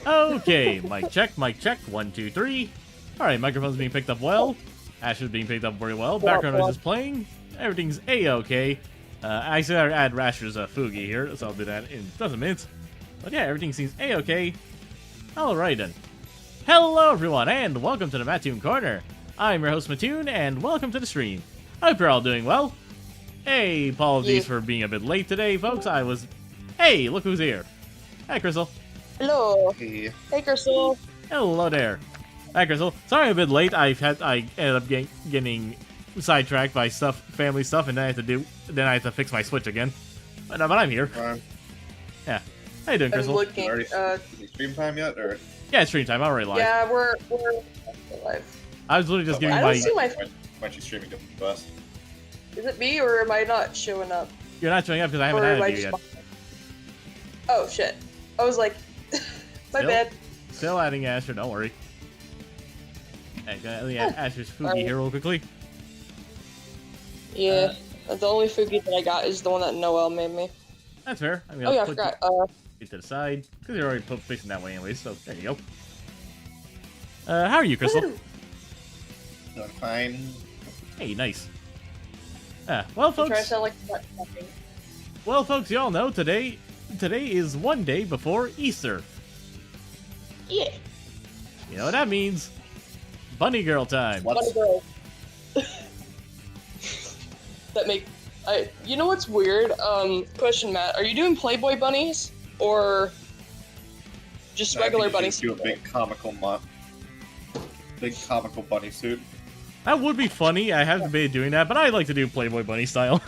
Okay, mic check, 1, 2, 3. Alright, microphone's being picked up well. Ash is being picked up very well. Background noise is playing. Everything's a-okay. I said I'd add Rasher's Fugi here, so I'll do that in just a minute. But yeah, everything seems a-okay. Alright then. Hello everyone, and welcome to the Mattoon Corner. I'm your host Mattoon, and welcome to the stream. I hope you're all doing well. Hey, apologies for being a bit late today, folks. Hey, look who's here. Hi, Crystal. Hello. Hey. Hey, Crystal. Hello there. Hi, Crystal. Sorry I'm a bit late. I ended up getting sidetracked by family stuff, and then I had to fix my Switch again. But I'm here. Yeah. How you doing, I'm Crystal? looking. Is it stream time yet, or? Yeah, it's stream time. I'm already live. Yeah, we're live. I was literally just giving I my... don't see my. Why aren't you streaming to us? Is it me or am I not showing up? You're not showing up because I haven't Or am I added you yet. just- Oh shit! I was like, my Still? bad. Still adding Asher, don't worry. Hey, let me add Asher's Fugi here real quickly. Yeah, the only Fugi that I got is the one that Noel made me. That's fair. I mean, Oh yeah, I I'll put forgot. it to the side, because you're already facing that way anyway, so there you go. How are you, Crystal? Woohoo. Doing fine. Hey, nice. Well, I'm trying to folks. sound like butt fucking. Well, folks, you all know today is one day before Easter. Yeah. You know what that means? Bunny Girl time. What? Bunny girl. That make. You know what's weird? Question, Matt. Are you doing Playboy bunnies or just regular I think bunnies? you should do a big comical bunny suit. That would be funny. I haven't been doing that, but I like to do Playboy Bunny style.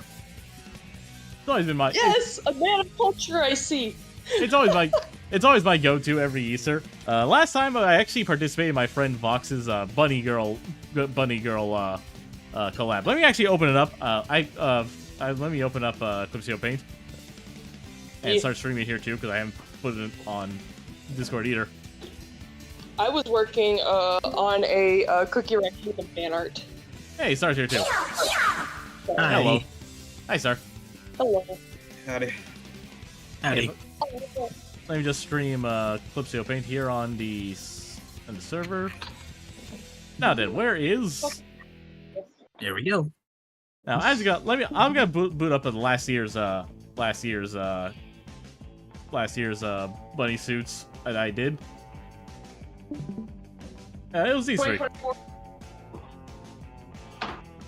It's always been my Yes, a man of culture. I see. it's always my go-to every Easter. Last time I actually participated in my friend Vox's Bunny Girl collab. Let me actually open it up. Let me open up Clipsio Paint and Yeah. start streaming here too, because I haven't put it on Discord either. I was working on a cookie ranch with a fan art. Hey, Star's here too. So- Hi. Hello. Hi, Star. Hello. Howdy. Howdy. Let me just stream Clipsio Paint here on the server. Now then, where is? There we go. Now, as you got, I'm gonna boot up the last year's bunny suits that I did. It was these three. 2024.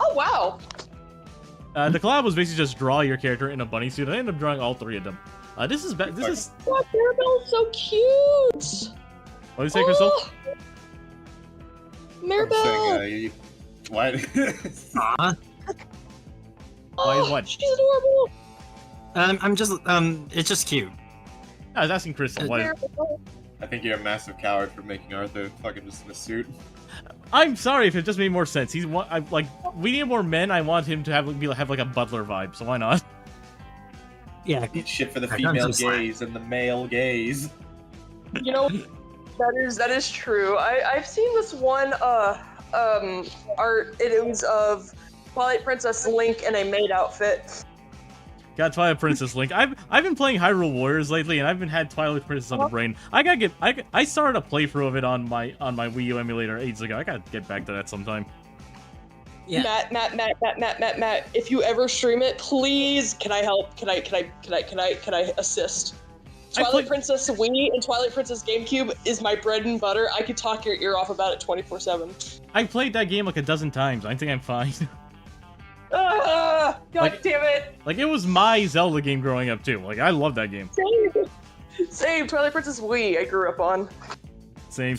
Oh wow! The collab was basically just draw your character in a bunny suit. I ended up drawing all three of them. This is Oh, Maribel's so cute. what do you say, Crystal? Oh, Maribel. Why? Aw. Why is Oh, what? she's adorable. I'm just it's just cute. I was asking Crystal. What? Maribel. I think you're a massive coward for making Arthur fucking just in a suit. I'm sorry if it just made more sense. We need more men. I want him to have like a butler vibe. So why not? Yeah. Eat shit for the I've done female some slack. gaze and the male gaze. You know, that is true. I've seen this one art. It was of Twilight Princess Link in a maid outfit. Got Twilight Princess Link. I've been playing Hyrule Warriors lately, and I've been had Twilight Princess on the brain. I started a playthrough of it on my Wii U emulator ages ago. I gotta get back to that sometime. Yeah. Matt. If you ever stream it, please, can I help? Can I assist? Twilight Princess Wii and Twilight Princess GameCube is my bread and butter. I could talk your ear off about it 24/7. I played that game like a dozen times. I think I'm fine. Ah, God Like- damn it! Like, it was my Zelda game growing up, too. Like, I love that game. Same Twilight Princess Wii. I grew up on. Same.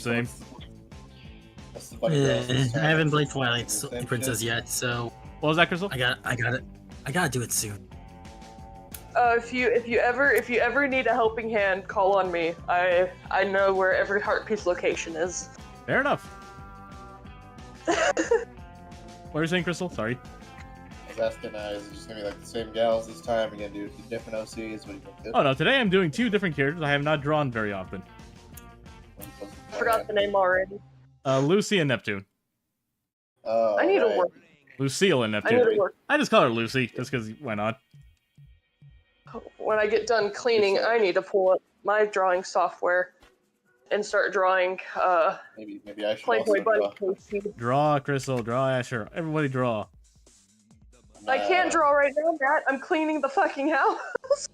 What's the bunny girl this I time? haven't played Twilight Same Princess shit. yet, so What was that, Crystal? I gotta do it soon. If you ever need a helping hand, call on me. I know where every heart piece location is. Fair enough. What were you saying, Crystal? Sorry. I was asking, is it just gonna be like the same gals this time? Are you gonna do different OCs? What are you gonna do? Oh, no. Today I'm doing two different characters I have not drawn very often. I forgot the name already. Lucy and Neptune. Oh, I need to right. work. Lucille and I need Neptune. to work. I just call her Lucy, just because why not? When I get done cleaning, I need to pull up my drawing software. and start drawing Maybe I should Playboy also Bunny. draw. Draw, Crystal. Draw, Asher. Everybody draw. I can't draw right now, Matt. I'm cleaning the fucking house.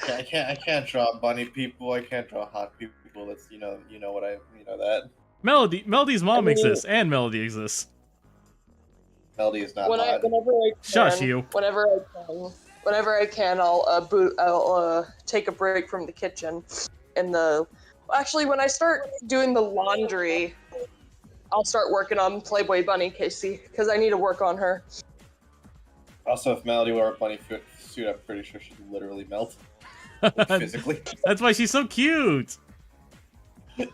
I can't draw bunny people. I can't draw hot people. That's you know that. Melody's mom I mean- exists, and Melody exists. Melody is not Whenever hot. I can, Shush you. Whenever I can, I'll take a break from the kitchen. Actually, when I start doing the laundry, I'll start working on Playboy Bunny, Casey, because I need to work on her. Also, if Melody wore a bunny suit, I'm pretty sure she'd literally melt. Like, physically. That's why she's so cute. Like,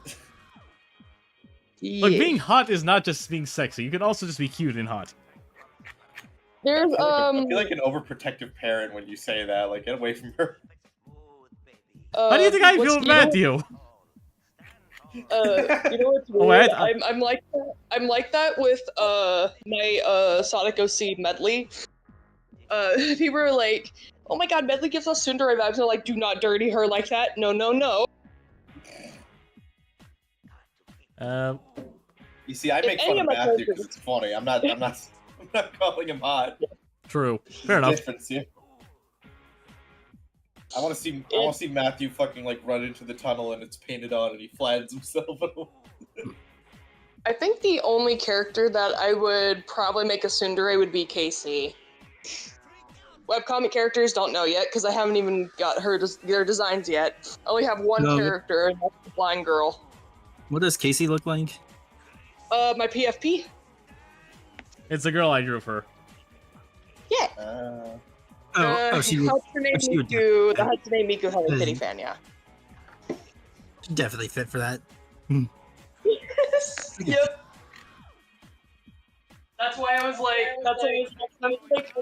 being hot is not just being sexy. You can also just be cute and hot. There's I feel like an overprotective parent when you say that. Like, get away from her. How do you think I feel with Matthew? You know what's Oh, weird? I- I'm like that with my Sonic OC Medley. People are like, "Oh my God, Medley gives us tsundere vibes." I'm like, "Do not dirty her like that. No, no, no." You see, I If make any fun of of my Matthew because characters- it's funny. I'm not calling him hot. True. Fair There's a enough. difference here. I want to see Matthew fucking like run into the tunnel and it's painted on and he flattens himself. I think the only character that I would probably make a tsundere would be Casey. Webcomic characters, don't know yet, because I haven't even got their designs yet. I only have one No. character, and that's the blind girl. What does Casey look like? My PFP? It's the girl I drew of her. Yeah. She would Hatsune she would- Miku, the Hatsune Miku Hello Kitty fan, yeah. definitely fit for that. Yep. That's why I was like,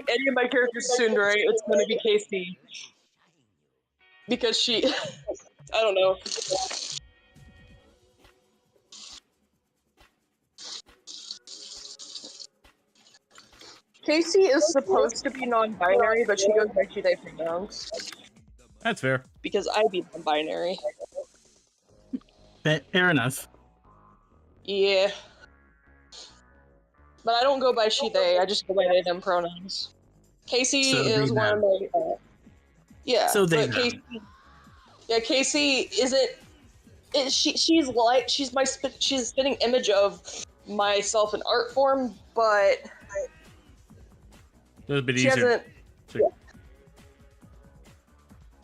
any of my characters tsundere, it's gonna be Casey. Because she, I don't know. Casey is supposed to be non-binary, but she goes by she/they pronouns. That's fair. Because I be non-binary. Fair enough. Yeah. But I don't go by she/they, I just go by they/them pronouns. Casey So they is one of my, yeah. So they but them. Casey isn't, she's my she's a spitting image of myself in art form, but It's a bit she easier. hasn't,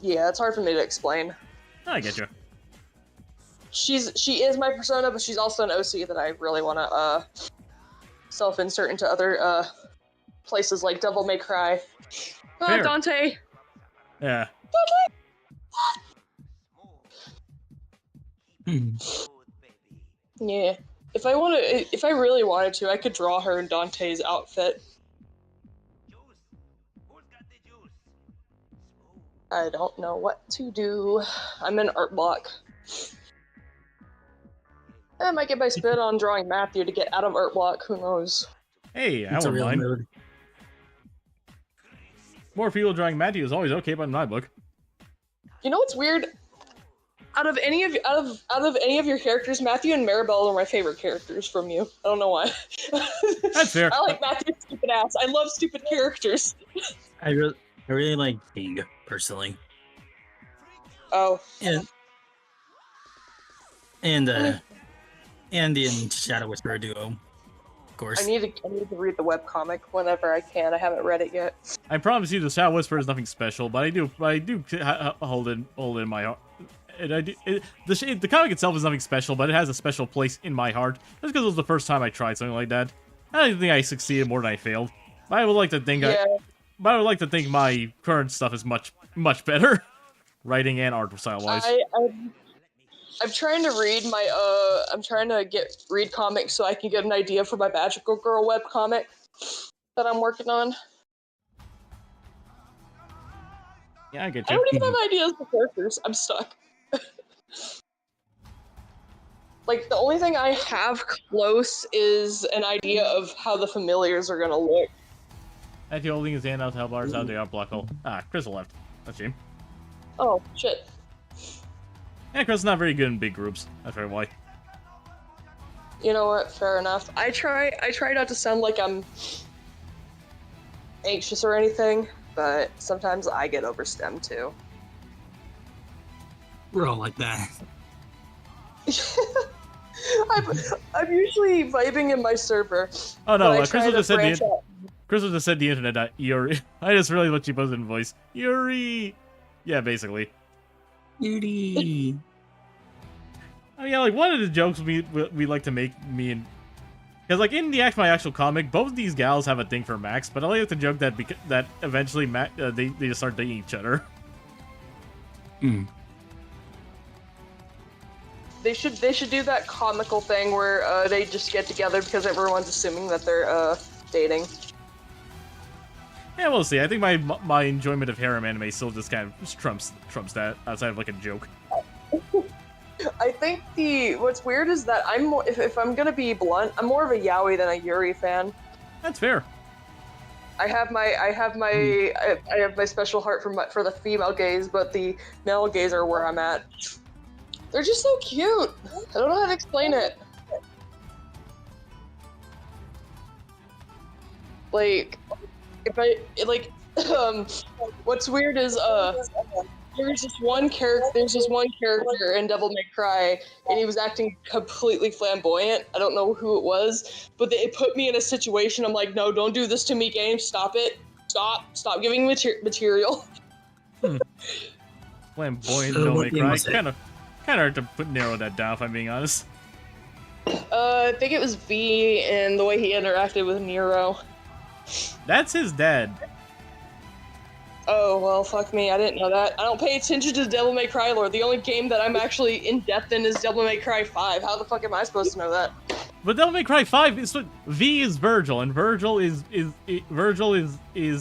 yeah, it's hard for me to explain. I get you. She is my persona, but she's also an OC that I really want to self-insert into other places like Devil May Cry. Oh, Fair. Dante! Yeah. Hmm. Yeah. If I really wanted to, I could draw her in Dante's outfit. I don't know what to do. I'm in art block. I might get my spit on drawing Matthew to get out of art block. Who knows? Hey, I It's a wouldn't real mind. mood. More people drawing Matthew is always okay, but in my book. You know what's weird? Out of any of your characters, Matthew and Maribel are my favorite characters from you. I don't know why. That's fair. I like Matthew's stupid ass. I love stupid characters. I really like Big personally, Oh, and the Shadow Whisperer duo, of course. I need to read the webcomic whenever I can. I haven't read it yet. I promise you, the Shadow Whisperer is nothing special, but I do hold in my heart. The comic itself is nothing special, but it has a special place in my heart. Just because it was the first time I tried something like that. I don't think I succeeded more than I failed. But I would like to think my current stuff is much better, writing and art style wise. I'm trying to read I'm trying to read comics so I can get an idea for my Magical Girl webcomic that I'm working on. Yeah, I get I you. don't even have ideas for characters. I'm stuck. Like, the only thing I have close is an idea of how the familiars are gonna look. Matthew holding his hand out to help ours out the art block hole. Ah, Crystal left. That's a shame. Oh, shit. Crystal's not very good in big groups. That's probably why. You know what? Fair enough. I try not to sound like I'm anxious or anything, but sometimes I get overstemmed too. We're all like that. I'm usually vibing in my server. Oh no, but I try Crystal to just said branch out. Crystal just said the internet. Yuri. I just realized what she posted in voice. Yuri. Yeah, basically. Beauty. I mean, like one of the jokes we like to make, me and, because like in my actual comic, both these gals have a thing for Max, but I like to joke that that eventually they just start dating each other. Mm. They should do that comical thing where they just get together because everyone's assuming that they're dating. Yeah, we'll see. I think my enjoyment of harem anime still just kind of trumps that outside of like a joke. I think what's weird is that if I'm gonna be blunt, I'm more of a yaoi than a Yuri fan. That's fair. I have my special heart for the female gays, but the male gays are where I'm at. They're just so cute. I don't know how to explain it. Like, what's weird is there's this one character in Devil May Cry, and he was acting completely flamboyant. I don't know who it was, but it put me in a situation. I'm like, no, don't do this to me, game. Stop it. Stop giving material. Flamboyant Devil May Cry. Kind of hard to narrow that down, if I'm being honest. I think it was V and the way he interacted with Nero. That's his dad. Oh, well, fuck me. I didn't know that. I don't pay attention to Devil May Cry lore. The only game that I'm actually in-depth in is Devil May Cry 5. How the fuck am I supposed to know that? But Devil May Cry 5 is V is Virgil, and Virgil is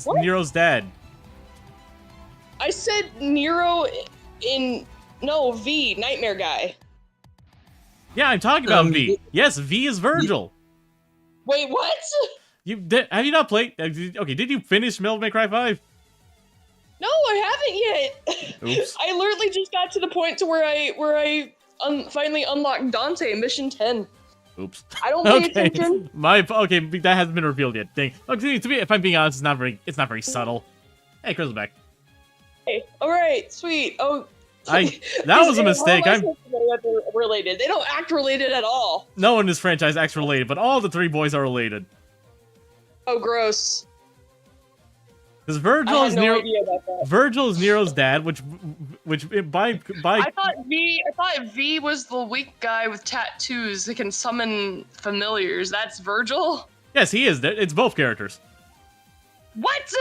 Nero's dad. I said Nero No, V, Nightmare Guy. Yeah, I'm talking about V. Yes, V is Virgil. Wait, what? Have you not played? Okay, did you finish Devil May Cry 5? No, I haven't yet. Oops. I literally just got to the point to where I finally unlocked Dante, mission 10. Oops. I don't pay attention. That hasn't been revealed yet. Dang. Okay, to be, if I'm being honest, it's not very subtle. Hey, Crystal's back. Hey, all right, sweet. Oh, that was a mistake. I'm related. They don't act related at all. No one in this franchise acts related, but all the three boys are related. Oh, gross. Because I had no idea about that. Virgil is Nero's dad, which by I thought V was the weak guy with tattoos that can summon familiars. That's Virgil? Yes, he is. It's both characters. What?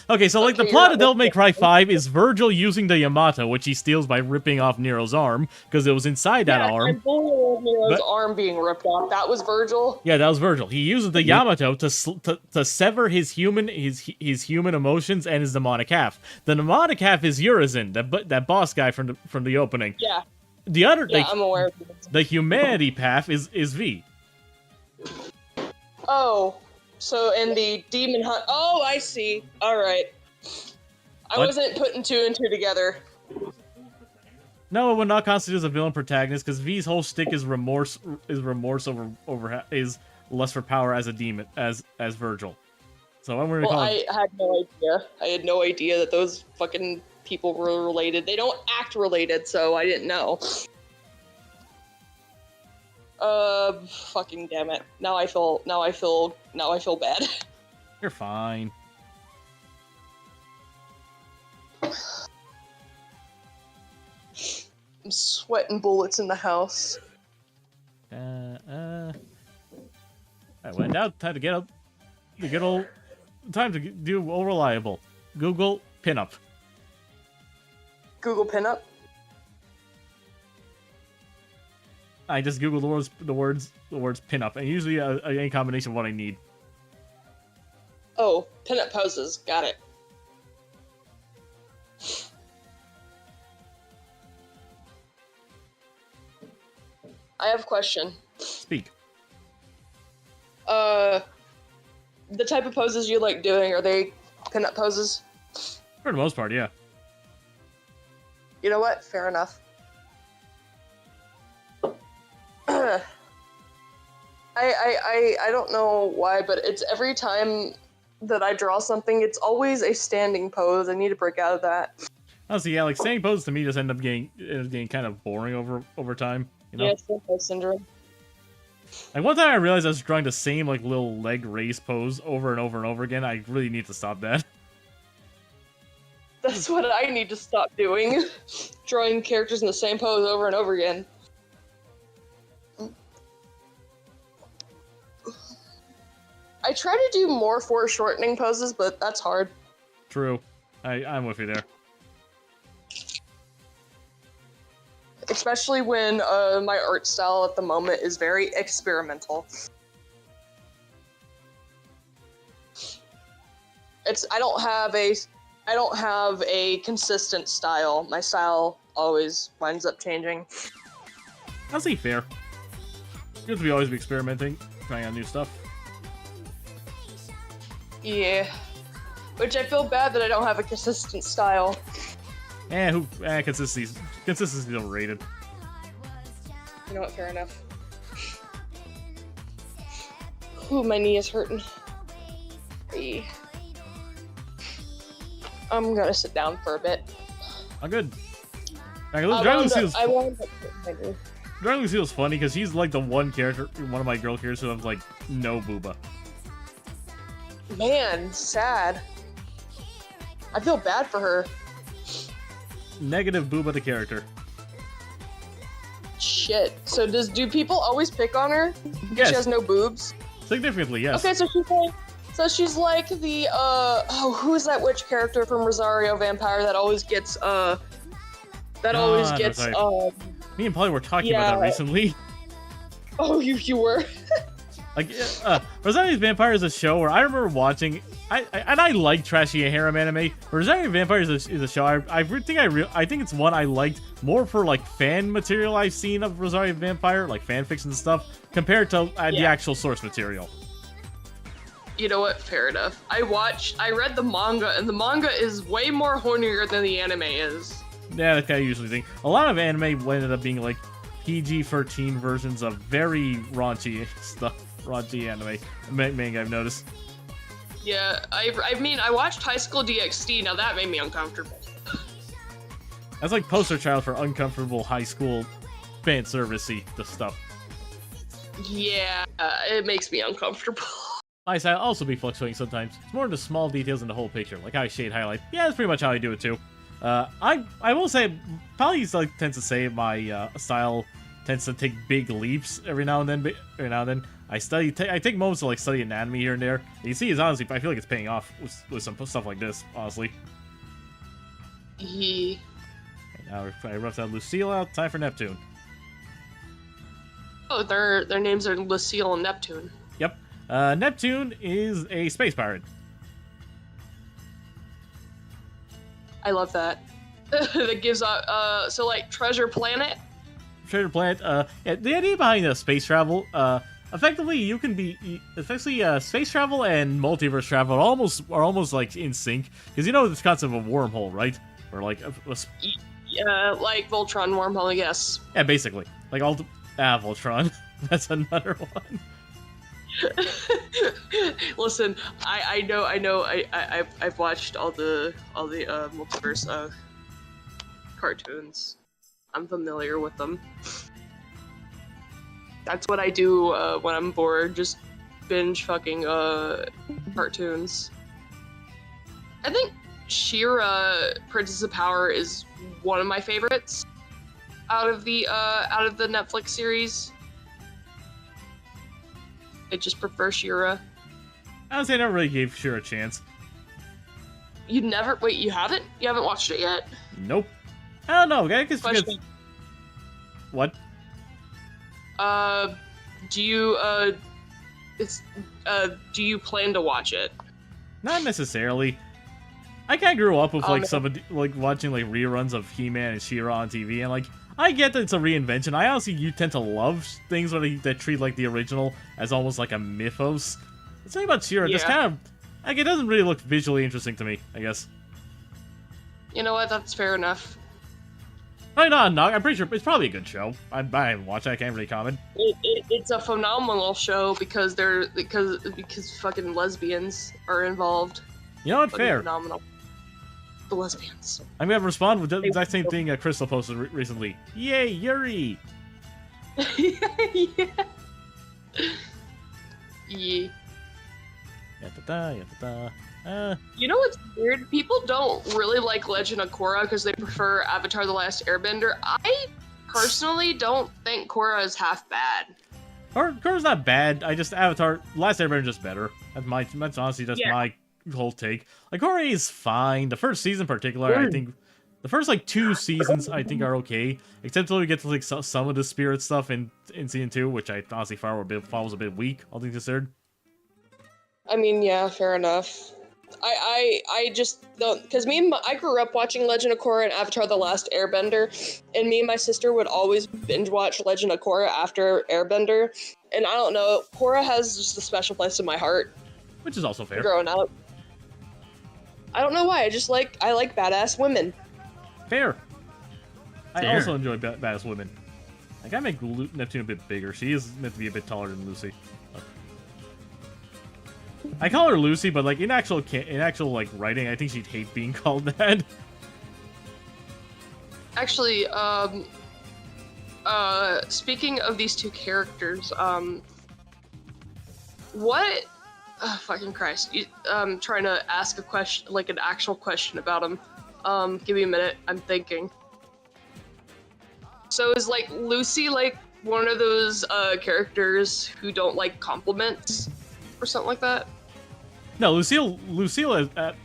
Okay, so like the plot of Devil May Cry 5 is Virgil using the Yamato, which he steals by ripping off Nero's arm because it was inside that arm. I'm bullying Nero's arm being ripped off. That was Virgil. Yeah, that was Virgil. He uses the Yamato to sever his human emotions and his demonic half. The demonic half is Urizen, that boss guy from the opening. Yeah. The other, I'm aware of this. The humanity path is V. Oh. So, in the Demon Hunt... Oh, I see. Alright. I wasn't putting two and two together. No, it would not constitute as a villain protagonist, because V's whole shtick is remorse over lust for power as a demon, as Virgil. So I'm gonna call I had no idea. I had no idea that those fucking people were related. They don't act related, so I didn't know. Fucking damn it. Now I feel bad. You're fine. I'm sweating bullets in the house. I went out. Time to get up. The good old time to do all reliable. Google pinup. Google pinup? I just Google the words pinup, and usually a combination of what I need. Oh, pinup poses. Got it. I have a question. Speak. The type of poses you like doing, are they pinup poses? For the most part, yeah. You know what? Fair enough. I don't know why, but it's every time that I draw something, it's always a standing pose. I need to break out of that. Honestly, yeah, like standing poses to me just end up getting kind of boring over time. You know? Yeah, standing pose syndrome. Like one time I realized I was drawing the same like little leg raise pose over and over and over again. I really need to stop that. That's what I need to stop doing. Drawing characters in the same pose over and over again. I try to do more foreshortening poses, but that's hard. True. I'm with you there. Especially when my art style at the moment is very experimental. I don't have a consistent style. My style always winds up changing. I'll say fair. Good to be always be experimenting, trying out new stuff. Yeah. Which I feel bad that I don't have a consistent style. Consistency's overrated. You know what, fair enough. Ooh, my knee is hurting. Hey. I'm gonna sit down for a bit. I'm good. Dragon Lucille's funny because he's like the one of my girl characters who have like no booba. Man, sad. I feel bad for her. Negative booba to character. Shit. So do people always pick on her? Because Yes. she has no boobs? Significantly, yes. Okay, she's like the who is that witch character from Rosario Vampire that always gets Rosario. Me and Polly were talking about that recently. Oh, you were? Like, Rosario Vampire is a show where I remember watching. I like trashy harem anime. Rosario Vampire is a show I think it's one I liked more for like fan material I've seen of Rosario Vampire, like fan fiction and stuff, compared to the actual source material. You know what? Fair enough. I read the manga, and the manga is way more hornier than the anime is. Yeah, that's kind of usually thing. A lot of anime ended up being like PG-13 versions of very raunchy stuff, raunchy anime manga. I've noticed. Yeah, I mean, I watched High School DxD. Now that made me uncomfortable. That's like poster child for uncomfortable high school fan servicey stuff. Yeah, it makes me uncomfortable. My style also be fluctuating sometimes. It's more the small details in the whole picture, like how I shade highlight. Yeah, that's pretty much how I do it too. I will say, probably tends to say my style tends to take big leaps every now and then. I take moments to like study anatomy here and there. You see, is honestly, I feel like it's paying off with some stuff like this, honestly. Yeah. Okay, now I roughed out Lucille out. Time for Neptune. Oh, their names are Lucille and Neptune. Yep. Neptune is a space pirate. I love that. That gives out so like Treasure Planet. Treasure Planet. Yeah, the idea behind space travel. Effectively, you can be space travel and multiverse travel are almost like in sync, because you know this concept of a wormhole, right? Or like Yeah, like Voltron wormhole, I guess. Yeah, basically, like Voltron. That's another one. Listen, I know. I've watched all the multiverse cartoons. I'm familiar with them. That's what I do when I'm bored. Just binge fucking cartoons. I think She-Ra, Princess of Power, is one of my favorites out of the Netflix series. I just prefer She-Ra. Honestly, I never really gave She-Ra a chance. You haven't? You haven't watched it yet? Nope. I don't know. I guess because... What? Do you plan to watch it? Not necessarily. I kind of grew up with watching like reruns of He-Man and She-Ra on TV, and like I get that it's a reinvention. I honestly tend to love things that treat like the original as almost like a mythos. The thing about She-Ra, just kind of like it doesn't really look visually interesting to me, I guess. You know what? That's fair enough. I know, I'm pretty sure it's probably a good show. I haven't watched it. I can't really comment. It's a phenomenal show because because fucking lesbians are involved. You know what? Fucking Fair. Phenomenal. The lesbians. I'm gonna respond with the exact same thing Crystal posted recently. Yay, Yuri! Yeah. Yeah. You know what's weird? People don't really like Legend of Korra because they prefer Avatar: The Last Airbender. I personally don't think Korra is half bad. Korra's not bad. I just Avatar Last Airbender is just better. That's honestly just my whole take. Like Korra is fine. The first season in particular, I think the first like 2 seasons I think are okay, except until we get to like some of the spirit stuff in season 2, which I honestly found was a bit weak, all things considered. I mean, yeah, fair enough. I just don't, because I grew up watching Legend of Korra and Avatar: The Last Airbender, and me and my sister would always binge watch Legend of Korra after Airbender, and I don't know, Korra has just a special place in my heart. Which is also fair. Growing up. I don't know why, I like badass women. Fair. I also enjoy badass women. Like, I make Neptune a bit bigger. She is meant to be a bit taller than Lucy. I call her Lucy, but like in actual like writing, I think she'd hate being called that. Actually, speaking of these two characters, what? Oh, fucking Christ! I'm trying to ask a question, like an actual question about them. Give me a minute. I'm thinking. So is like Lucy like one of those characters who don't like compliments or something like that? No, Lucille is a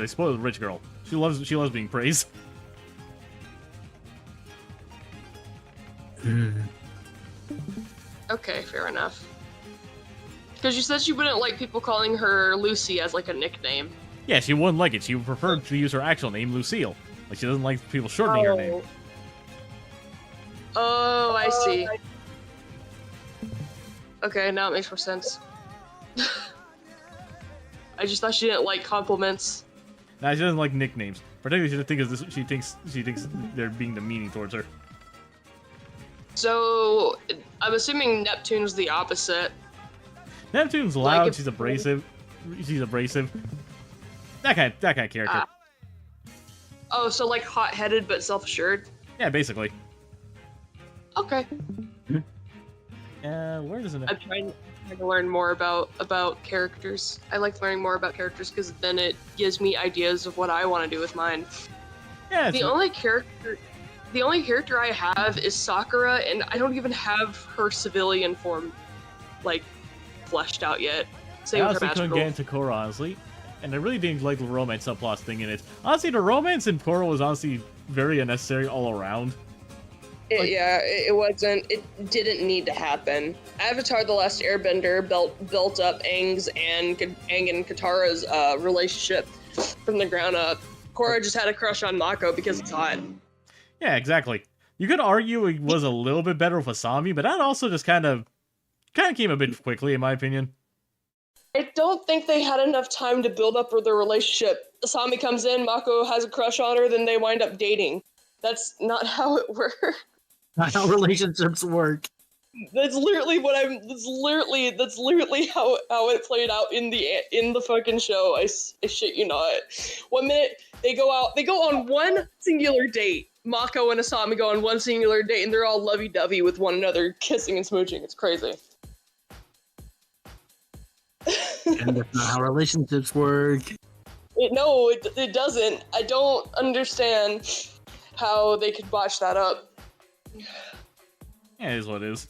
spoiled rich girl. She loves being praised. Okay, fair enough. Because you said she wouldn't like people calling her Lucy as like a nickname. Yeah, she wouldn't like it. She would prefer to use her actual name, Lucille. Like she doesn't like people shortening her name. Oh, I see. Okay, now it makes more sense. I just thought she didn't like compliments. Nah, she doesn't like nicknames. Particularly, she thinks they're being demeaning towards her. So, I'm assuming Neptune's the opposite. Neptune's loud. Like she's abrasive. That kind of character. Oh, so like hot-headed but self-assured. Yeah, basically. Okay. Where does it? I'm trying to learn more about characters. I like learning more about characters because then it gives me ideas of what I want to do with mine. Yeah. The only character I have is Sakura, and I don't even have her civilian form, like, fleshed out yet. Same I with her honestly couldn't magical. get into Korra, honestly. And I really didn't like the romance subplot thing in it. Honestly, the romance in Korra was honestly very unnecessary all around. It wasn't. It didn't need to happen. Avatar: The Last Airbender built up Aang's and Katara's relationship from the ground up. Korra just had a crush on Mako because it's hot. Yeah, exactly. You could argue it was a little bit better with Asami, but that also just kind of came a bit quickly, in my opinion. I don't think they had enough time to build up their relationship. Asami comes in, Mako has a crush on her, then they wind up dating. That's not how it works. Not how relationships work. That's literally that's literally how it played out in the fucking show. I shit you not. 1 minute they go on one singular date. Mako and Asami go on one singular date, and they're all lovey-dovey with one another, kissing and smooching. It's crazy. And that's not how relationships work. It doesn't. I don't understand how they could botch that up. Yeah, it is what it is.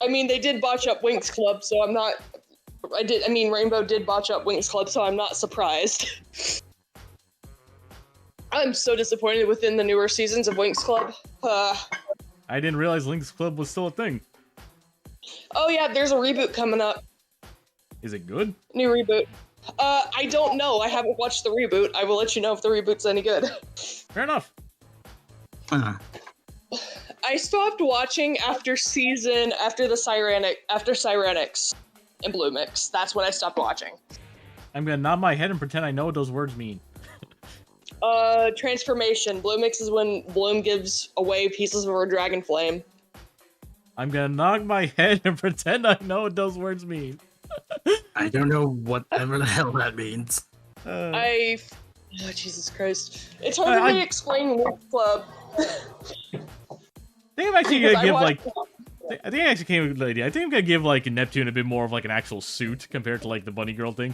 I mean, they did botch up Winx Club, so I'm not. Rainbow did botch up Winx Club, so I'm not surprised. I'm so disappointed within the newer seasons of Winx Club. I didn't realize Winx Club was still a thing. Oh yeah, there's a reboot coming up. Is it good? New reboot. I don't know. I haven't watched the reboot. I will let you know if the reboot's any good. Fair enough. I stopped watching after Cyranix and Blue Mix. That's when I stopped watching. I'm gonna nod my head and pretend I know what those words mean. Transformation. Bloom Mix is when Bloom gives away pieces of her dragon flame. I'm gonna nod my head and pretend I know what those words mean. I don't know whatever the hell that means. Oh, Jesus Christ. It's hard for me to explain Winx Club. I think I'm actually gonna give like. I think I actually came with an idea. I think I'm gonna give like Neptune a bit more of like an actual suit compared to like the bunny girl thing.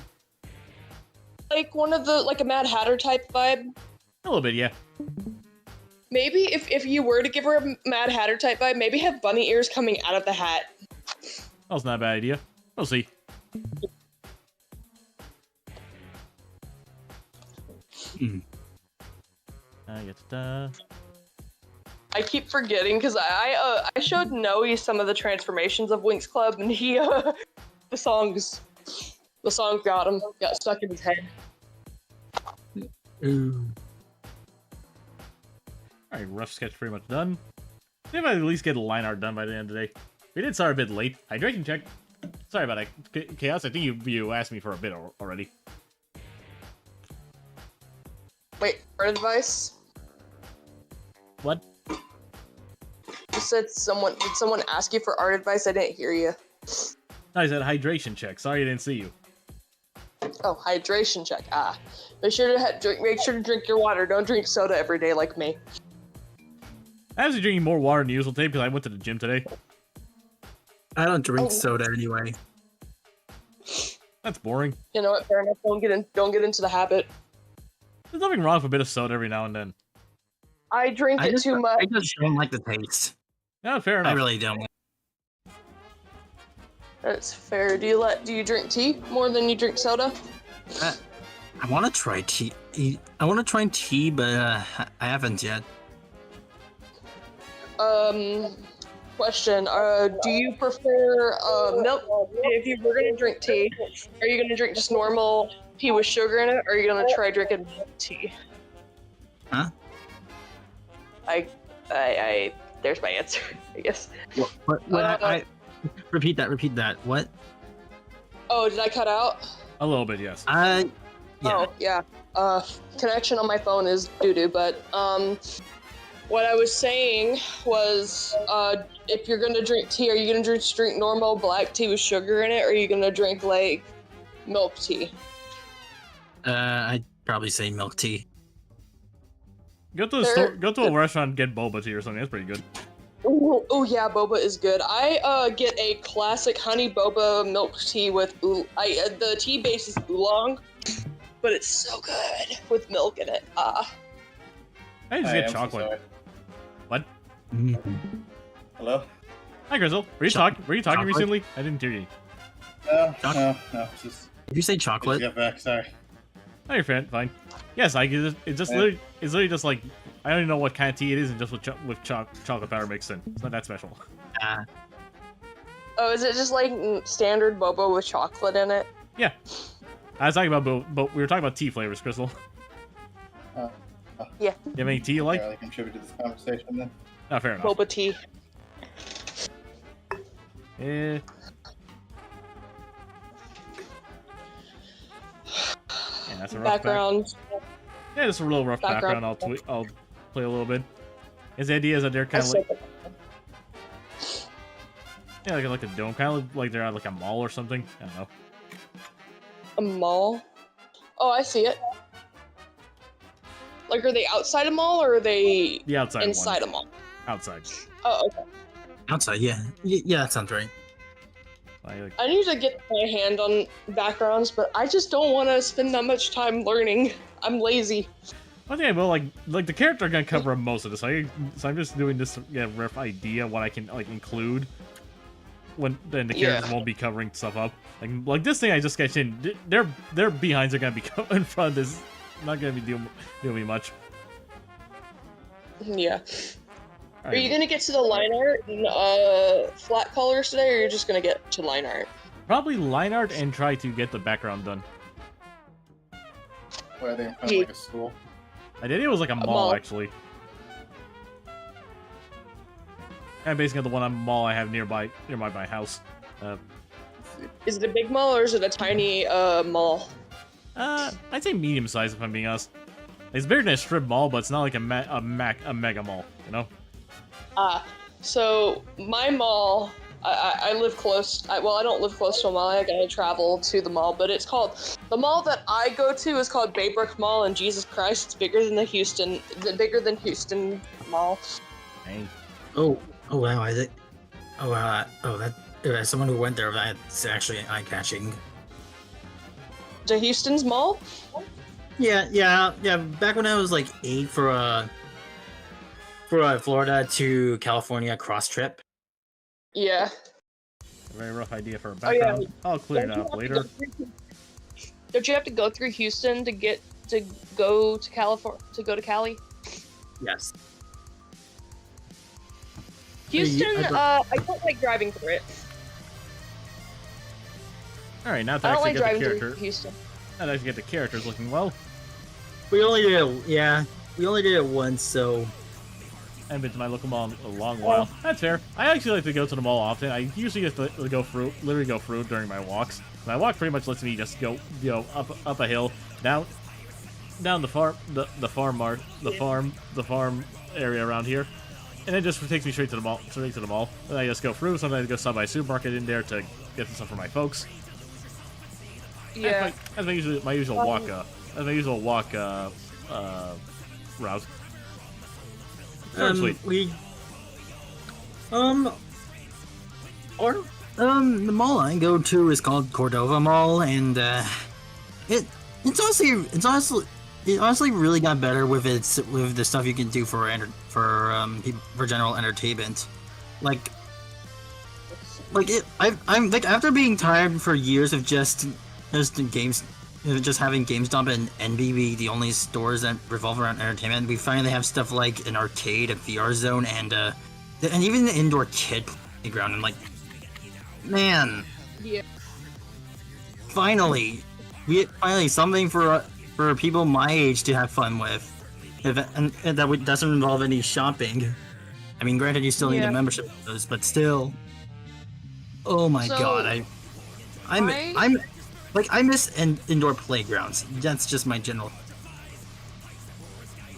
Like one of the like a Mad Hatter type vibe. A little bit, yeah. Maybe if you were to give her a Mad Hatter type vibe, maybe have bunny ears coming out of the hat. That's not a bad idea. We'll see. I keep forgetting because I showed Noe some of the transformations of Winx Club, and he the songs got stuck in his head. Ooh. Alright, rough sketch pretty much done. I think I might at least get a line art done by the end of the day. We did start a bit late. Hydration check. Sorry about that, Chaos. I think you asked me for a bit already. Wait, art advice? What? You said did someone ask you for art advice? I didn't hear you. I said hydration check. Sorry I didn't see you. Oh, hydration check. Make sure to drink your water. Don't drink soda every day like me. I'm actually drinking more water than usual today because I went to the gym today. I don't drink soda anyway. That's boring. You know what? Fair enough. Don't get into the habit. There's nothing wrong with a bit of soda every now and then. I drink it too much. I just don't like the taste. Yeah, fair enough. I really don't. That's fair. Do you drink tea more than you drink soda? I want to try tea. I want to try tea, but I haven't yet. Question. Do you prefer milk? If you were gonna drink tea, are you gonna drink just normal tea with sugar in it, or are you gonna try drinking milk tea? Huh? There's my answer, I guess. What? Repeat that. What? Oh, did I cut out? A little bit, yes. Yeah. Oh, yeah. Connection on my phone is doo-doo, but, what I was saying was, if you're gonna drink tea, are you gonna drink normal black tea with sugar in it, or are you gonna drink, like, milk tea? I'd probably say milk tea. Go to the store, go to a restaurant and get boba tea or something. That's pretty good. Oh yeah, boba is good. I get a classic honey boba milk tea with the tea base is oolong, but it's so good with milk in it. I just get chocolate. So what? Hello? Hi, Grizzle. Were you talking recently? I didn't hear you. No. Just Did you say chocolate? get back. Sorry. Oh, you're fine. Yes, it's just literally just like I don't even know what kind of tea it is, and just with chocolate powder mixed in. It's not that special. Oh, is it just like standard boba with chocolate in it? Yeah. I was talking about we were talking about tea flavors, Crystal. Yeah. You have any tea you like? Can I contribute to this conversation then? Oh, fair enough. Boba tea. Yeah, that's a rough Background. Yeah, just a real rough background. I'll play a little bit. His idea is that they're kind of like like a dome, kind of like they're at like a mall or something. I don't know. A mall? Oh, I see it. Like, are they outside a mall or are they The outside inside one. a mall? Outside. Oh, okay. Outside, yeah. Yeah, that sounds right. Like, I need to get my hand on backgrounds, but I just don't want to spend that much time learning. I'm lazy. I think I will like the character gonna cover most of this. So I'm just doing this rough idea what I can like include. When then the characters won't be covering stuff up. Like this thing I just sketched in. Their behinds are gonna be in front of this. Not gonna be doing me much. Yeah. All Are you right. gonna get to the line art in flat colors today, or you're just gonna get to line art? Probably line art and try to get the background done. Where are they in front of like a school? I did. It was like a mall actually. And basically the one mall I have nearby my house. Is it a big mall or is it a tiny mall? I'd say medium size if I'm being honest. It's bigger than a strip mall, but it's not like a mega mall, you know? So my mall, I live close. Well, I don't live close to a mall. I gotta travel to the mall, but it's called the mall that I go to is called Baybrook Mall. And Jesus Christ, it's bigger than Houston Mall. Dang. Oh wow! I think. Oh wow! That as someone who went there, that's actually eye-catching. To Houston's mall? Yeah. Back when I was like 8 for a Florida to California cross trip. Yeah. A very rough idea for a Oh, yeah. background. I'll clear it up later. Don't you have to go through Houston to go to Cali? Yes. Houston, Yeah, I don't like driving through it. Alright, now to I don't actually like get driving the through character. Houston. Now to actually get the characters looking well. We only did it once, so I haven't been to my local mall in a long while. That's fair. I actually like to go to the mall often. I usually have to literally go through during my walks. My walk pretty much lets me just go up a hill, down the farm area around here, and it just takes me straight to the mall. And I just go through. Sometimes I go stop by a supermarket in there to get some stuff for my folks. Yeah. That's my usual walk. That's my usual walk route. Firstly, the mall I go to is called Cordova Mall, and it honestly really got better with the stuff you can do for general entertainment, I'm like after being tired for years of just games. Just having GameStop and NB be the only stores that revolve around entertainment, we finally have stuff like an arcade, a VR zone, and even the indoor kid playground. I'm like, man, Yeah. finally something for people my age to have fun with, and that doesn't involve any shopping. I mean, granted, you still need a membership for those, but still. Oh my god, I miss indoor playgrounds. That's just my general.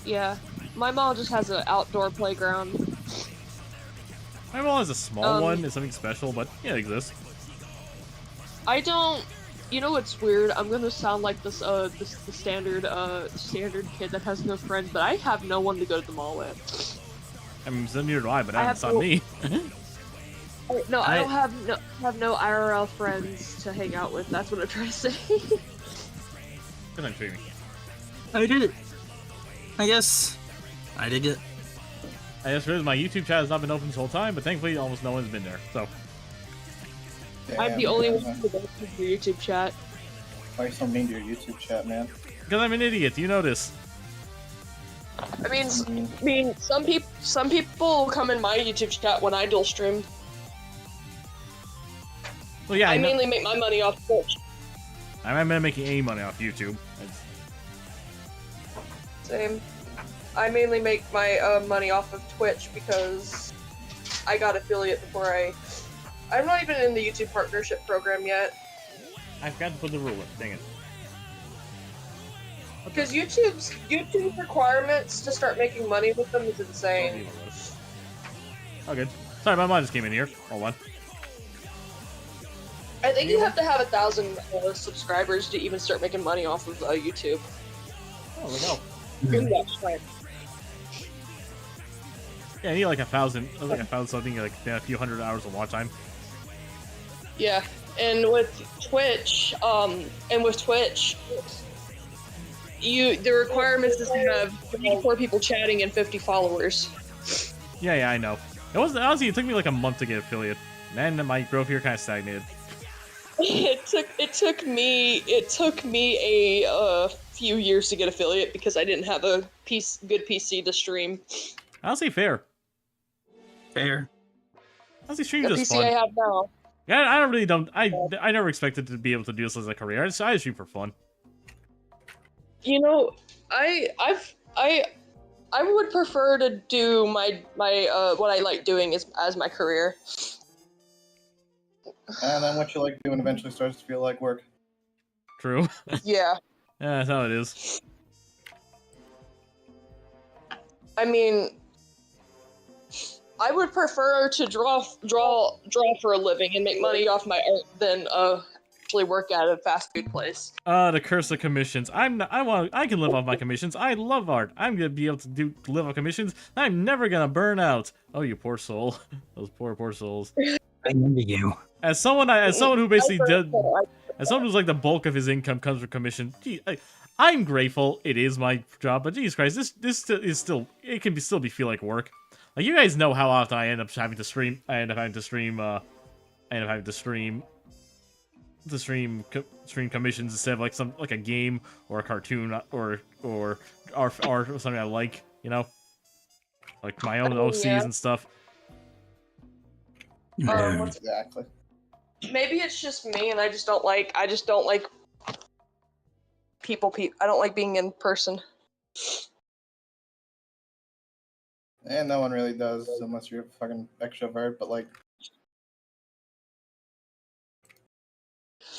Yeah. My mall just has an outdoor playground. my mall has a small one. It's something special, but yeah, it exists. I don't. You know what's weird? I'm gonna sound like the standard kid that has no friends, but I have no one to go to the mall with. I mean, so neither do I, but that's not me. No, I don't have no IRL friends to hang out with. That's what I'm trying to say. Good night, Jamie. I did it. I guess I did it. I just realized my YouTube chat has not been open this whole time, but thankfully almost no one's been there. So I'm the only one who goes to your YouTube chat. Why are you so mean to your YouTube chat, man? because I'm an idiot, you know this. I mean, some people come in my YouTube chat when I dual stream. Well, yeah, I know. mainly make my money off Twitch. I'm not making any money off YouTube. Same. I mainly make my money off of Twitch because I got affiliate before I'm not even in the YouTube partnership program yet. I forgot to put the ruler. Dang it. Because YouTube's requirements to start making money with them is insane. Oh, good. Sorry, my mom just came in here. Hold on. I think you have to have 1,000 subscribers to even start making money off of YouTube. Oh, look out. Right. Yeah, I need like 1,000. Like 1,000 something, like a few hundred hours of watch time. Yeah, and with Twitch, the requirements is to have 4 people chatting and 50 followers. Yeah, I know. It wasn't honestly. It took me like a month to get affiliate, and then my growth here kind of stagnated. It took me a few years to get affiliate because I didn't have a good PC to stream. Honestly, fair. Honestly, stream The just PC fun. I have now. Yeah, I never expected to be able to do this as a career. I just stream for fun. You know, I would prefer to do my what I like doing as my career. And then what you like doing eventually starts to feel like work. True. Yeah. Yeah, that's how it is. I mean, I would prefer to draw for a living and make money off my art than actually work at a fast food place. The curse of commissions. I can live off my commissions. I love art. I'm gonna be able to live off commissions. I'm never gonna burn out. Oh, you poor soul. Those poor souls. I envy you. As someone who basically did, as someone who's like the bulk of his income comes from commission. Gee, I'm grateful. It is my job, but Jesus Christ, this is still, it can still feel like work. Like, you guys know how often I end up having to stream. I end up having to stream commissions instead of like a game or a cartoon or something I like, you know, like my own OCs and stuff. Exactly. Maybe it's just me, and I just don't like people. I don't like being in person. And no one really does, unless you're a fucking extrovert, but like,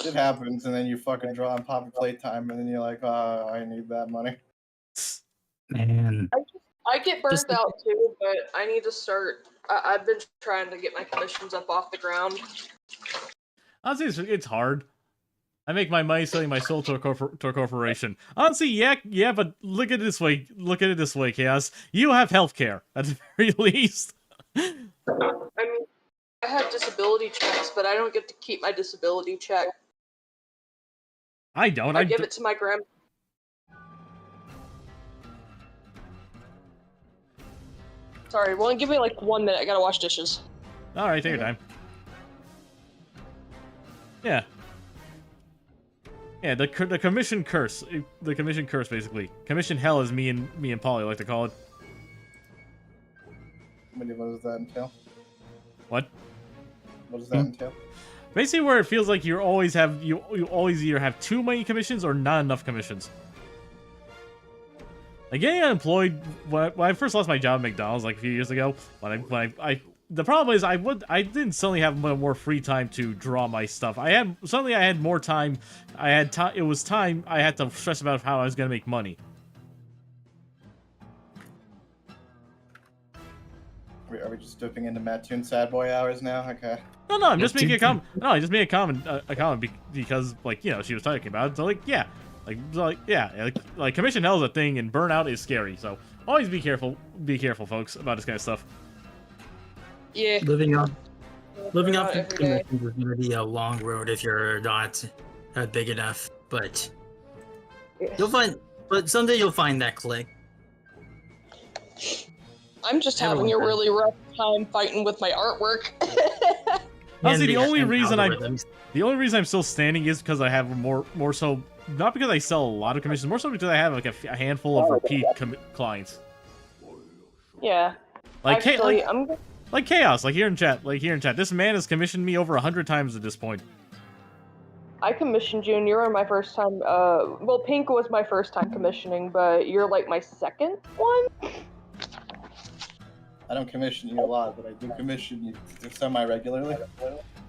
it happens, and then you fucking draw on Poppy Playtime, and then you're like, oh, I need that money. Man. I get burnt out too, but I need to start. I've been trying to get my commissions up off the ground. Honestly, it's hard. I make my money selling my soul to a corporation. Honestly, yeah, but look at it this way. Look at it this way, Chaos. You have healthcare, at the very least. I mean, I have disability checks, but I don't get to keep my disability check. I don't. I give it to my grandma. Sorry, well, give me like 1 minute. I gotta wash dishes. All right, take your time. Yeah. Yeah, the commission curse. The commission curse, basically. Commission hell, as me and Polly like to call it. What does that entail? What? What does that entail? Basically, where it feels like you always either have too many commissions or not enough commissions. Like, getting unemployed, when I first lost my job at McDonald's like a few years ago, the problem is I didn't suddenly have more free time to draw my stuff. I had more time. It was time I had to stress about how I was gonna make money. Are we just dipping into Mattoon sad boy hours now? Okay. No, I'm just making a comment. No, I just made a comment because, like, you know, she was talking about it. So, like, yeah. Like commission hell is a thing, and burnout is scary. So always be careful, folks, about this kind of stuff. Yeah. Living up to every day. commissions is gonna be a long road if you're not big enough. But someday you'll find that click. I'm just having a really rough time fighting with my artwork. Honestly, the only reason I'm still standing is because I have more so, not because I sell a lot of commissions, more so because I have like a handful of repeat clients. Yeah. Like, actually, like Chaos, like here in chat. This man has commissioned me over 100 times at this point. I commissioned you, and you were my first time. Well, Pink was my first time commissioning, but you're like my second one. I don't commission you a lot, but I do commission you semi-regularly.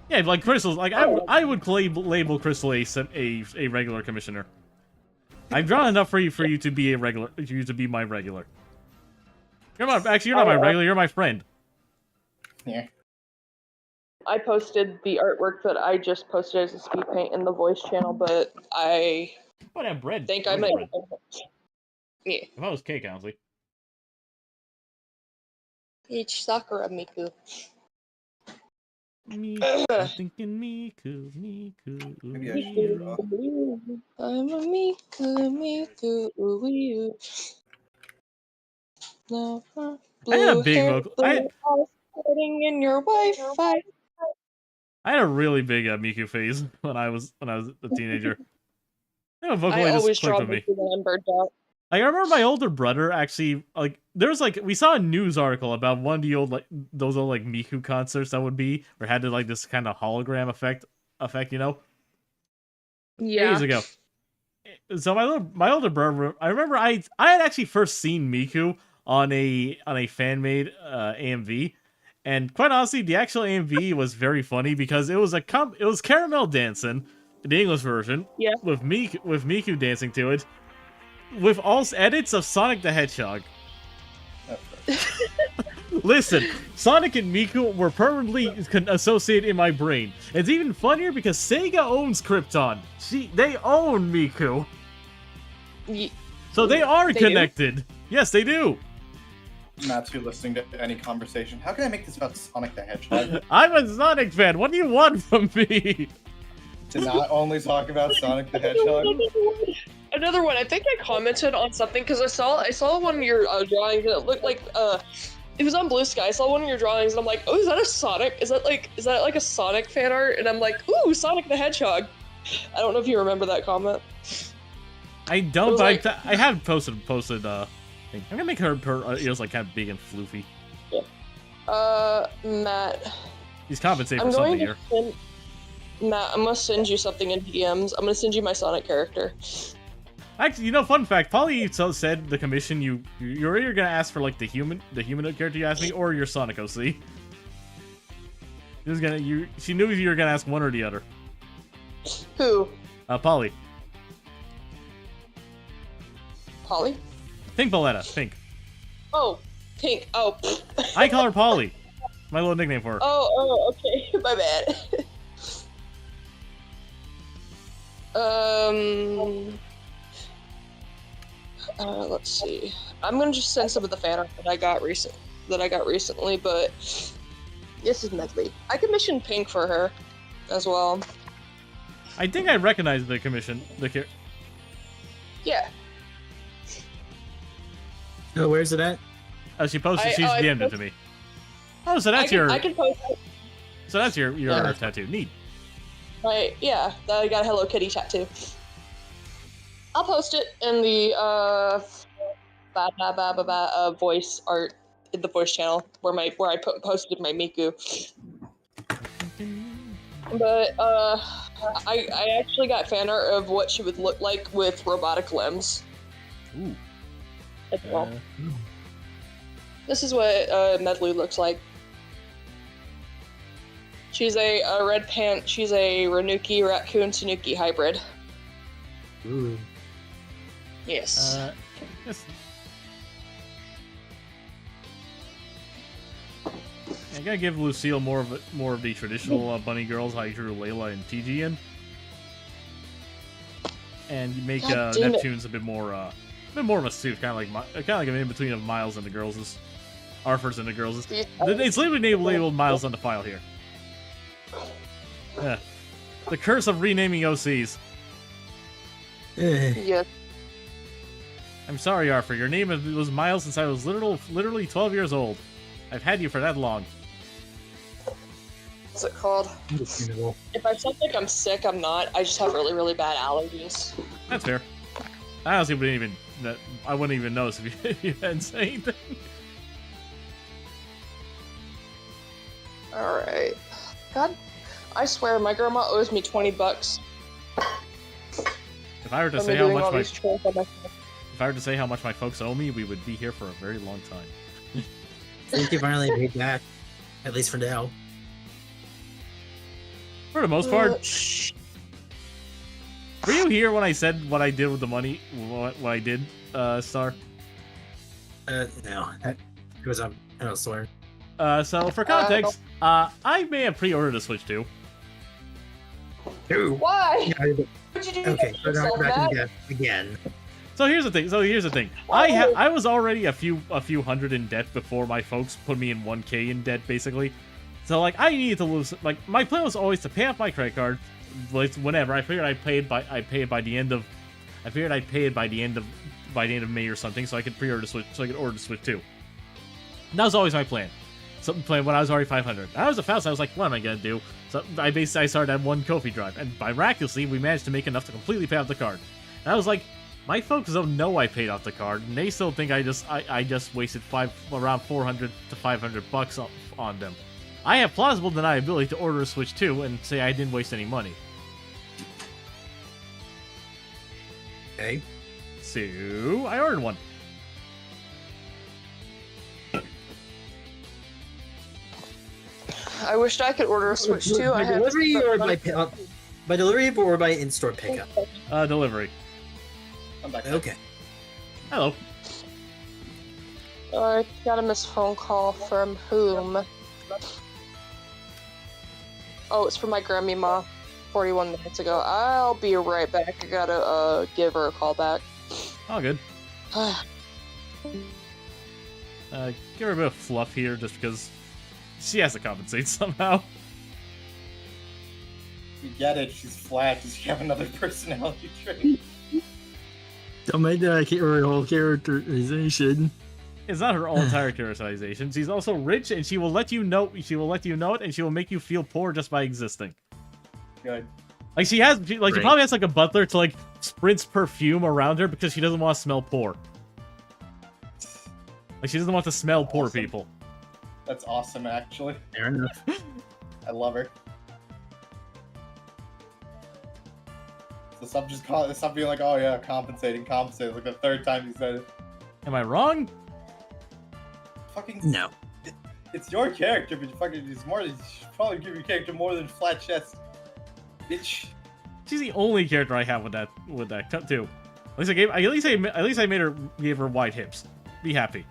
Yeah, like Crystal's. Like I would label Crystal a regular commissioner. I've drawn enough for you to be a regular. You to be my regular. You're not my regular. You're my friend. Yeah. I posted the artwork that I just posted as a speed paint in the voice channel, but I have bread. think I might. Yeah. If I was cake, honestly. It's Sakura Miku. Miku, I'm thinking Miku. Maybe I should draw. I'm a Miku, you. I had a big vocal. In your Wi-Fi. I had a really big Miku phase when I was a teenager. I always just draw clicked with me. Miku when I'm burnt out. Like, I remember my older brother actually, like, there was like, we saw a news article about one of the old, like, those old, like, Miku concerts that would be, where it had like this kind of hologram effect, you know? Yeah. Years ago. So my older brother, I remember I had actually first seen Miku on a fan-made AMV, and quite honestly, the actual AMV was very funny because it was Caramel dancing, the English version, yeah, with Miku dancing to it, with all edits of Sonic the Hedgehog. Oh, Listen, Sonic and Miku were permanently associated in my brain. It's even funnier because Sega owns Krypton. They own Miku. So they are connected. Yes, they do. Matsu listening to any conversation. How can I make this about Sonic the Hedgehog? I'm a Sonic fan. What do you want from me? To not only talk about Sonic the Hedgehog? Another one. I think I commented on something because I saw one of your drawings and it looked like it was on Blue Sky. I saw one of your drawings and I'm like, oh, is that a Sonic? Is that like a Sonic fan art? And I'm like, ooh, Sonic the Hedgehog. I don't know if you remember that comment. I don't, but like, I have posted thing. I'm gonna make her ears like kind of big and floofy. Yeah. Matt. He's compensating for something here. Matt, I'm gonna send you something in DMs. I'm gonna send you my Sonic character. Actually, fun fact, Polly said the commission you're either gonna ask for like the human character you asked me or your Sonic OC. She knew you were gonna ask one or the other. Who? Polly. Polly? Pink Boletta, Pink. Oh, Pink. Oh. I call her Polly. My little nickname for her. Oh, okay. My bad. Let's see. I'm gonna just send some of the fan art that I got recently, but this is Medley. I commissioned Pink for her as well. I think I recognize the commission. Yeah. Oh, where's it at? She posted. She's DM'd it to me. Oh, so that's I can post it. So that's your tattoo. Neat. Right. Yeah. I got a Hello Kitty tattoo. I'll post it in the voice art in the voice channel where I posted my Miku. But I actually got fan art of what she would look like with robotic limbs. Ooh. As well. This is what Medley looks like. She's a red pant. She's a Renuki Raccoon Tanuki hybrid. Ooh. Yes. Yes. I gotta give Lucille more of the traditional bunny girls I drew Layla and TG in, and you make Neptune's a bit more of a suit, kind of like an in between of Miles and the girls', Arthur's and the girls'. It's literally labeled Miles on the file here. Yeah. The curse of renaming OCs. Yes. I'm sorry, Arthur. Your name was Miles since I was literally 12 years old. I've had you for that long. What's it called? If I sound like I'm sick, I'm not. I just have really, really bad allergies. That's fair. I honestly wouldn't even notice if you hadn't said anything. Alright. God, I swear, my grandma owes me $20. If I were to say how much my folks owe me, we would be here for a very long time. I think you finally paid back, at least for now. For the most part. Were you here when I said what I did with the money? What I did, Star? No. It was swear. So for context, I may have pre-ordered a Switch 2. Why? What'd you do? Okay, so now back again. So here's the thing. I was already a few hundred in debt before my folks put me in 1K in debt, basically. So like I needed to lose. Like my plan was always to pay off my credit card, like whenever. I figured I'd pay it by the end of May or something, so I could pre-order the Switch, so I could order the Switch 2. That was always my plan. Something planned when I was already 500. I was a fast. I was like, what am I gonna do? So I started at one Ko-fi drive, and miraculously we managed to make enough to completely pay off the card. And I was like, my folks don't know I paid off the card, and they still think I just wasted around 400 to 500 bucks on them. I have plausible deniability to order a Switch 2 and say I didn't waste any money. Okay. So I ordered one. I wished I could order a Switch 2. By delivery or by delivery or by in-store pickup? Delivery. I'm back. Okay. Hello. I got a missed phone call from whom? Oh, it's from my grandmama 41 minutes ago. I'll be right back. I gotta give her a call back. All good. Give her a bit of fluff here, just because she has to compensate somehow. You get it, she's flat. Does she have another personality trait? Don't make that her whole characterization. It's not her whole entire characterization. She's also rich, and she will let you know. She will let you know it, and she will make you feel poor just by existing. Good. Like she probably has like a butler to like spritz perfume around her because she doesn't want to smell poor. Like she doesn't want to smell poor people. That's awesome, actually. Fair enough. I love her. So stop being like, oh yeah, compensating. Like the third time you said it. Am I wrong? Fucking No. It's your character, but it's more. You should probably give your character more than flat chest, bitch. She's the only character I have with that cut too. At least I gave her wide hips. Be happy.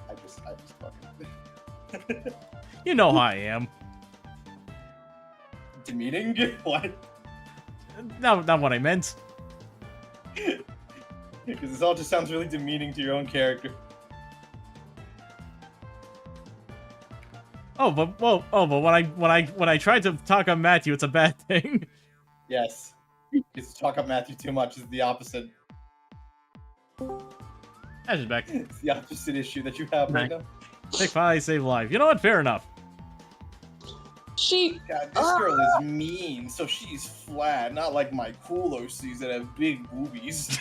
I just fucking You know how I am. demeaning. What? Not what I meant. Because this all just sounds really demeaning to your own character. But when I tried to talk on Matthew, it's a bad thing. Yes. Because to talk up Matthew too much is the opposite. Ash is back. It's the opposite issue that you have right now. Take 5, save life. You know what? Fair enough. God, this girl is mean, so she's flat, not like my cool OCs that have big boobies.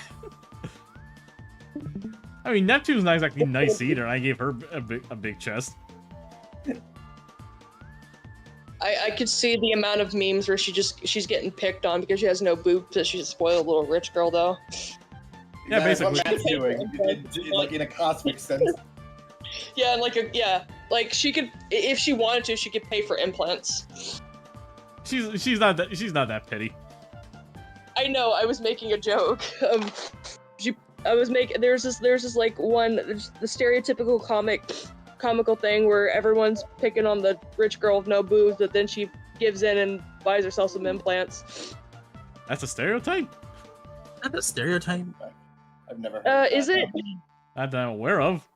I mean, Neptune's not exactly nice either, and I gave her a big chest. I could see the amount of memes where she's getting picked on because she has no boobs, so she's a spoiled little rich girl though. Yeah, basically. What Matt's doing, like in a cosmic sense. Yeah, and like she could, if she wanted to, she could pay for implants. She's not that petty. I know. I was making a joke. There's this like the stereotypical comical thing where everyone's picking on the rich girl with no boobs, but then she gives in and buys herself some implants. That's a stereotype? That's a stereotype. I've never heard Is it? Not that I'm aware of.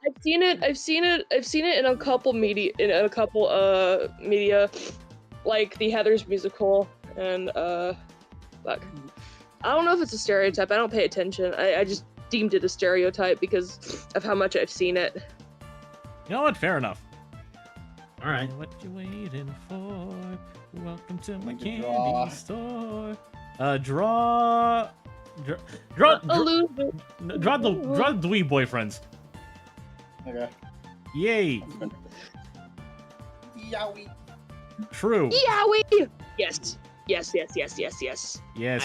I've seen it in a couple media, like the Heathers musical, and fuck. I don't know if it's a stereotype. I don't pay attention. I just deemed it a stereotype because of how much I've seen it. You know what? Fair enough. All right. What you waiting for? Welcome to my candy draw. store. Draw the dweeb boyfriends. Okay. Yay. Yowie. True. Yowie! Yes. Yes. Yes.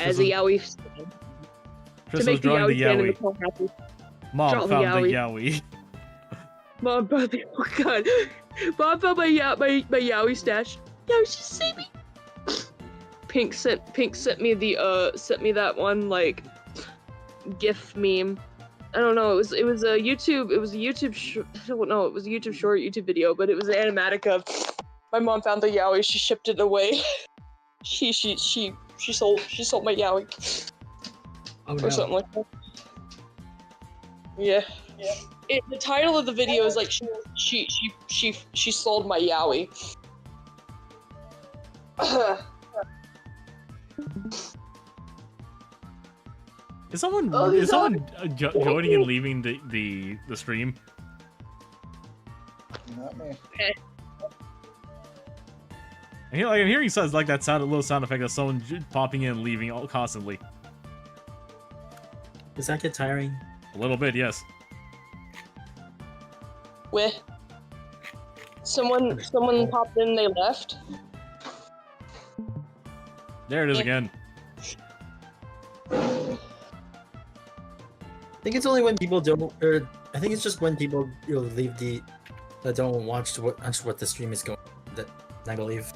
As a Yowie. Chris To was make the drawing the Yowie stand in the Yowie. car happy. Mom Draw the found the Yowie. Yowie. Mom found the, oh god. Mom found my Yowie stash. Yo, she see me. Pink sent me that one like GIF meme. I don't know. It was a YouTube. It was a YouTube. I don't know. It was a YouTube short, YouTube video, but it was an animatic of my mom found the Yowie. She shipped it away. She sold my Yowie. Oh, Or something like that. Yeah. The title of the video is like she sold my Yowie. Is someone joining and leaving the stream? Not me. I'm hearing sounds like that little sound effect of someone popping in and leaving constantly. Does that get tiring? A little bit, yes. Where? Someone popped in, they left. There it is again. I think it's only when people don't, or I think it's just when people leave that don't watch what the stream is going that I believe.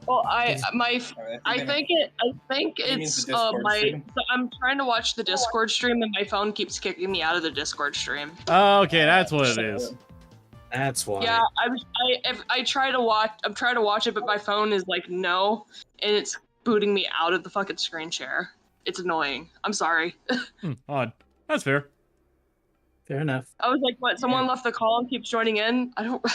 Well, I think He means it's the Discord stream. so I'm trying to watch the Discord stream and my phone keeps kicking me out of the Discord stream. Oh, okay, that's what it is. That's why. Yeah, I try to watch. I'm trying to watch it, but my phone is like no, and it's booting me out of the fucking screen share. It's annoying. I'm sorry. Odd. That's fair. Fair enough. I was like, what? Someone left the call and keeps joining in. I don't.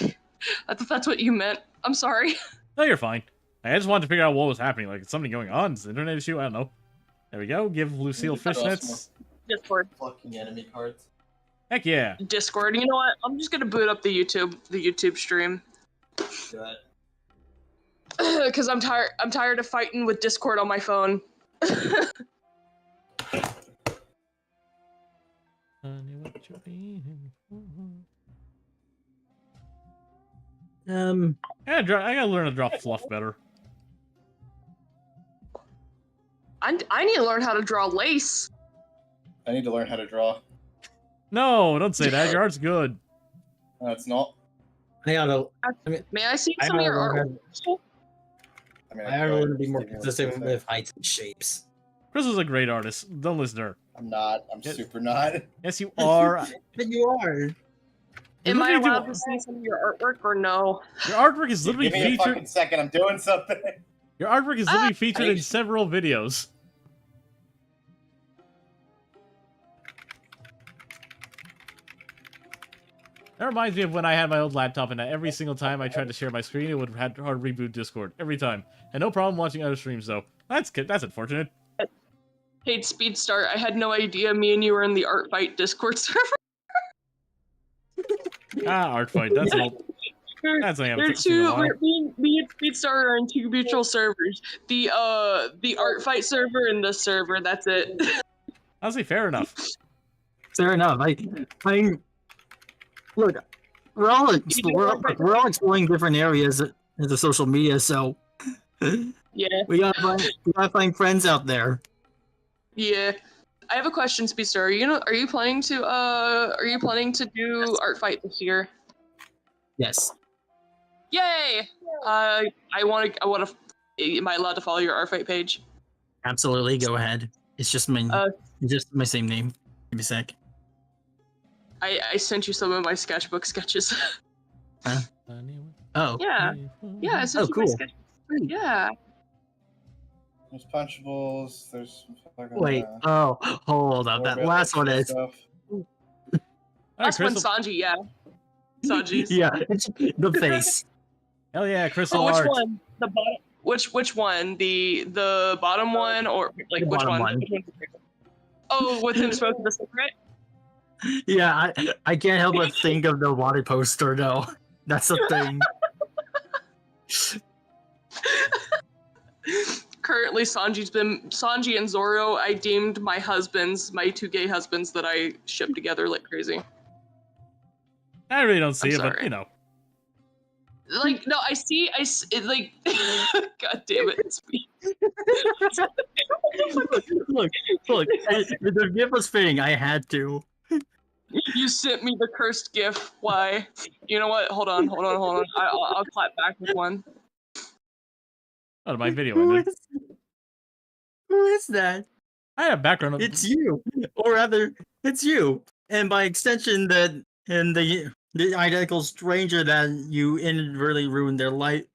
I thought that's what you meant. I'm sorry. No, you're fine. I just wanted to figure out what was happening. Like, is something going on? Is the internet issue? I don't know. There we go. Give Lucille fishnets. Discord. Fucking enemy cards. Heck yeah. Discord. You know what? I'm just gonna boot up the YouTube stream. Good. Because I'm tired of fighting with Discord on my phone. I gotta learn to draw fluff better. I need to learn how to draw lace. I need to learn how to draw. No, don't say that. Your art's good. No, it's not. I gotta. May I see I some of your gotta art? learn I mean, I gotta learn to be more Steven was consistent saying. with heights and shapes. Crystal's a great artist. Don't listen to her. I'm not. I'm Yes. super not. Yes, you are. But you are. Am I Literally do- allowed to see some of your artwork or no? Your artwork is literally Give me a featured. fucking second. I'm doing something. Your artwork is literally featured in thanks. several videos. That reminds me of when I had my old laptop, and every single time I tried to share my screen, it would have to hard reboot Discord every time. And no problem watching other streams though. That's good. That's unfortunate. Hey, Speedstart, I had no idea me and you were in the Art Fight Discord server. Art fight. That's an old. That's something I There are haven't seen in a two. while. Me and Speedstar are in two mutual servers. The Art Fight server and this server. That's it. Honestly, fair enough. Fair enough. Look. We're all exploring different areas of the social media, so Yeah. we gotta find friends out there. Yeah. I have a question, Speedstar. Are you planning to do Art Fight this year? Yes. Yay! I want to. Am I allowed to follow your Art Fight page? Absolutely. Go ahead. It's just my same name. Give me a sec. I sent you some of my sketchbook sketches. Oh. Yeah. Yeah, I sent Oh, you cool. my sketchbook. Yeah. There's punchables. There's. fucking, Wait. Oh, hold up. That more last one realistic is. stuff. Last one, Crystal. Sanji. Yeah. Sanji. Yeah, it's the face. Hell yeah, Crystal Oh, which art. one? The bottom. Which one? The bottom one or like The which bottom one? one. Which one's the bigger? Oh, with him smoking the cigarette. Yeah, I can't help but think of the wanted poster though. That's the thing. Currently, Sanji and Zoro. I deemed my two gay husbands that I shipped together like crazy. I really don't see I'm it, but sorry. you know. Like no, I see. It, like, God damn it! It's me. look. The gift was fitting. I had to. You sent me the cursed gif. Why? You know what? Hold on. I'll clap back with one. Oh, my video Who ended. is that? I had a background of It's you, or rather, it's you, and by extension, the identical stranger that you inadvertently ruined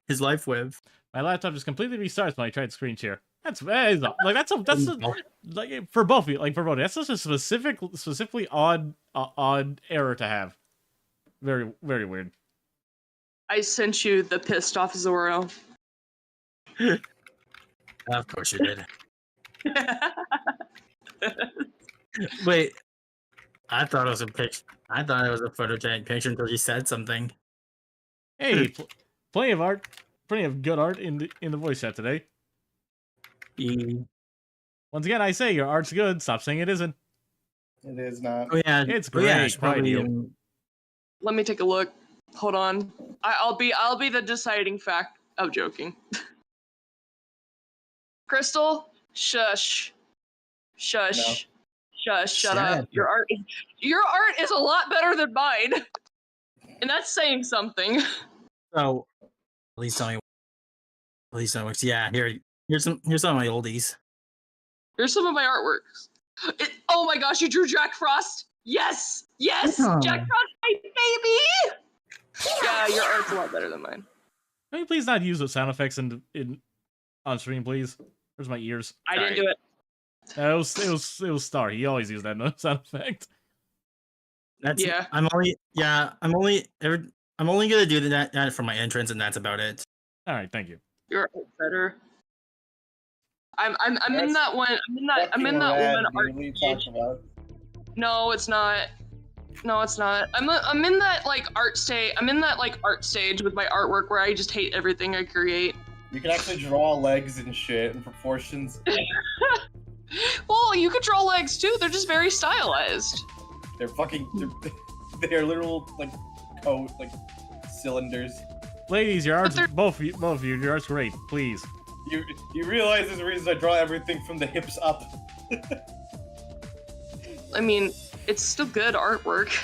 his life with. my laptop just completely restarts when I tried screen share. That's like for both of you, like for both. That's such a specifically odd error to have. Very very weird. I sent you the pissed off Zoro. Of course you did. Wait, I thought it was a picture. I thought it was a photogenic picture until you said something. Hey, plenty of art, plenty of good art in the voice chat today. Once again, I say your art's good. Stop saying it isn't. It is not. Oh yeah, It's oh, yeah, great, it's probably Pride Let me take a look. Hold on. I'll be the deciding fact. I'm joking. Crystal, shush. Shush. No. Shush, shut Sad. up. Your art is a lot better than mine. And that's saying something. So, please tell me Please don't. Yeah, here's some of my oldies. Here's some of my artworks. Oh my gosh, you drew Jack Frost. Yes, yes, Oh. Jack Frost, my baby. Yeah, your art's a lot better than mine. Can you please not use the sound effects on stream, please? Where's my ears? I didn't do it. It was Star. He always used that sound effect. That's Yeah. I'm only gonna do that for my entrance, and that's about it. All right, thank you. Your art's better. I'm in That's that one. I'm in that Rad, one dude. art What are you stage. talking about? No, it's not. No, it's not. I'm in that like art stage. I'm in that like art stage with my artwork where I just hate everything I create. You can actually draw legs and shit in proportions. Well, you could draw legs too. They're just very stylized. They're they're literal like cylinders. Ladies, your art's they're- both of you. Your art's great. Please. You realize there's a reason I draw everything from the hips up. I mean, it's still good artwork.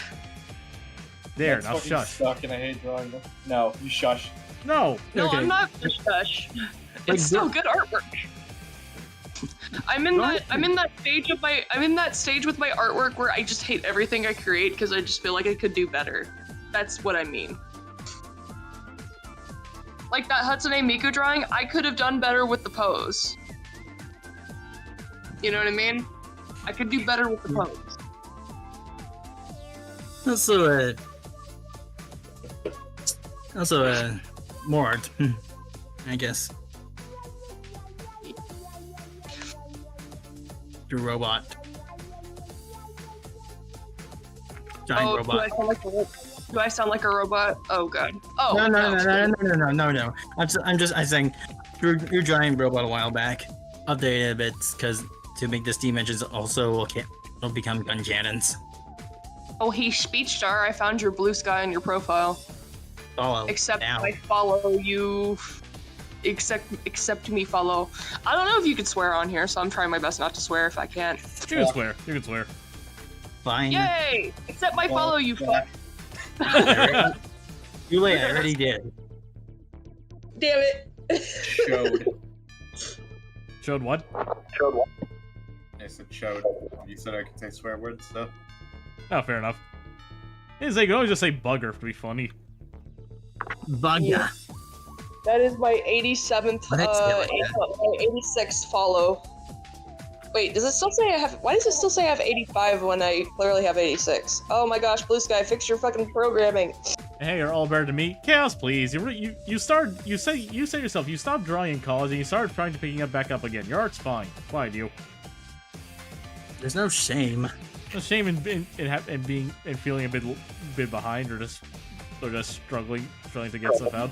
There, That's now fucking shush. Suck and I hate drawing them. No, you shush. No. No, Okay. I'm not shush. Like, It's still good artwork. I'm in that stage with my artwork where I just hate everything I create because I just feel like I could do better. That's what I mean. Like that Hatsune Miku drawing, I could have done better with the pose. You know what I mean? I could do better with the pose. Also, more art, I guess. Your robot. Giant robot. Do I sound like a robot? Oh god. Oh No. I'm saying your giant robot a while back updated a bit because to make the Steam engines also will become gun cannons. Oh, hey, Speech Star, I found your blue sky in your profile. Follow Except now. I follow you. Except me follow. I don't know if you could swear on here, so I'm trying my best not to swear if I can. You can swear. You can swear. Fine. Yay! Except my follow you fuck. Too late. I already did. Damn it. Showed. Showed what? I said showed. You said I could say swear words, so. Oh, fair enough. You can always just say bugger to be funny. Bugger. That is my 87th, Let's get like my 86th follow. Wait, does it still say I have? Why does it still say I have 85 when I clearly have 86? Oh my gosh, Blue Sky, fix your fucking programming. Hey, you're all better than me. Chaos, please. You say yourself. You stopped drawing in college and you started trying to picking up back up again. Your art's fine. Why do you? There's no shame. No shame in feeling a bit behind or just struggling to get stuff out.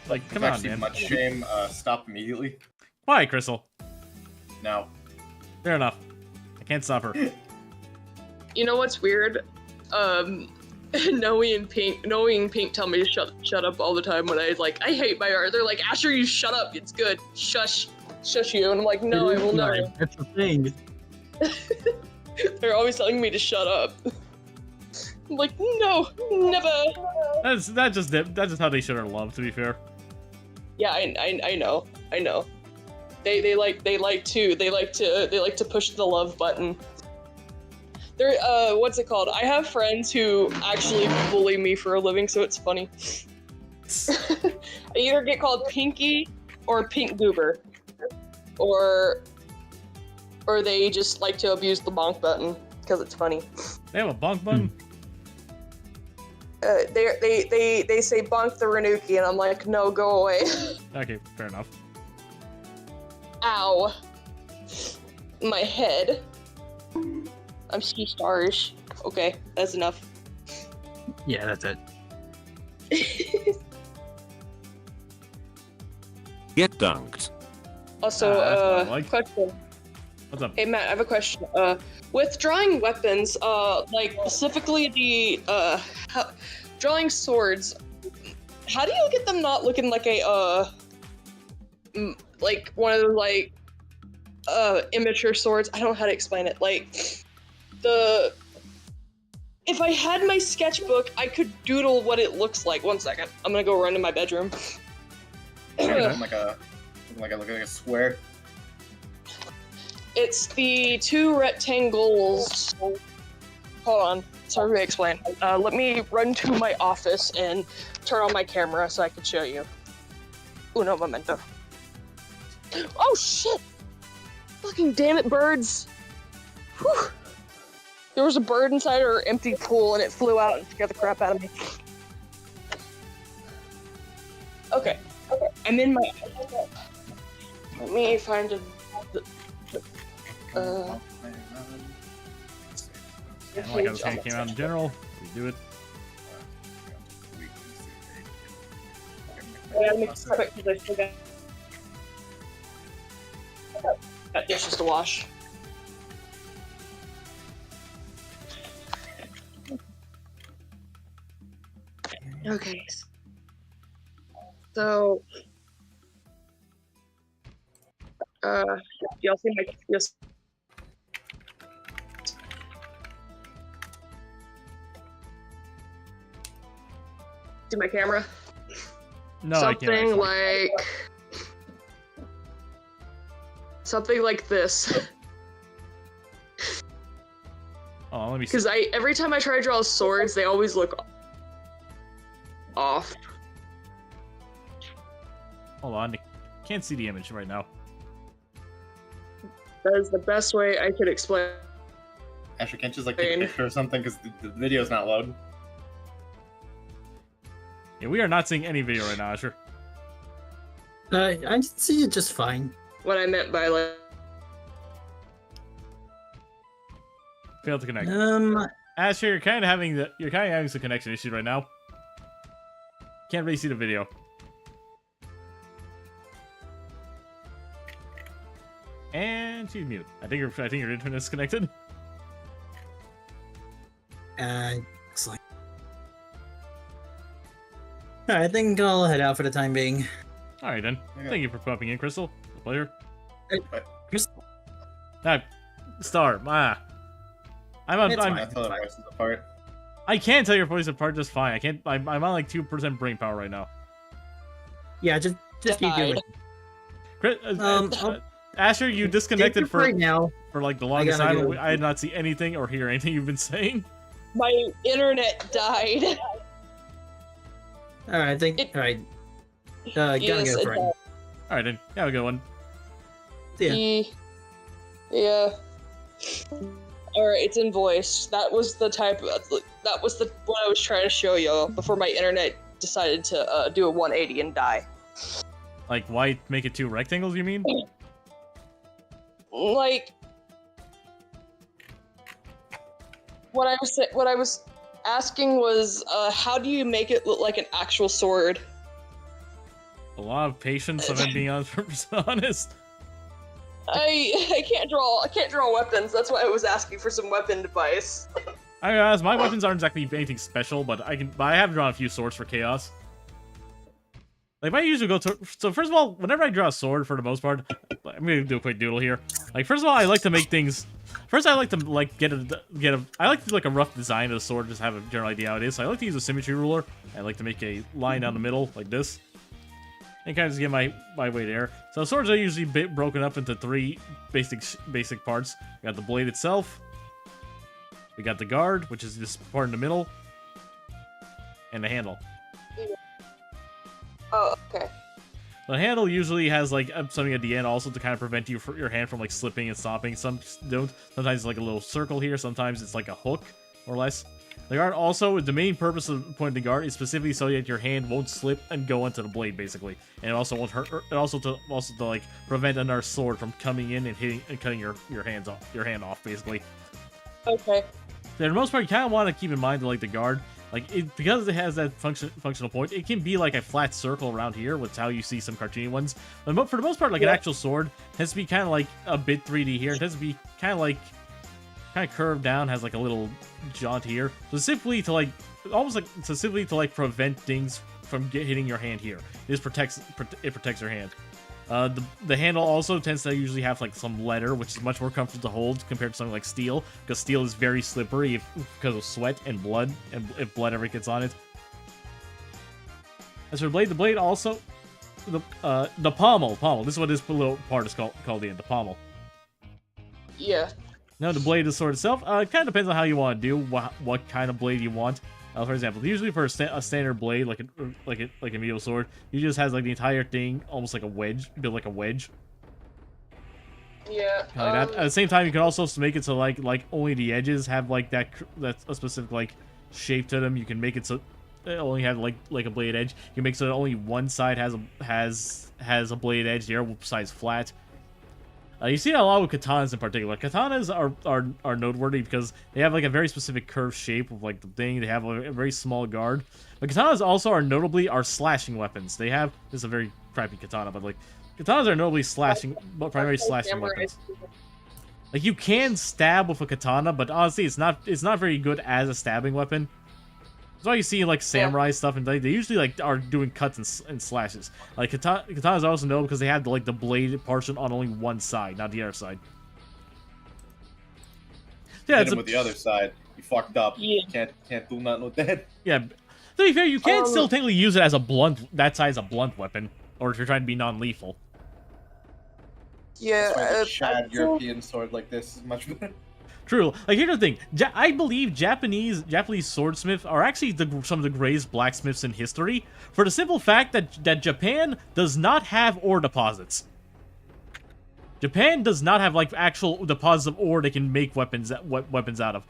Like, come on, Actually, man. much shame. Stop immediately. Why, Crystal? No. Fair enough. I can't stop her. You know what's weird? Noe and Pink tell me to shut up all the time when I hate my art. They're like, Asher, you shut up. It's good. Shush you. And I'm like, no, I will never. That's the thing. They're always telling me to shut up. I'm like, no, never. That's just how they should have loved. To be fair. Yeah, I know. They like to push the love button. They're what's it called? I have friends who actually bully me for a living, so it's funny. I either get called Pinky or Pink Goober, or they just like to abuse the bonk button because it's funny. They have a bonk button. They say bonk the Renuki, and I'm like, no, go away. Okay, fair enough. Ow. My head. I'm sea starish. Okay, that's enough. Yeah, that's it. Get dunked. Also, that's what I like. question. What's up? Hey Matt, I have a question. With drawing weapons, like specifically the drawing swords, how do you get them not looking like a like one of those immature swords? I don't know how to explain it. Like if I had my sketchbook, I could doodle what it looks like. 1 second, I'm gonna go run to my bedroom. Like a Like a square. It's the two rectangles. Hold on. Sorry to explain. Let me run to my office and turn on my camera so I can show you. Uno momento. Oh shit! Fucking damn it, birds! Whew. There was a bird inside our empty pool and it flew out and scared the crap out of me. Okay. I'm in my. Let me find a. And like I was saying, came out in general. We do it. I gotta make this quick because I still got dishes to wash. Okay. So, y'all see my yes. See my camera? No, I can't. Actually. Something like this. Oh, let me see. Because every time I try to draw swords, they always look off. Hold on, can't see the image right now. That is the best way I could explain. Asher, can't you just like take a picture or something because the video's not loading? Yeah, we are not seeing any video right now, Asher. I can see it just fine. What I meant by like. Failed to connect. Asher, you're kind of having some connection issues right now. Can't really see the video. And she's mute. I think your internet's connected. Looks like. Alright, I think I'll head out for the time being. Alright then. Okay. Thank you for popping in, Crystal. The player. Crystal. Star. It's fine. I tell the voices apart. I can't tell your voice apart just fine. I can't. I'm on like 2% brain power right now. Yeah, just keep doing it. Asher, you disconnected for right now. For like the longest time. I did not see anything or hear anything you've been saying. My internet died. Alright, I think. Alright. Gotta Yes, go it for it. died. Alright then. Have a good one. Yeah. Yeah. Alright, it's invoiced. That was the what I was trying to show you before my internet decided to do a 180 and die. Like, why make it two rectangles, you mean? Like, what I was asking was, how do you make it look like an actual sword? A lot of patience, if I'm being honest. I can't draw weapons. That's why I was asking for some weapon device. I mean, honest, my weapons aren't exactly anything special, but I have drawn a few swords for chaos. Like, I usually go to... So, first of all, whenever I draw a sword, for the most part... I'm gonna do a quick doodle here. Like, first of all, I like to make things... First, I like to, like, I like to do, like, a rough design of the sword, just have a general idea how it is. So, I like to use a symmetry ruler. I like to make a line down the middle, like this. And kind of just get my way there. So, swords are usually broken up into three basic parts. We got the blade itself. We got the guard, which is this part in the middle. And the handle. Oh, okay. The handle usually has like something at the end also to kind of prevent your hand from like slipping and stopping. Some don't. Sometimes it's like a little circle here. Sometimes it's like a hook, more or less. The guard also, the main purpose of pointing the guard is specifically so that your hand won't slip and go into the blade, basically. And it also won't hurt. And also to like prevent another sword from coming in and hitting and cutting your hand off, basically. Okay. For the most part, you kind of want to keep in mind that, like, the guard, like, because it has that functional point, it can be like a flat circle around here, which is how you see some cartoony ones. But for the most part, like, an actual sword tends to be kind of like a bit 3D here. It tends to be kind of curved down, has like a little jaunt here, specifically to like prevent things from hitting your hand here. It protects your hand. The handle also tends to usually have like some leather, which is much more comfortable to hold compared to something like steel, because steel is very slippery because of sweat and blood, and if blood ever gets on it. As for the blade also, the pommel. This is what this little part is called the pommel. Yeah. Now the blade of the sword itself, it kind of depends on how you want to do what kind of blade you want. For example, usually for a standard blade like a medieval sword, you just has like the entire thing almost like a wedge, built like a wedge. Yeah. Kinda like that. At the same time, you can also make it so like only the edges have like that's a specific like shape to them. You can make it so it only have like a blade edge. You can make so that only one side has a blade edge, the other side's flat. You see that a lot with katanas in particular. Katanas are noteworthy because they have like a very specific curved shape of like the thing. They have a very small guard. But katanas also are notably slashing weapons. They have this is a very crappy katana, but like katanas are notably slashing, but primarily slashing weapons. Like you can stab with a katana, but honestly, it's not very good as a stabbing weapon. That's why you see like samurai stuff, and they usually like are doing cuts and slashes. Like katanas also know because they have like the blade portion on only one side, not the other side. Yeah, Hit him with the other side. You fucked up. Yeah. Can't do nothing with that. Yeah, to be fair, you can still technically use it as a blunt. That side is a blunt weapon, or if you're trying to be non-lethal. Yeah. That's why the Chad European sword like this is much better. True. Like, here's the thing. I believe Japanese swordsmiths are actually some of the greatest blacksmiths in history, for the simple fact that Japan does not have ore deposits. Japan does not have like actual deposits of ore they can make weapons out of.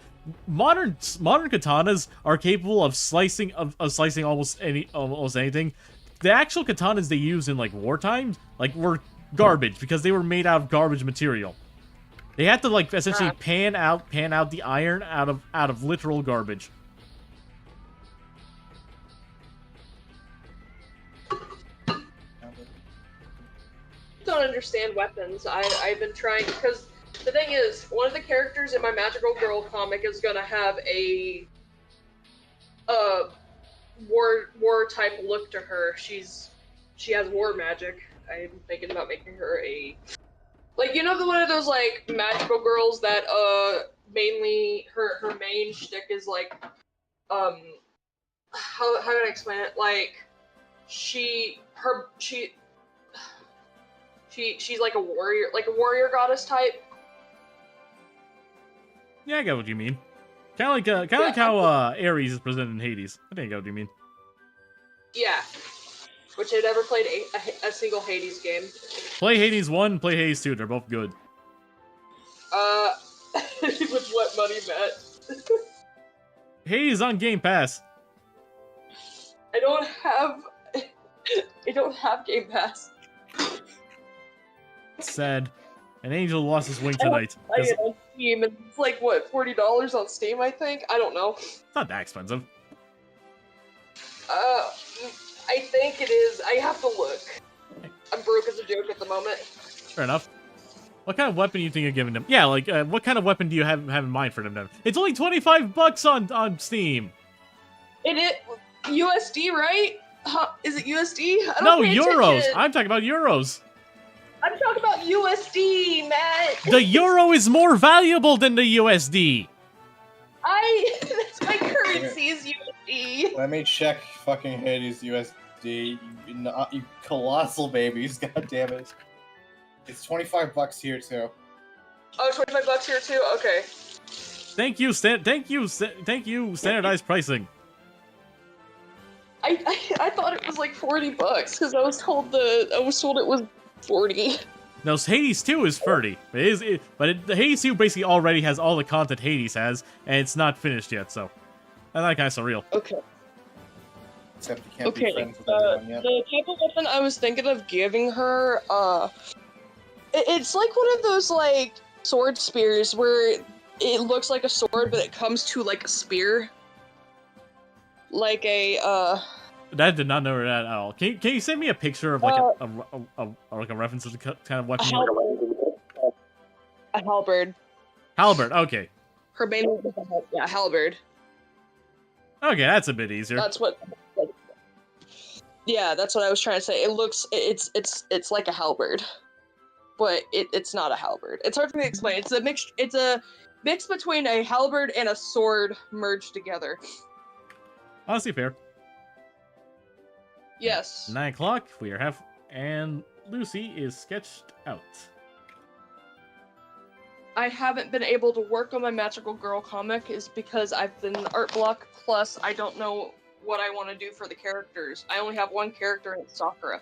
Modern katanas are capable of slicing almost anything. The actual katanas they used in like wartime were garbage because they were made out of garbage material. They had to like essentially pan out the iron out of literal garbage. Don't understand weapons. I've been trying because the thing is, one of the characters in my Magical Girl comic is gonna have a war type look to her. She has war magic. I'm thinking about making her a like one of those like magical girls that mainly her main shtick is like how can I explain it? Like she's like a warrior goddess type. Yeah, I get what you mean. Kind of like how Ares is presented in Hades. I think I get what you mean. Yeah. Which I never played a single Hades game. Play Hades 1, play Hades 2. They're both good. With what money, Matt? Hades on Game Pass. I don't have Game Pass. Sad. An angel lost his wing tonight. I get on Steam, and it's like what, $40 on Steam? I think. I don't know. It's not that expensive. I think it is. I have to look. I'm broke as a joke at the moment. Fair enough. What kind of weapon do you think you're giving them? Yeah, like, what kind of weapon do you have in mind for them then? It's only $25 on Steam! USD, right? Huh, is it USD? No, euros! I'm talking about euros! I'm talking about USD, Matt! The euro is more valuable than the USD! That's my currency is USD. Let me check fucking Hades USD. You colossal babies, god damn it. It's $25 here too. Oh, $25 here too? Okay. Thank you, standardized pricing. I thought it was like $40 because I was told it was 40. No, Hades 2 is 30. The Hades 2 basically already has all the content Hades has, and it's not finished yet, so that's kind of surreal. Okay. Except you can't be friends with everyone yet. The type of weapon I was thinking of giving her, it's like one of those like sword spears where it looks like a sword, but it comes to like a spear. Like a That did not know that at all. Can you send me a picture of like a reference to the kind of weapon? A halberd. Halberd. Okay. Her main halberd. Okay, that's a bit easier. That's what. Yeah, that's what I was trying to say. It looks, it's like a halberd, but it's not a halberd. It's hard for me to explain. It's a mix between a halberd and a sword merged together. Honestly, fair. Yes. 9 o'clock. We are And Lucy is sketched out. I haven't been able to work on my Magical Girl comic is because I've been art block, plus I don't know what I want to do for the characters. I only have one character, and it's Sakura.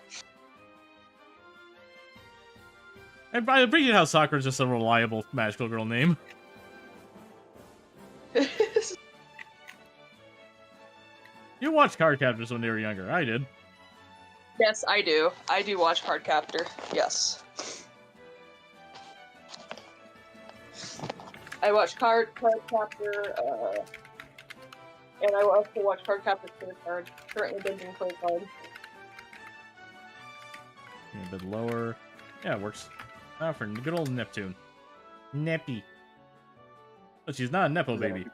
And I appreciate how Sakura's just a reliable magical girl name. You watched Card Captors when they were younger. I did. Yes, I do. I do watch Cardcaptor. Yes. I watch Cardcaptor, and I also watch Cardcaptor Clear Card. Currently binging Clear Card. A bit lower. Yeah, it works. Now for good old Neptune. Neppy. But she's not a Nepo baby.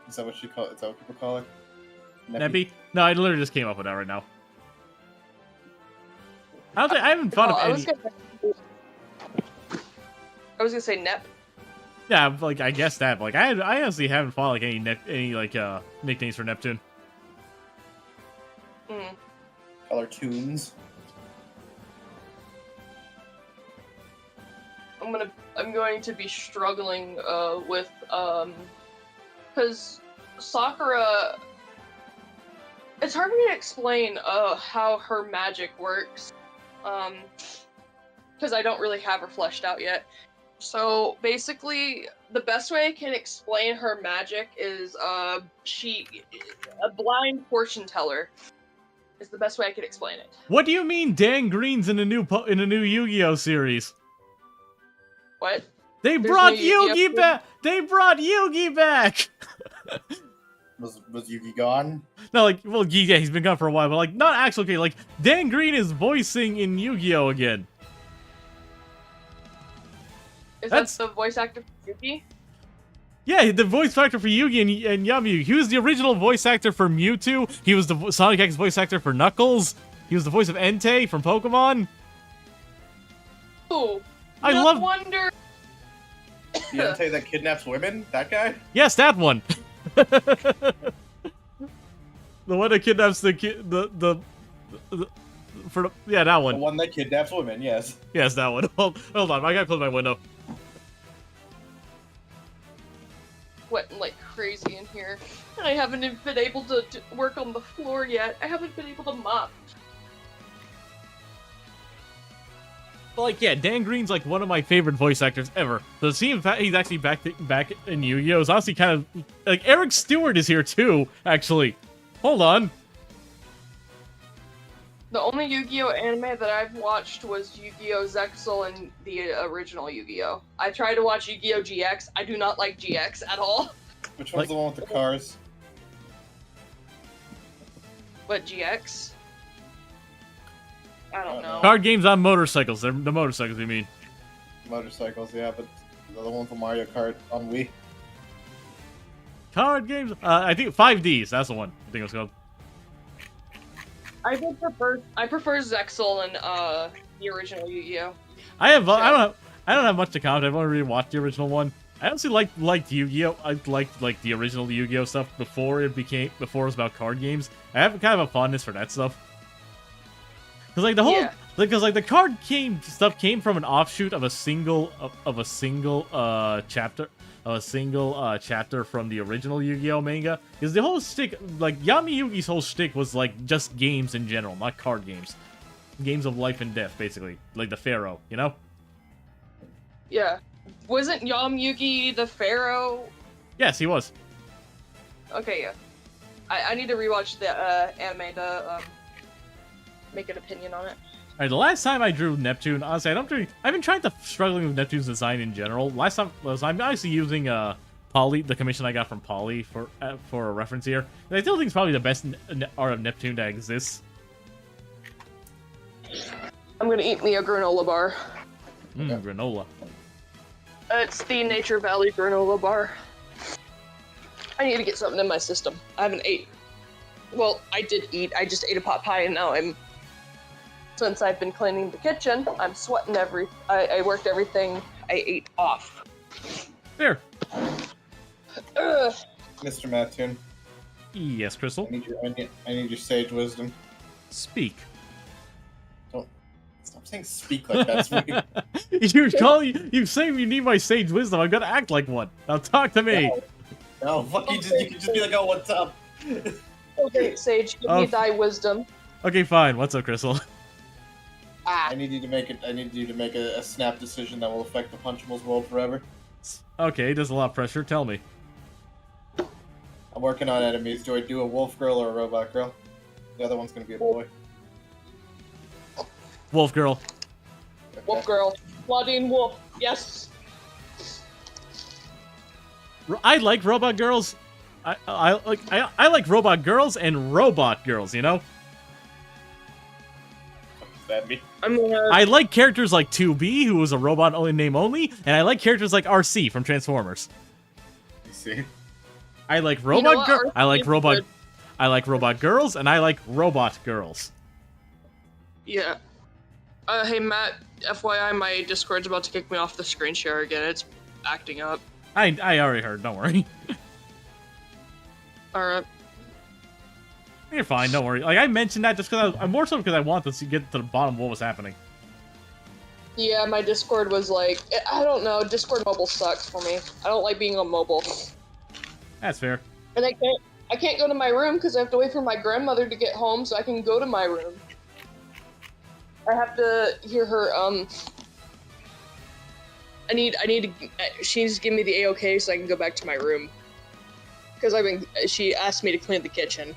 Is that what you call it? Is that what people call it? Neppy? No, I literally just came up with that right now. I haven't thought of any. I was gonna say Nep. Yeah, like I guess that. But, like I honestly haven't thought like any nicknames for Neptune. Mm. Color tunes. I'm going to be struggling with because Sakura. It's hard for me to explain how her magic works, because I don't really have her fleshed out yet. So basically, the best way I can explain her magic is a blind fortune teller. Is the best way I can explain it. What do you mean Dan Green's in a new Yu-Gi-Oh series? What? They There's brought no Yu-Gi-Oh Yugi back. They brought Yugi back. Was Yugi gone? No, like, well, yeah, he's been gone for a while, but like, not actually. Okay, like, Dan Green is voicing in Yu-Gi-Oh again. That's the voice actor for Yugi? Yeah, the voice actor for Yugi and Yami. He was the original voice actor for Mewtwo. He was the Sonic X voice actor for Knuckles. He was the voice of Entei from Pokemon. Oh, I wonder. The Entei that kidnaps women? That guy? Yes, that one. The one that kidnaps yeah, that one. The one that kidnaps women, yes. Yes, that one. Hold on, I gotta close my window. Sweating like crazy in here, and I haven't even been able to work on the floor yet. I haven't been able to mop. But like, yeah, Dan Green's like one of my favorite voice actors ever. So to see him, he's actually back in Yu-Gi-Oh! Is honestly kind of like Eric Stewart is here too. Actually, hold on. The only Yu-Gi-Oh anime that I've watched was Yu-Gi-Oh! Zexal and the original Yu-Gi-Oh! I tried to watch Yu-Gi-Oh! GX. I do not like GX at all. Which one's the one with the cars? What, GX? I don't know. Card games on motorcycles. They're the motorcycles, you mean? Motorcycles, yeah, but the other one from Mario Kart on Wii. Card games. I think 5Ds. That's the one. I think it was called. I prefer Zexal and the original Yu-Gi-Oh! I don't have much to comment. I've only really watched the original one. I honestly liked Yu-Gi-Oh! I liked like the original Yu-Gi-Oh! Stuff before it was about card games. I have kind of a fondness for that stuff. Cause like the whole, because like the card stuff came from an offshoot of a single chapter from the original Yu-Gi-Oh! Manga. Because the whole shtick, like Yami Yugi's whole shtick was like just games in general, not card games. Games of life and death, basically, like the Pharaoh, you know? Yeah. Wasn't Yugi the Pharaoh? Yes, he was. Okay, yeah. I need to rewatch the anime to make an opinion on it. Alright, the last time I drew Neptune, honestly, I've been trying to struggling with Neptune's design in general. Last time was I'm obviously using Poly, the commission I got from Poly for a reference here. And I still think it's probably the best art of Neptune that exists. I'm gonna eat me a granola bar. Granola. It's the Nature Valley granola bar. I need to get something in my system. I haven't ate. Well, I did eat. I just ate a pot pie, and now since I've been cleaning the kitchen, I'm sweating I worked everything I ate off. There. Mr. Mattoon. Yes, Crystal. I need your sage wisdom. Speak. saying speak like that's weird. You say you need my sage wisdom. I'm gonna act like one. Now talk to me. No, fuck you can just be like, oh, what's up? Okay, Sage, give me thy wisdom. Okay, fine. What's up, Crystal? I need you to make a snap decision that will affect the Punchables world forever. Okay, there's a lot of pressure. Tell me. I'm working on enemies. Do I do a wolf girl or a robot girl? The other one's gonna be a boy. Wolf girl. Okay. Wolf girl. Claudine Wolf. Yes. I like robot girls. I like robot girls and robot girls. You know. What does that mean? I like characters like 2B, who was a robot only name only, and I like characters like RC from Transformers. You see? I like You know robot what? girl. I like RC is robot. good. I like robot girls, and I like robot girls. Yeah. Hey Matt, FYI, my Discord's about to kick me off the screen share again. It's acting up. I already heard. Don't worry. Alright. You're fine. Don't worry. Like I mentioned that just because I'm more so because I want to get to the bottom of what was happening. Yeah, my Discord was like, I don't know, Discord mobile sucks for me. I don't like being on mobile. That's fair. And I can't go to my room because I have to wait for my grandmother to get home so I can go to my room. I have to hear her, she's giving me the A-OK so I can go back to my room. Because she asked me to clean the kitchen.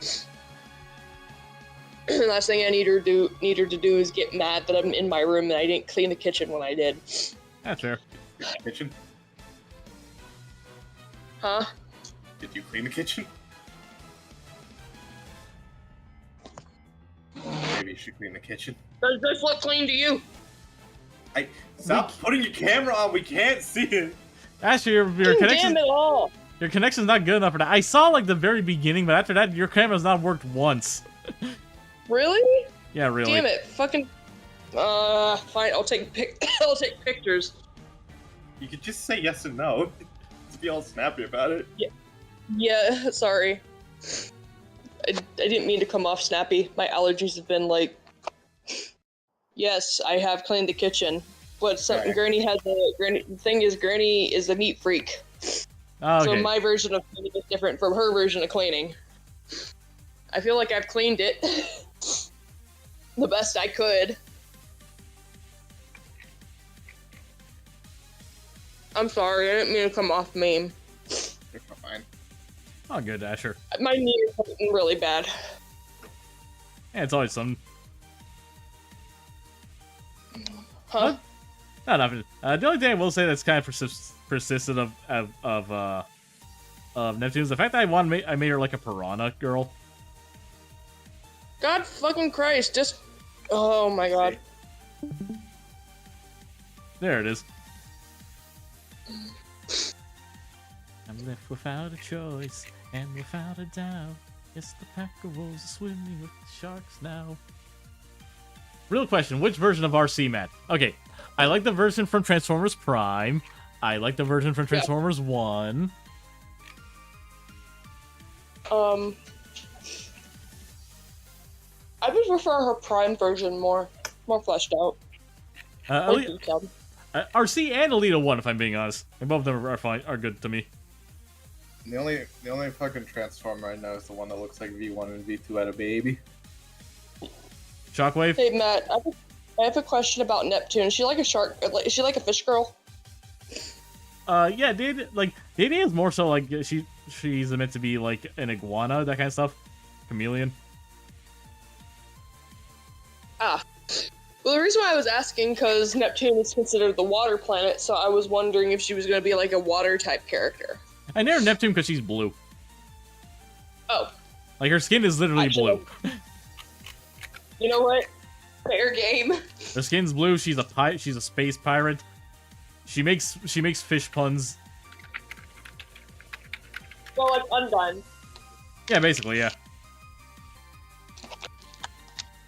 Last thing I need her to do is get mad that I'm in my room and I didn't clean the kitchen when I did. That's fair. Kitchen? Huh? Did you clean the kitchen? Maybe you should clean the kitchen. Does this look clean to you? Stop putting your camera on. We can't see it. Actually, your connection. Damn it all! Your connection's not good enough for that. I saw like the very beginning, but after that, your camera's not worked once. Really? Yeah, really. Damn it! Fucking. Fine. I'll take pictures. You could just say yes and no. Just be all snappy about it. Yeah. Sorry. I didn't mean to come off snappy. My allergies have been like. Yes, I have cleaned the kitchen. But Right. Granny has the thing is Granny is a neat freak. Oh, okay. So my version of cleaning is different from her version of cleaning. I feel like I've cleaned it the best I could. I'm sorry, I didn't mean to come off mean. You're fine. Oh, good, Asher. My knee is hurting really bad. Yeah, it's always something. Huh? Not nothing. The only thing I will say that's kind of persistent of Neptune is the fact that I made her like a piranha girl. God fucking Christ, just... Oh my god. There it is. I'm left without a choice and without a doubt. Yes, the pack of wolves are swimming with the sharks now. Real question, which version of RC, Matt? Okay, I like the version from Transformers Prime. I like the version from Transformers 1. I would prefer her Prime version more fleshed out. More detailed. RC and Alita 1, if I'm being honest. And both of them are fine, are good to me. The only fucking Transformer I know is the one that looks like V1 and V2 had a baby. Shockwave? Hey Matt, I have a question about Neptune. Is she like a shark? Is she like a fish girl? Yeah, Dede is more so like she's meant to be like an iguana, that kind of stuff. Chameleon. Ah. Well, the reason why I was asking, because Neptune is considered the water planet, so I was wondering if she was going to be like a water type character. I named her Neptune because she's blue. Oh. Like her skin is literally Actually, blue. You know what? Fair game. Her skin's blue. She's a space pirate. She makes fish puns. Well, like undone. Yeah, basically, yeah.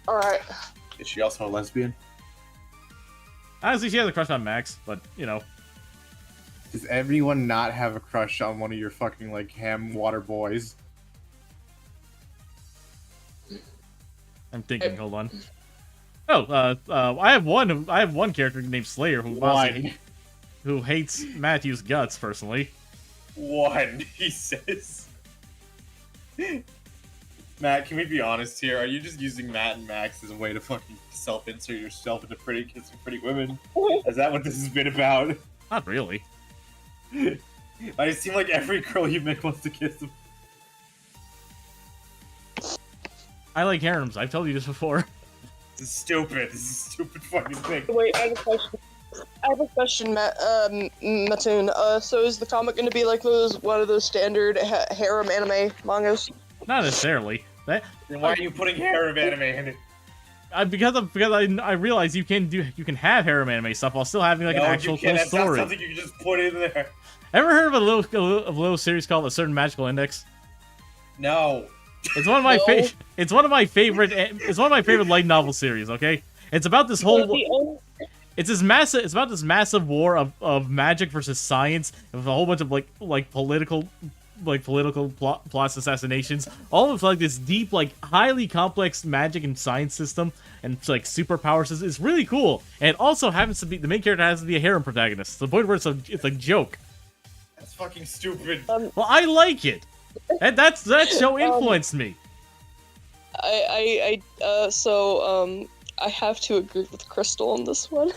Alright. Is she also a lesbian? Honestly, she has a crush on Max, but you know. Does everyone not have a crush on one of your fucking like ham water boys? I'm thinking. Hold on. Oh, I have one character named Slayer who hates Matthew's guts personally. One, he says. Matt, can we be honest here? Are you just using Matt and Max as a way to fucking self-insert yourself into kissing pretty women? Is that what this has been about? Not really. I seem like every girl you make wants to kiss them. I like harems. I've told you this before. This is stupid. This is a stupid fucking thing. Wait, I have a question. Mattoon. So is the comic going to be like one of those standard harem anime mangas? Not necessarily. Then why are you putting harem anime in it? Because I realize you can have harem anime stuff while still having like an actual full That's story. not something you can just put in there. Ever heard of a little series called A Certain Magical Index? No. It's one of my No. It's one of my favorite light novel series. Okay, it's about this whole. It's about this massive war of magic versus science with a whole bunch of like political plots, assassinations, all of like this deep, like highly complex magic and science system and like superpower system. It's really cool, and it also happens to be the main character has to be a harem protagonist. To the point where it's a joke. That's fucking stupid. Well, I like it, and that show influenced me. I have to agree with Crystal on this one.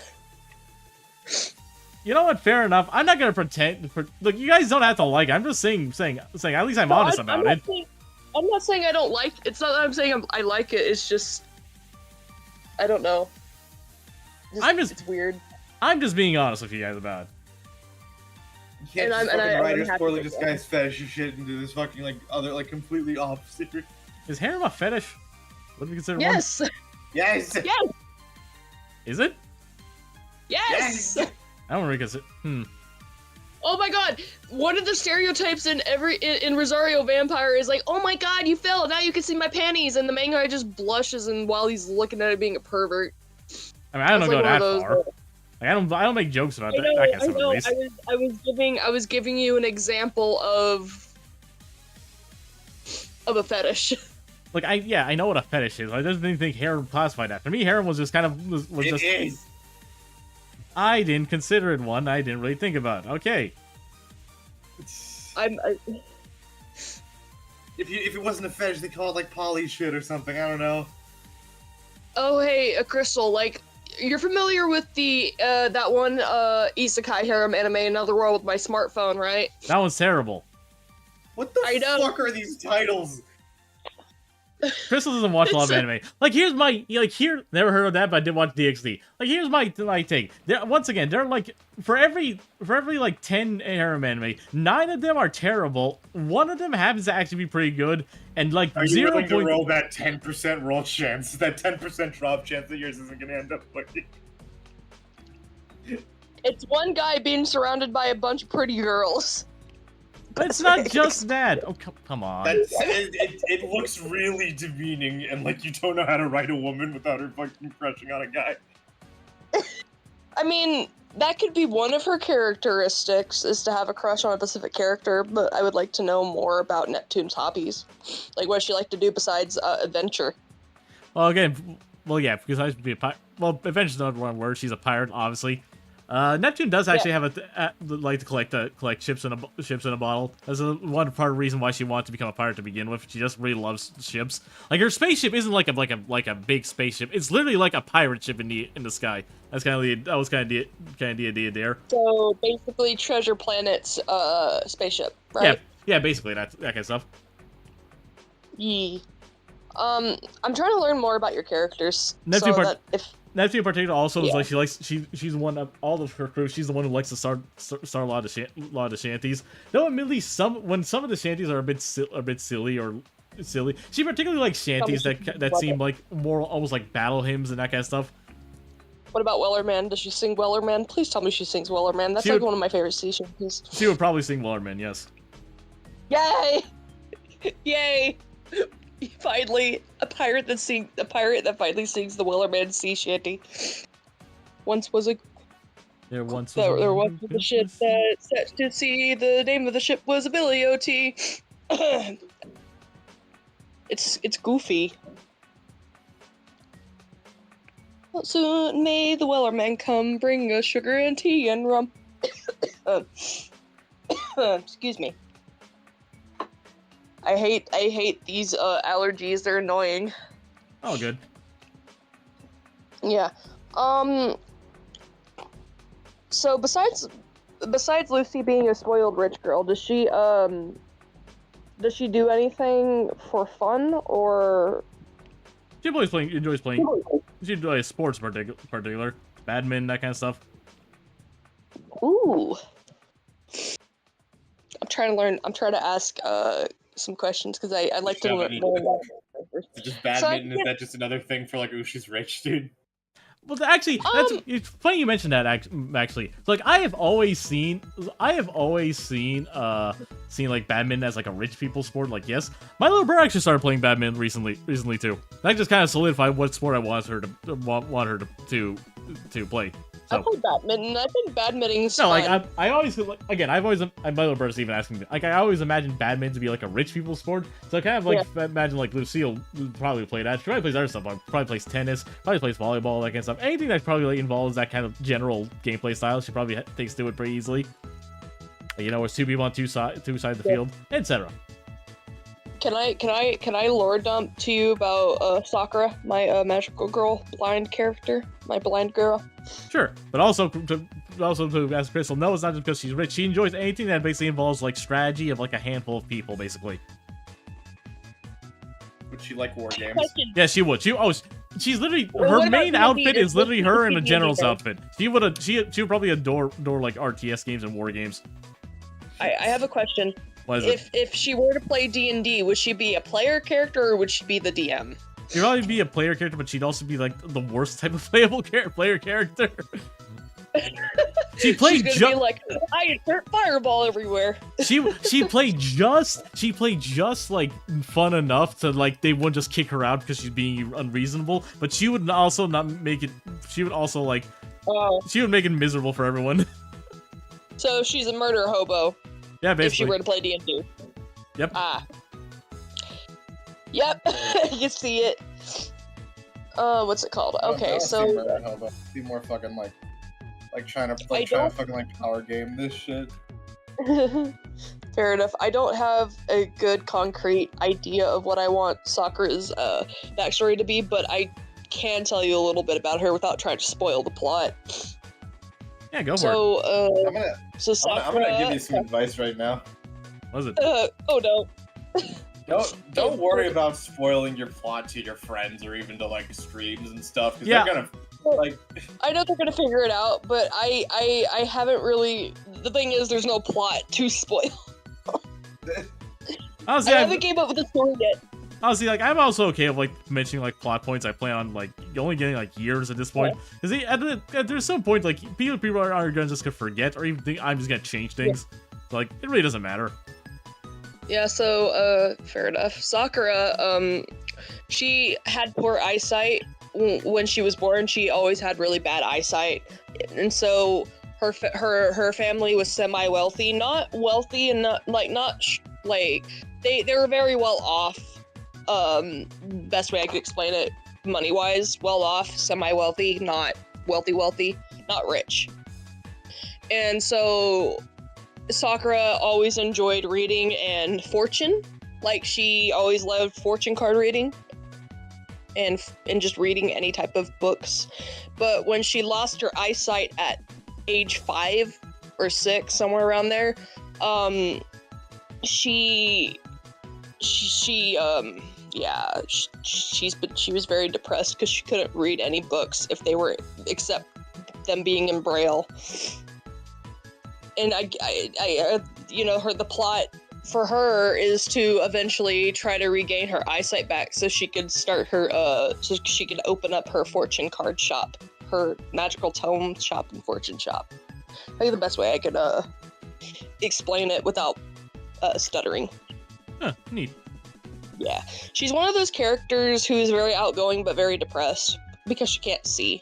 You know what? Fair enough. I'm not gonna pretend. Look, you guys don't have to like it. I'm just saying. At least I'm honest about it. I'm not saying I don't like. It's not that I'm saying I like it. It's just I don't know. It's weird. I'm just being honest with you guys about it. You can't And just I'm- and fucking I- write I'm this happy poorly with disguised fetish shit into this fucking like other like completely opposite. Is harem a fetish? What do you consider Yes. Yes. Yes. one? Is it? Yes. I don't really consider. Oh my god! One of the stereotypes in Rosario Vampire is like, oh my god, you fell, now you can see my panties, and the main guy just blushes and while he's looking at it being a pervert. I mean, I don't It's go like that one of far. those, Like, I don't make jokes about that kind of I stuff at know. least. I was giving you an example of a fetish. Like I know what a fetish is. I just didn't think harem classified that. For me, harem was just kind of was It just. is. I didn't consider it one. I didn't really think about it. Okay. If it wasn't a fetish, they call it like poly shit or something. I don't know. Oh hey, Crystal, like you're familiar with the that one isekai harem anime Another World with My Smartphone, right? That one's terrible. What the I know. fuck are these titles? Crystal doesn't watch a lot of anime. Like, here's my never heard of that, but I did watch DxD. Like, here's my take. Once again, they're like for every like 10 harem anime, 9 of them are terrible. One of them happens to actually be pretty good, and like Are you 0. willing to roll that 10% roll chance, that 10% drop chance that yours isn't gonna end up working? It's one guy being surrounded by a bunch of pretty girls. But it's not just that. Oh, come on. It looks really demeaning, and like you don't know how to write a woman without her fucking crushing on a guy. I mean, that could be one of her characteristics, is to have a crush on a specific character, but I would like to know more about Neptune's hobbies. Like, what does she like to do besides adventure? Well, yeah, because I used to be a pirate. Well, adventure's not the wrong word. She's a pirate, obviously. Neptune does actually have like to collect ships in a bottle. That's one part of the reason why she wanted to become a pirate to begin with. She just really loves ships. Like, her spaceship isn't like a big spaceship. It's literally like a pirate ship in the sky. That's kind of the idea there. So, basically, Treasure Planet's spaceship, right? Yeah, basically that kind of stuff. Yee. I'm trying to learn more about your characters. Neptune so that if Neptune in particular also is Yeah. like she's one of all of her crew. She's the one who likes to start a lot of shanties. Though admittedly, some of the shanties are a bit silly. She particularly likes shanties that seem like more almost like battle hymns and that kind of stuff. What about Wellerman? Does she sing Wellerman? Please tell me she sings Wellerman. That's She like would- one of my favorite sea shanties. She would probably sing Wellerman, yes. Yay! Yay! Finally, a pirate that finally sings the Wellerman sea shanty. Once was a There once there was a ship that set to sea. The name of the ship was Billy O.T. It's goofy. Soon may the Wellerman come, bring us sugar and tea and rum. Excuse me. I hate these allergies. They're annoying. Oh, good. Yeah. So besides Lucy being a spoiled rich girl, does she do anything for fun or? She enjoys playing. She enjoys sports, particular, badminton, that kind of stuff. Ooh. I'm trying to ask some questions because I'd like to learn more about Is it just badminton? Is that just another thing for like, ooh, she's rich, dude? Well, actually, it's funny you mentioned that. Actually, so, like I have always seen like badminton as like a rich people sport. Like, yes, my little brother actually started playing badminton recently too. That just kind of solidified what sport I want her to play. So, I play badminton. I think badminton's no, fun. like I always like again. I've always my little brother's even asking me. Like I always imagined badminton to be like a rich people sport. So I kind of like imagine like Lucille would probably play that. She probably plays other stuff. Like, probably plays tennis. Probably plays volleyball. That kind of stuff. Anything that probably like, involves that kind of general gameplay style. She probably takes to it pretty easily. Like, you know, where two people on two sides of the field, etc. Can I lore dump to you about Sakura, my magical girl blind character, my blind girl? Sure, but also as Crystal knows, not just because she's rich, she enjoys anything that basically involves like strategy of like a handful of people, basically. Would she like war games? Yeah, she would. She's literally her main outfit is literally her in a general's outfit. She would probably adore like RTS games and war games. I have a question. What is it? If she were to play D&D, would she be a player character or would she be the DM? She'd probably be a player character, but she'd also be like the worst type of playable player character. She played She's gonna be like, I insert fireball everywhere. she played just like fun enough to like they wouldn't just kick her out because she's being unreasonable, but she would also not make it. She would also like she would make it miserable for everyone. So she's a murder hobo. Yeah, basically. If she were to play D&D. Yep. Yep. You can see it. What's it called? Okay, so Be more fucking like trying to fucking like power game this shit. fair enough. I don't have a good concrete idea of what I want Sakura's backstory to be, but I can tell you a little bit about her without trying to spoil the plot. Yeah, go for it. I'm gonna give you some advice right now. What is it? Oh no. Don't worry about spoiling your plot to your friends or even to like streams and stuff, because Yeah. they're gonna like. I know they're gonna figure it out, but I haven't really. The thing is, there's no plot to spoil. Honestly, I haven't came up with a story yet. Honestly, like I'm also okay with like mentioning like plot points I plan on like only getting like years at this point, because there's some point like people are gonna just gonna forget or even think I'm just gonna change things. So, like it really doesn't matter. Yeah, so fair enough. Sakura, she had poor eyesight when she was born. She always had really bad eyesight, and so her family was semi-wealthy, not wealthy and not they were very well off. Best way I could explain it, money-wise, well off, semi-wealthy, not wealthy, not rich. And so Sakura always enjoyed reading and fortune. Like, she always loved fortune card reading and just reading any type of books. But when she lost her eyesight at age 5 or 6, somewhere around there, she was very depressed because she couldn't read any books if they were, except them being in Braille. And the plot for her is to eventually try to regain her eyesight back so she could start so she could open up her fortune card shop, her magical tome shop and fortune shop. I think the best way I could explain it without stuttering. Huh, neat. Yeah, she's one of those characters who's very outgoing but very depressed because she can't see.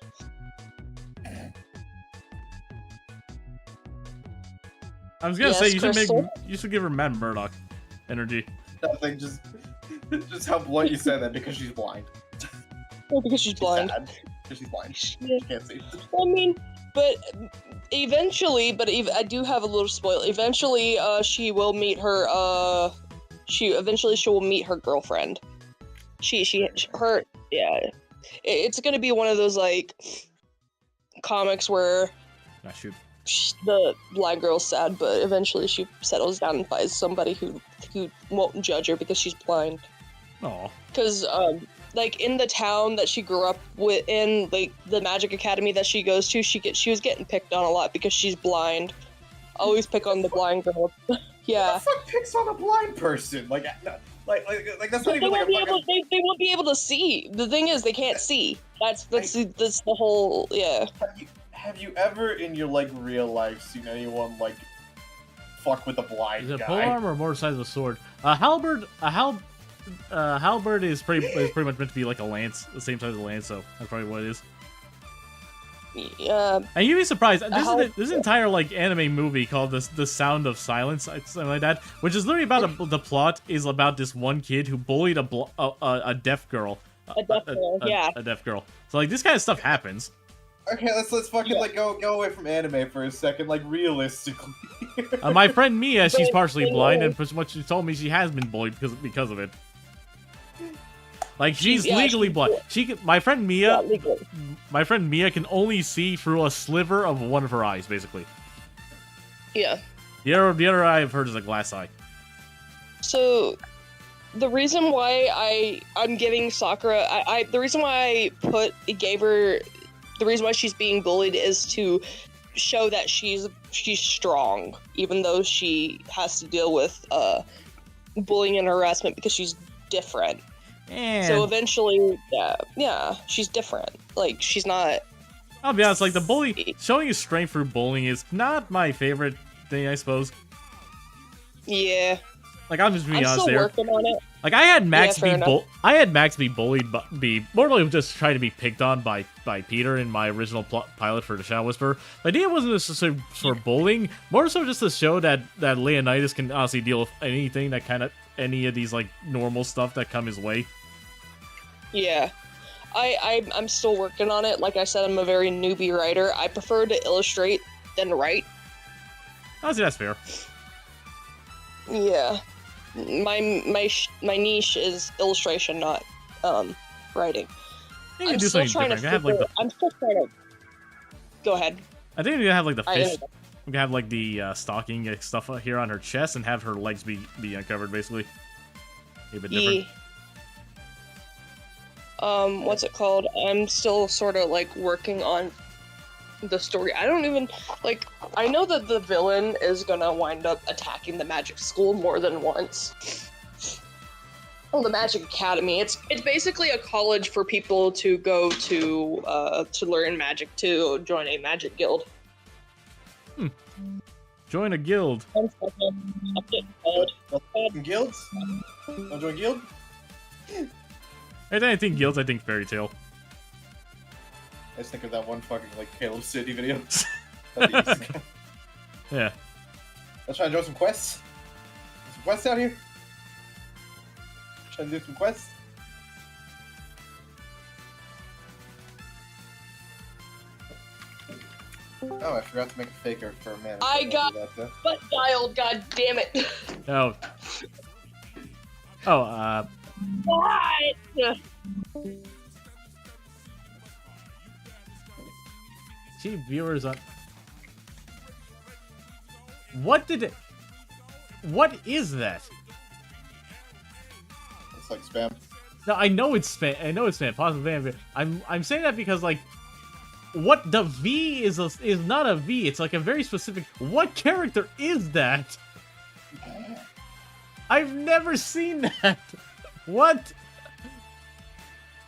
I was gonna say you Crystal? should give her Matt Murdock energy. Nothing, just how blunt you said that, because she's blind. Well, because she's blind. Sad. She's blind. Yeah. She can't see. I mean, but eventually, I do have a little spoil. Eventually, she will meet her. She will meet her girlfriend. Her. Yeah, it's gonna be one of those like comics where Ah, shoot. the blind girl's sad, but eventually she settles down and finds somebody who won't judge her because she's blind. Aw. Because like in the town that she grew up in, like the Magic Academy that she goes to, she was getting picked on a lot because she's blind. Always pick on the blind girl. Yeah. Who the fuck picks on a blind person? Like that's not They even like won't a be able. fucking... They won't be able to see. The thing is, they can't see. That's the whole. Yeah. Have you ever in your like real life seen anyone like fuck with a blind Is it guy? polearm or more size of a sword? Halberd is pretty much meant to be like a lance, the same size as a lance, so that's probably what it is. Yeah. And you'd be surprised. This entire like anime movie called The Sound of Silence, something like that, which is literally about the plot is about this one kid who bullied a deaf girl. A deaf girl. Yeah. A deaf girl. So like this kind of stuff happens. Okay, let's fucking like go away from anime for a second, like realistically. My friend Mia, she's partially blind, and from what she told me, she has been bullied because of it. Like she's legally blind. My friend Mia can only see through a sliver of one of her eyes, basically. Yeah. The other eye of hers is a glass eye. So, the reason why I'm giving Sakura, the reason why the reason why she's being bullied is to show that she's strong, even though she has to deal with bullying and harassment because she's different. And So eventually, yeah, she's different. Like she's not. I'll be honest, like showing his strength through bullying is not my favorite thing, I suppose. Yeah. Like I'm just being I'm honest still there. working on it. Like I had Max Yeah, be bullied, but morally just trying to be picked on by Peter in my original pilot for the Shadow Whisperer. The idea wasn't necessarily for bullying, more so just to show that Leonidas can honestly deal with anything any of these like normal stuff that come his way. Yeah. I'm still working on it. Like I said, I'm a very newbie writer. I prefer to illustrate than write. Honestly, that's fair. Yeah. My niche is illustration, not writing. I think you do something different. I'm still trying to. Go ahead. I think you're gonna have like the fish. We can have like the stocking stuff here on her chest and have her legs be uncovered, basically. A bit different. What's it called? I'm still sort of like working on the story. I don't even like. I know that the villain is gonna wind up attacking the magic school more than once. Well, the Magic Academy. It's basically a college for people to go to learn magic, to join a magic guild. Join a guild. I'm getting cold. Guilds? Wanna join guild? I think guilds. I think Fairy Tail. I just think of that one fucking like Caleb City video. That'd be easy. Yeah. Let's try and join some quests. Some quests out here. Try to do some quests. Oh, I forgot to make a faker for a man. I got butt dialed. God damn it! Oh. Oh. What? See viewers on. What is that? It's like spam. No, I know it's spam. Positive spam. I'm saying that because like, what the V is not a V. It's like a very specific. What character is that? I've never seen that. What?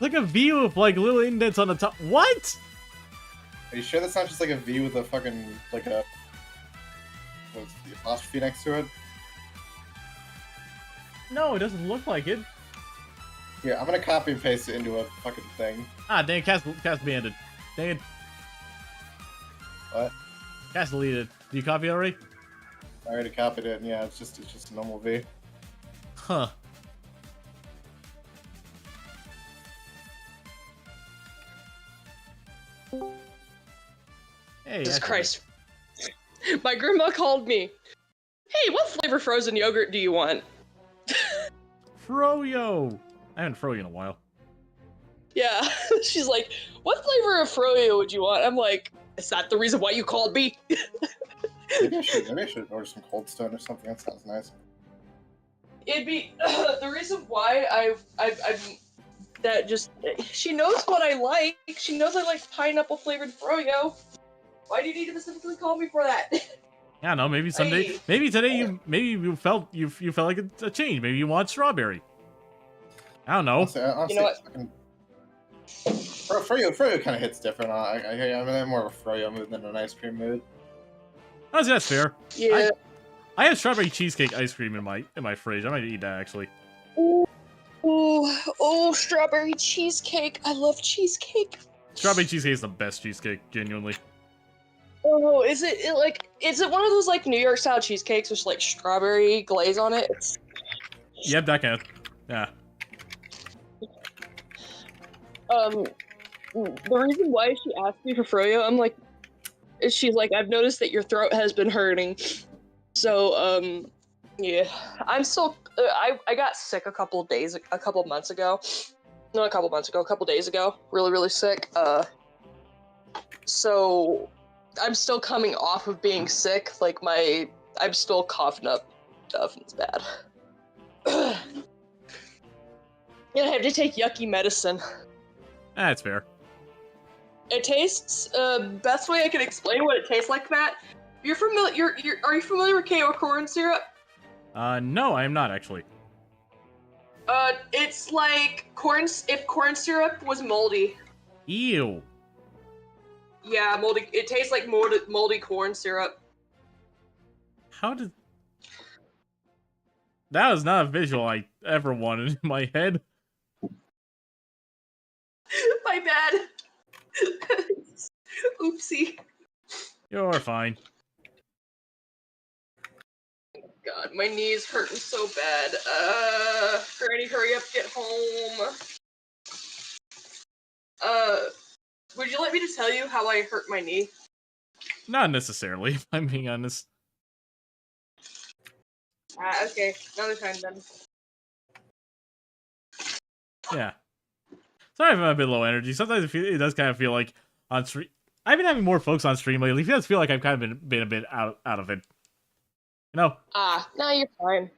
Like a V with like little indents on the top. What? Are you sure that's not just like a V with a fucking like a what's the apostrophe next to it? No, it doesn't look like it. Here, I'm gonna copy and paste it into a fucking thing. Ah, dang, cast banded. Dang it. What? Cast deleted. Did you copy it already? I already copied it, and yeah, it's just a normal V. Huh. Hey, Jesus Asher. Christ. My grandma called me. Hey, what flavor frozen yogurt do you want? Froyo. I haven't froyo in a while. Yeah, she's like, what flavor of froyo would you want? I'm like, is that the reason why you called me? Maybe I should order some Cold Stone or something. That sounds nice. It'd be the reason why I've that just she knows what I like. She knows I like pineapple flavored froyo. Why do you need to specifically call me for that? I don't know. Maybe someday. Hey. Maybe today. You felt like a change. Maybe you want strawberry. I don't know. Honestly, You know what? Froyo kind of hits different. I'm more of a Froyo mood than an ice cream mood. Honestly, that's fair. Yeah. I have strawberry cheesecake ice cream in my fridge. I might eat that actually. Oh, strawberry cheesecake. I love cheesecake. Strawberry cheesecake is the best cheesecake, genuinely. Oh, is it one of those like New York style cheesecakes with like strawberry glaze on it? Yep, that kind of. Yeah. The reason why she asked me for froyo, I'm like, she's like, I've noticed that your throat has been hurting. So, yeah, I'm still, I got sick a couple days ago. Really, really sick. So I'm still coming off of being sick. Like I'm still coughing up stuff and it's bad. Yeah, I have to take yucky medicine. That's fair. It tastes, best way I can explain what it tastes like, Matt. Are you familiar with KO corn syrup? No, I am not actually. It's like if corn syrup was moldy. Ew. Yeah, moldy. It tastes like moldy corn syrup. How did... That was not a visual I ever wanted in my head. My bad. Oopsie. You're fine. God, my knee's hurting so bad. Granny, hurry up, get home. Would you like me to tell you how I hurt my knee? Not necessarily, if I'm being honest. Okay, another time then. Yeah. Sorry if I'm a bit low energy. Sometimes it does kind of feel like on stream. I've been having more folks on stream lately. It does feel like I've kind of been a bit out of it. You know? No, you're fine.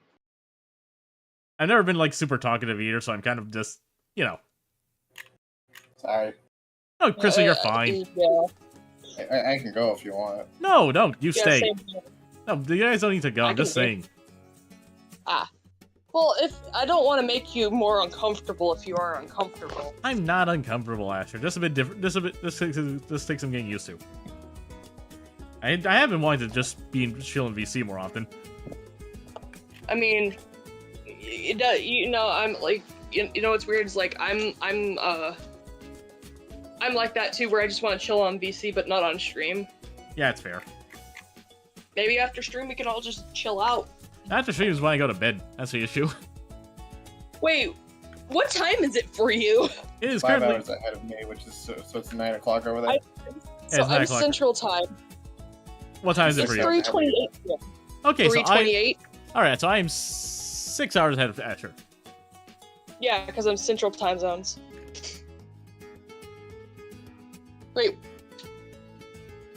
I've never been like super talkative either, so I'm kind of just, you know. Sorry. Oh, Crystal, you're fine. Yeah. I can go if you want. No, don't. You Yeah, stay. same here. No, you guys don't need to go. I'm just saying. Well, if I don't want to make you more uncomfortable if you are uncomfortable. I'm not uncomfortable, Asher. Just a bit different. This takes some getting used to. I have been wanting to just be in chill in VC more often. I mean, you know, I'm like, you know what's weird is like I'm like that too, where I just want to chill on VC but not on stream. Yeah, it's fair. Maybe after stream we can all just chill out. After stream is when I go to bed. That's the issue. Wait, what time is it for you? It is 5 currently. hours ahead of me, which is so it's 9 o'clock over there. So it's 9 I'm o'clock. Central Time. What time is it It's for you? 3:28. Okay, so 3:28. all right, so I am 6 hours ahead of Asher. Yeah, because I'm Central Time zones. Wait.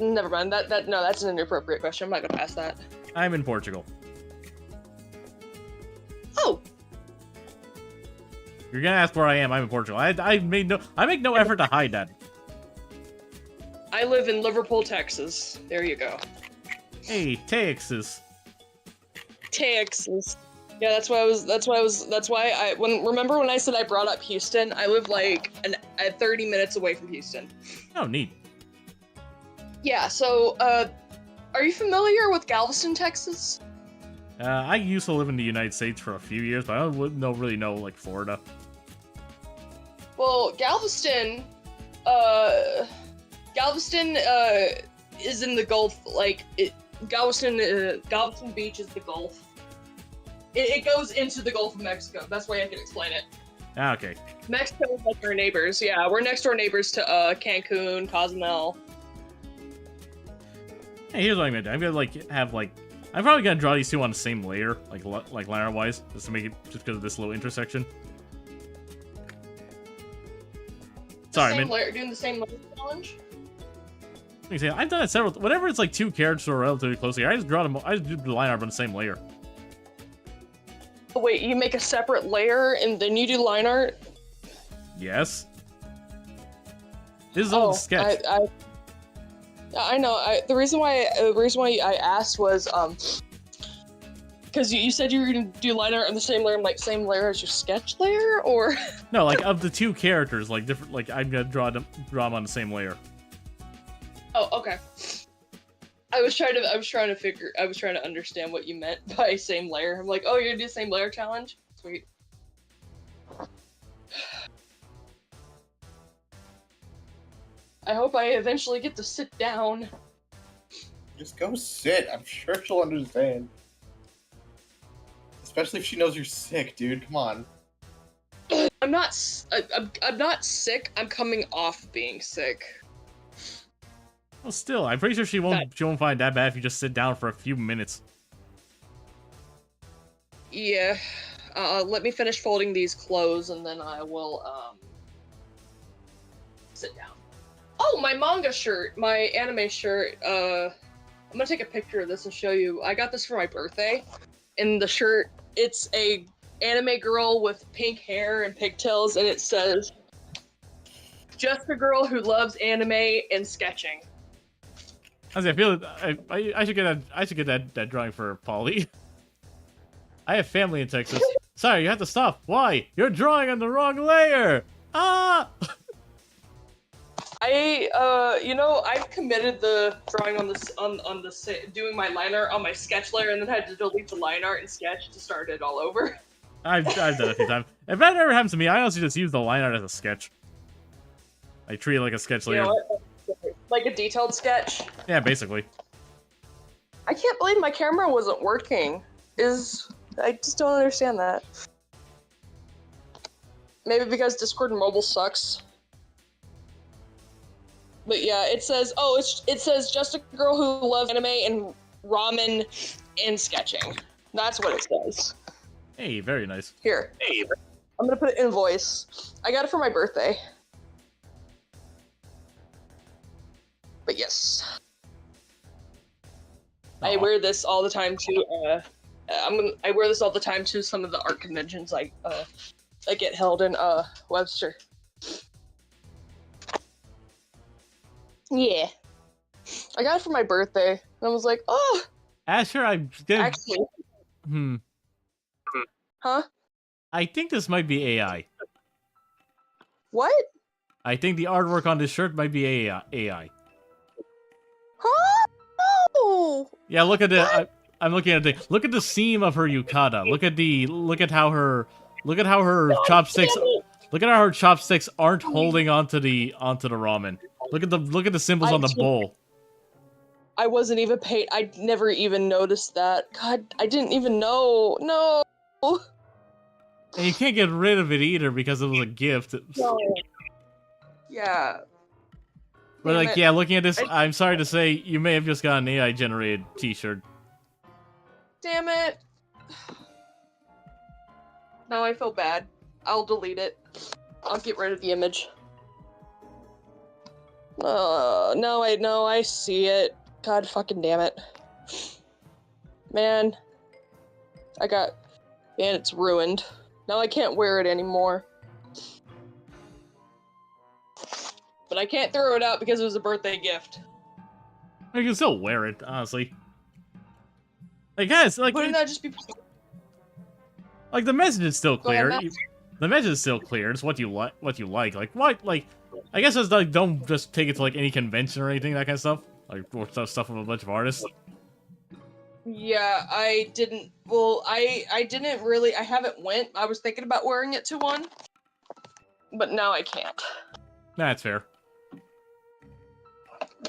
Never mind. No, that's an inappropriate question. I'm not gonna ask that. I'm in Portugal. Oh, You're gonna ask where I am. I'm in Portugal. I make no effort to hide that. I live in Liverpool, Texas. There you go. Hey, Texas. Texas. Yeah, that's why I remember when I said I brought up Houston, I live like 30 minutes away from Houston. Oh, neat. Yeah, so are you familiar with Galveston, Texas? I used to live in the United States for a few years, but I don't really know like Florida. Well, Galveston is in the Gulf. Like Galveston Beach is the Gulf. It goes into the Gulf of Mexico. That's the way I can explain it. Ah, okay. Mexico is like our neighbors. Yeah, we're next door neighbors to Cancun, Cozumel. Hey, here's what I'm gonna do. I'm gonna like have like I'm probably gonna draw these two on the same layer, like liner wise, just to make it just because of this little intersection. Sorry, Same man. layer, doing the same layer challenge. Let me say, I've done it several. Whenever it's like two characters who are relatively close together, I just draw them. I just do the line art on the same layer. Oh, wait, you make a separate layer and then you do line art? Yes. This is all the sketch. I know. The reason why I asked was because you said you were gonna do line art on the same layer, like same layer as your sketch layer, or No, like of the two characters, like different. Like I'm gonna draw them on the same layer. oh, okay. I was trying to understand what you meant by same layer. I'm like, oh, you're gonna do the same layer challenge? Sweet. I hope I eventually get to sit down. Just go sit. I'm sure she'll understand. Especially if she knows you're sick, dude. Come on. I'm not sick. I'm coming off being sick. Well, still, I'm pretty sure she won't find that bad if you just sit down for a few minutes. Yeah. Let me finish folding these clothes and then I will sit down. Oh, my manga shirt, my anime shirt. I'm gonna take a picture of this and show you. I got this for my birthday. And the shirt, it's a anime girl with pink hair and pigtails, and it says, "Just a girl who loves anime and sketching." Honestly, I feel I should get that drawing for Polly. I have family in Texas. Sorry, you have to stop. Why? You're drawing on the wrong layer. Ah. I've committed the drawing on this doing my line art on my sketch layer, and then had to delete the line art and sketch to start it all over. I've done it a few times. If that ever happens to me, I honestly just use the line art as a sketch. I treat it like a sketch layer. You know what? Like a detailed sketch. Yeah, basically. I can't believe my camera wasn't working. I just don't understand that. Maybe because Discord mobile sucks. But yeah, it says, it says just a girl who loves anime and ramen and sketching. That's what it says. Hey, very nice. Here. I'm gonna put an invoice. I got it for my birthday. But yes. I wear this all the time to, I wear this all the time to some of the art conventions that get held in, Webster. Yeah. I got it for my birthday, and I was like, oh! Asher, I'm gonna... Actually. Huh? I think this might be AI. What? I think the artwork on this shirt might be AI. Huh? No! Yeah, look at the... I'm looking at the... Look at the seam of her yukata. Look at how her chopsticks... Look at how her chopsticks aren't holding onto the ramen. Look at the symbols on the bowl. I wasn't even paid. I never even noticed that. God, I didn't even know. No. And you can't get rid of it either because it was a gift. No. Yeah. But like, yeah, looking at this, I'm sorry to say, you may have just got an AI-generated T-shirt. Damn it. Now I feel bad. I'll delete it. I'll get rid of the image. No, I see it. God fucking damn it. Man, it's ruined. Now I can't wear it anymore. But I can't throw it out because it was a birthday gift. You can still wear it, honestly. Like, guys, like... Wouldn't that just be... Like, the message is still clear. Matt. The message is still clear. It's what you like. Like, what? Like, I guess it's like, don't just take it to, like, any convention or anything, that kind of stuff. Like, or stuff with a bunch of artists. Yeah, I didn't... Well, I didn't really... I haven't went. I was thinking about wearing it to one. But now I can't. That's fair.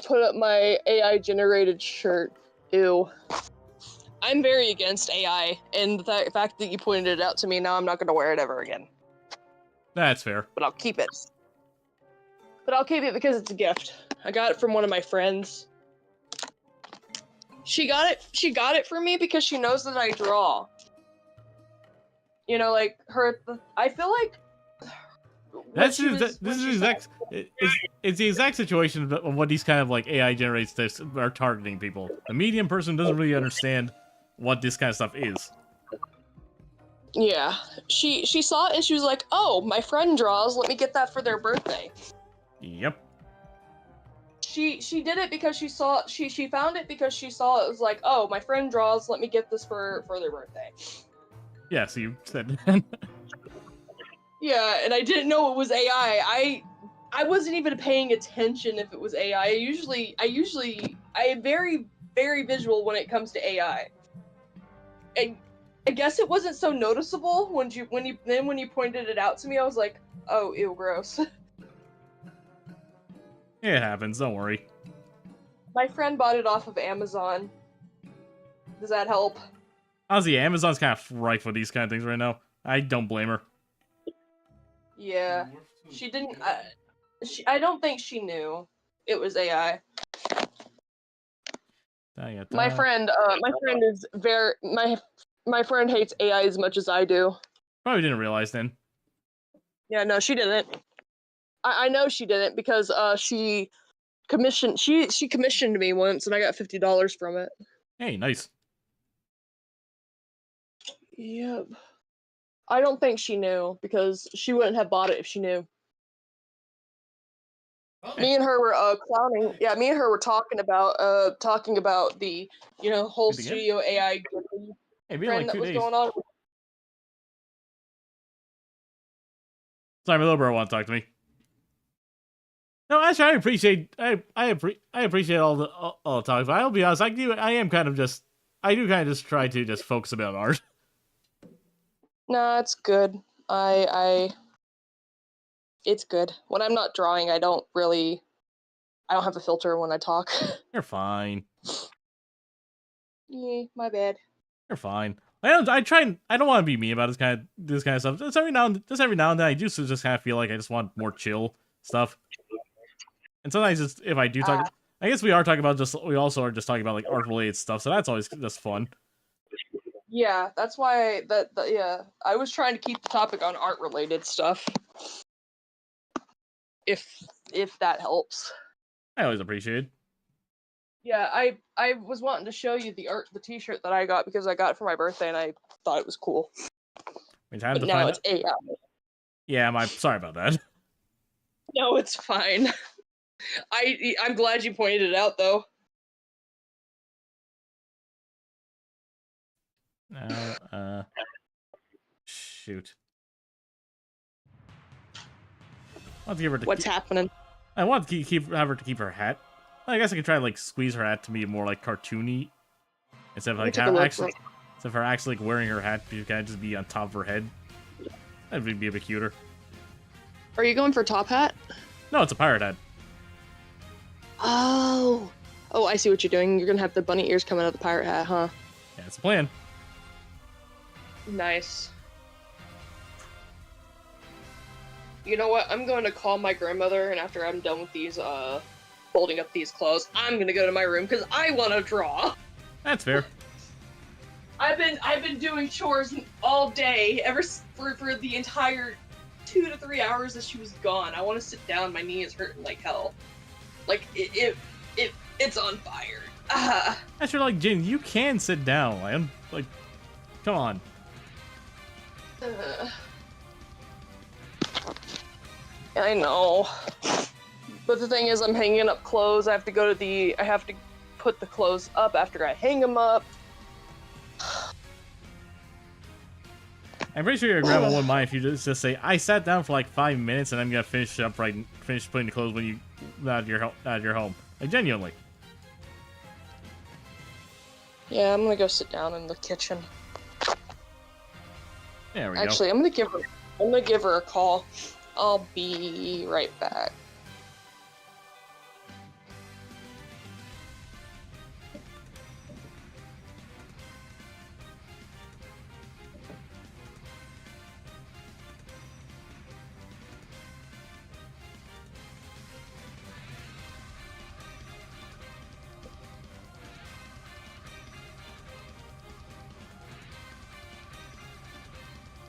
Put up my AI-generated shirt. Ew. I'm very against AI, and the fact that you pointed it out to me, now I'm not going to wear it ever again. That's fair. but I'll keep it. But I'll keep it because it's a gift. I got it from one of my friends. She got it for me because she knows that I draw. You know, like I feel like That's it's the exact situation of what these kind of like AI generates this are targeting people. The medium person doesn't really understand what this kind of stuff is. Yeah, she saw it and she was like, "Oh, my friend draws. Let me get that for their birthday." Yep. She did it because she found it because she saw it was like, "Oh, my friend draws. Let me get this for their birthday." Yeah, so you said that. Yeah, and I didn't know it was AI. I wasn't even paying attention if it was AI. I am very, very visual when it comes to AI. And I guess it wasn't so noticeable when you pointed it out to me. I was like, "Oh, ew, gross." It happens, don't worry. My friend bought it off of Amazon. Does that help? Honestly, Amazon's kind of rife with these kind of things right now. I don't blame her. Yeah. She didn't I don't think she knew it was AI. My friend is my friend hates AI as much as I do. Probably didn't realize then. Yeah, no, she didn't. I know she didn't because she commissioned me once and I got $50 from it. Hey, nice. Yep. I don't think she knew because she wouldn't have bought it if she knew. Me and her were clowning. Yeah, me and her were talking about the whole Good to go. studio AI Hey, been trend like that 2 was days. going on. Sorry, my little bro wants to talk to me. No, actually, I appreciate all the talk, but I'll be honest, I do kind of just try to just focus a bit on art. No, it's good. It's good. When I'm not drawing, I don't have a filter when I talk. You're fine. Yeah, my bad. You're fine. I don't want to be mean about this kind of stuff. Just every now and then I do just kind of feel like I just want more chill stuff. And sometimes just if I do talk, I guess we also are just talking about like art related stuff, so that's always just fun. Yeah, that's why I was trying to keep the topic on art related stuff. If that helps. I always appreciate it. Yeah, I was wanting to show you the t-shirt that I got because I got it for my birthday and I thought it was cool. But now it's AI. Yeah, sorry about that. No, it's fine. I'm glad you pointed it out though. Shoot. I want to give her What's happening? I want to have her to keep her hat. I guess I could try to like squeeze her hat to be more like cartoony instead of like instead of her actually like wearing her hat. She kind of just be on top of her head. That'd be a bit cuter. Are you going for top hat? No, it's a pirate hat. Oh, I see what you're doing. You're gonna have the bunny ears coming out of the pirate hat, huh? Yeah, it's a plan. Nice. You know what? I'm going to call my grandmother, and after I'm done with these, folding up these clothes, I'm gonna go to my room because I want to draw. That's fair. I've been doing chores all day, for the entire 2 to 3 hours that she was gone. I want to sit down. My knee is hurting like hell. Like it's on fire. Actually, like Jin, you can sit down. Like, come on. I know. But the thing is, I'm hanging up clothes. I have to put the clothes up after I hang them up. I'm pretty sure your grandma wouldn't mind if you just say, "I sat down for like 5 minutes and I'm gonna finish putting the clothes when you out of your home." Like genuinely. Yeah, I'm gonna go sit down in the kitchen. There we go. Actually, I'm gonna give her a call. I'll be right back.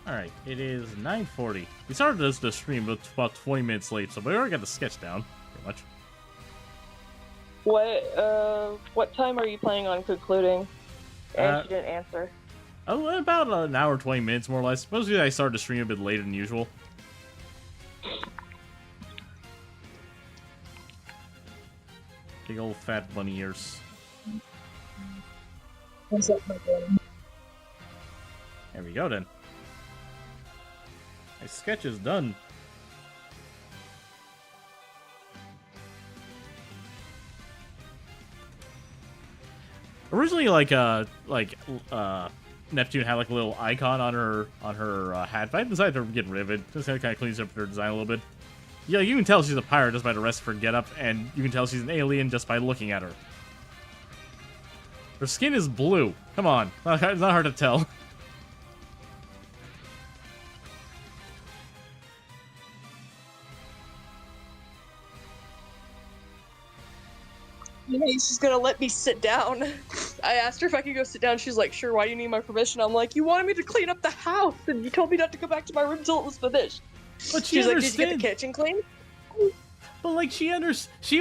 Alright, it is 9:40. We started the stream about 20 minutes late, so we already got the sketch down, pretty much. What time are you planning on concluding? And she didn't answer. Oh, about an hour, 20 minutes, more or less. Mostly I started the stream a bit later than usual. Big old fat bunny ears. There we go, then. My sketch is done. Originally, Neptune had like a little icon on her hat, but I decided to get rid of it. Just kind of cleans up her design a little bit. Yeah, you can tell she's a pirate just by the rest of her getup, and you can tell she's an alien just by looking at her. Her skin is blue. Come on, it's not hard to tell. She's gonna let me sit down. I asked her if I could go sit down. She's like, sure, why do you need my permission? I'm like, you wanted me to clean up the house, and you told me not to go back to my room until it was finished. But she's like, did you get the kitchen clean? But like, she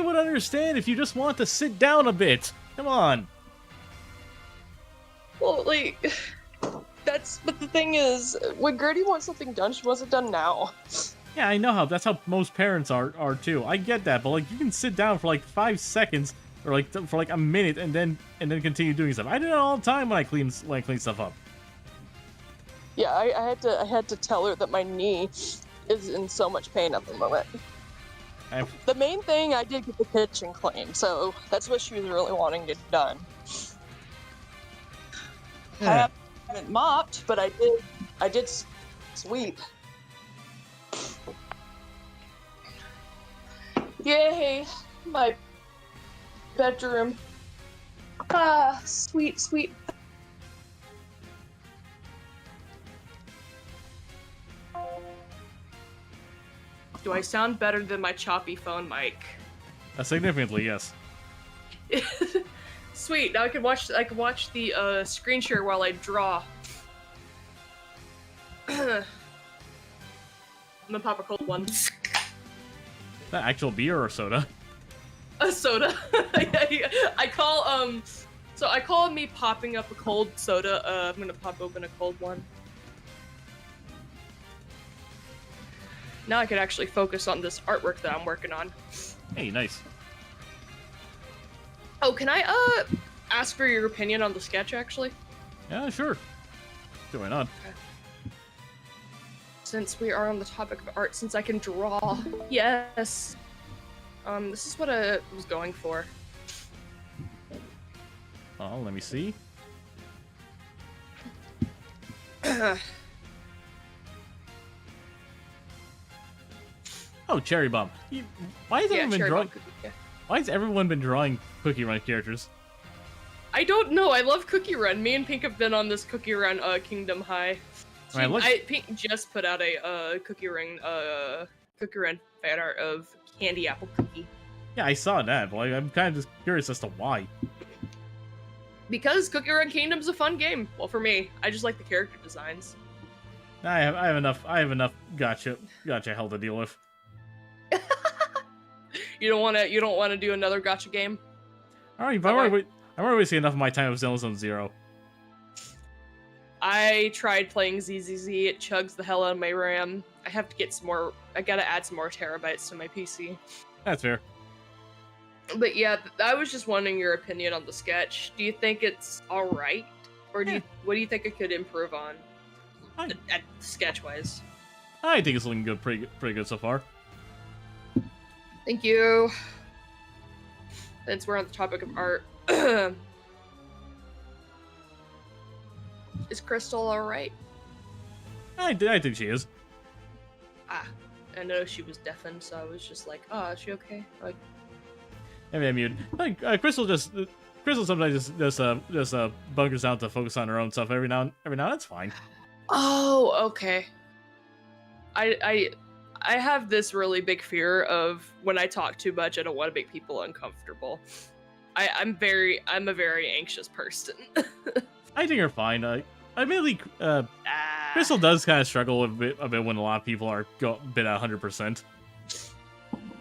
would understand if you just want to sit down a bit. Come on. Well, like, but the thing is, when Gertie wants something done, she wants it done now. Yeah, I know that's how most parents are too. I get that, but like, you can sit down for like 5 seconds or like for like a minute and then continue doing stuff. I do that all the time when I clean stuff up. Yeah, I had to tell her that my knee is in so much pain at the moment. The main thing, I did get the kitchen clean, so that's what she was really wanting to get done. Yeah. I haven't mopped, but I did sweep. Yay, my bedroom. Ah, sweet, sweet. Do I sound better than my choppy phone mic? Significantly, yes. Sweet. Now I can watch the screen share while I draw. I'm gonna pop a cold one. Is that actual beer or soda? A soda. I call me popping up a cold soda. I'm gonna pop open a cold one. Now I can actually focus on this artwork that I'm working on. Hey, nice. Oh, can I ask for your opinion on the sketch actually? Yeah, sure. Why not? Okay. Since we are on the topic of art, since I can draw, yes. This is what I was going for. Oh, let me see. Oh, Cherry Bomb. Why has everyone been drawing? Yeah. Why has everyone been drawing Cookie Run characters? I don't know. I love Cookie Run. Me and Pink have been on this Cookie Run Kingdom High. Pink just put out a Cookie Run fan art of Candy Apple Cookie. Yeah, I saw that, but I'm kind of just curious as to why. Because Cookie Run Kingdom's a fun game. Well, for me, I just like the character designs. I have enough gotcha hell to deal with. You don't want to do another gotcha game? All right, but I'm already wasting enough of my time with Xenosaga Zero. I tried playing ZZZ. It chugs the hell out of my RAM. I have to get some more. I gotta add some more terabytes to my PC. That's fair. But yeah, I was just wondering your opinion on the sketch. Do you think it's all right, or what do you think it could improve on, at sketch-wise? I think it's looking good, pretty good so far. Thank you. Since we're on the topic of art, is Crystal all right? I think she is. I know she was deafened, so I was just like, oh, is she okay? Like, Maybe I'm muted. Crystal sometimes just bunkers out to focus on her own stuff every now and that's fine. oh, okay. I have this really big fear of when I talk too much, I don't want to make people uncomfortable. I'm a very anxious person. I think you're fine. I mainly Crystal does kind of struggle a bit when a lot of people are a bit at 100%.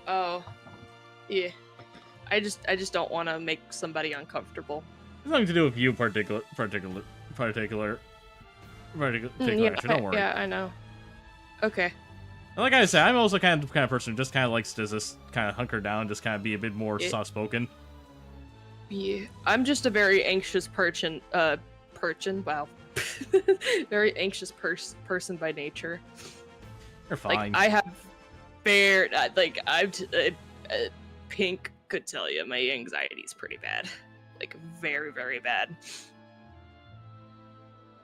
Oh, yeah. I just don't want to make somebody uncomfortable. It's nothing to do with you particular Yeah, so don't worry. Yeah, I know. Okay. Like I said, I'm also kind of person who just kind of likes to just kind of hunker down, just kind of be a bit more soft-spoken. Yeah, I'm just a very anxious person. Wow, very anxious person by nature. You're fine. Like I have Pink could tell you my anxiety's pretty bad, like very, very bad.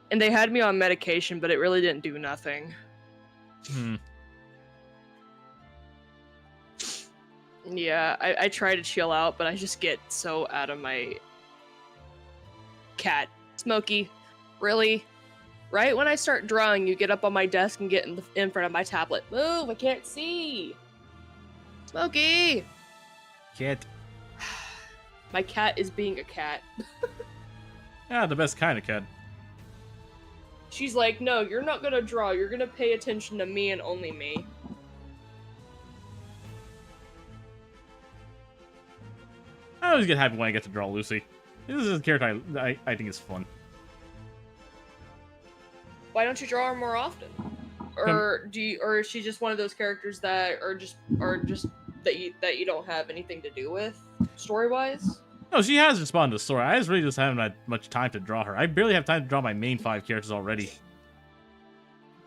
And they had me on medication, but it really didn't do nothing. Yeah, I try to chill out, but I just get so out of my... Cat. Smokey. Really? Right when I start drawing, you get up on my desk and get in front of my tablet. Move, I can't see! Smokey! Cat. My cat is being a cat. Yeah, the best kind of cat. She's like, no, you're not gonna draw, you're gonna pay attention to me and only me. I always get happy when I get to draw Lucy. This is a character I think is fun. Why don't you draw her more often? Or or is she just one of those characters that are just that you don't have anything to do with story wise? No, she has responded to the story. I really just haven't had much time to draw her. I barely have time to draw my main 5 characters already.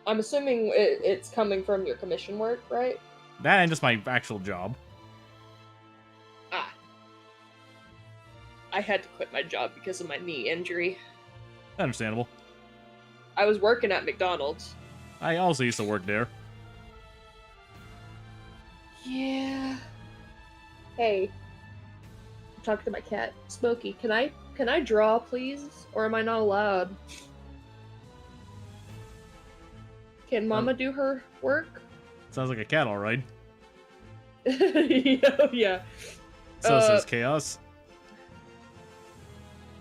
I'm assuming it's coming from your commission work, right? That and just my actual job. Ah. I had to quit my job because of my knee injury. Understandable. I was working at McDonald's. I also used to work there. Yeah. Hey. Talk to my cat. Smokey, can I draw, please? Or am I not allowed? Can Mama do her work? Sounds like a cat, alright. Yeah. So says Chaos.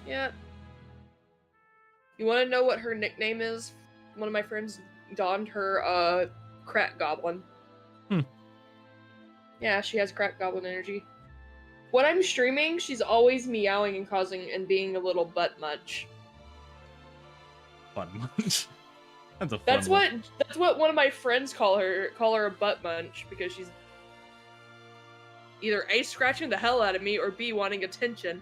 Yeah. You want to know what her nickname is? One of my friends donned her crack goblin. Yeah, she has crack goblin energy. When I'm streaming, she's always meowing and causing and being a little butt munch. Butt munch. That's a fun That's one. what one of my friends call her a butt munch because she's either A, scratching the hell out of me, or B, wanting attention.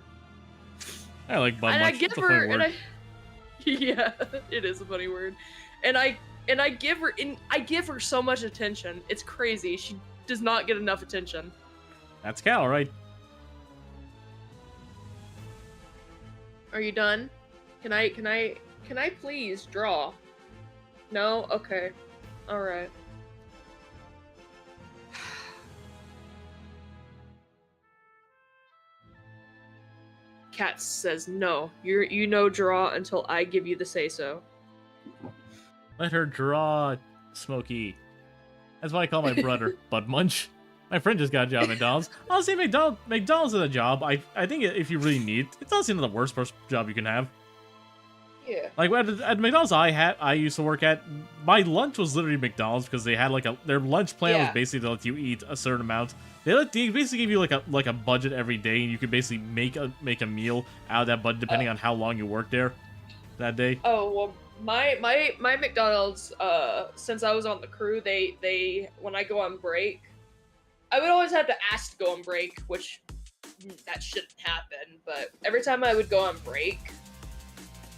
I like butt And munch. I give It's a her funny word. yeah, it is a funny word. And I give her so much attention. It's crazy. She does not get enough attention. That's cat, alright. Are you done? Can I please draw? No? Okay. Alright. Cat says no. You no draw until I give you the say so. Let her draw, Smokey. That's why I call my brother Butt Munch. My friend just got a job at McDonald's. Honestly, McDonald's is a job. I think if you really need, it's honestly not the worst job you can have. Yeah. Like at McDonald's I used to work at, my lunch was literally McDonald's because they had their lunch plan was basically to let you eat a certain amount. They basically give you like a budget every day, and you could basically make a meal out of that budget depending on how long you work there that day. Oh well, my McDonald's, since I was on the crew, they when I go on break, I would always have to ask to go on break, which that shouldn't happen. But every time I would go on break,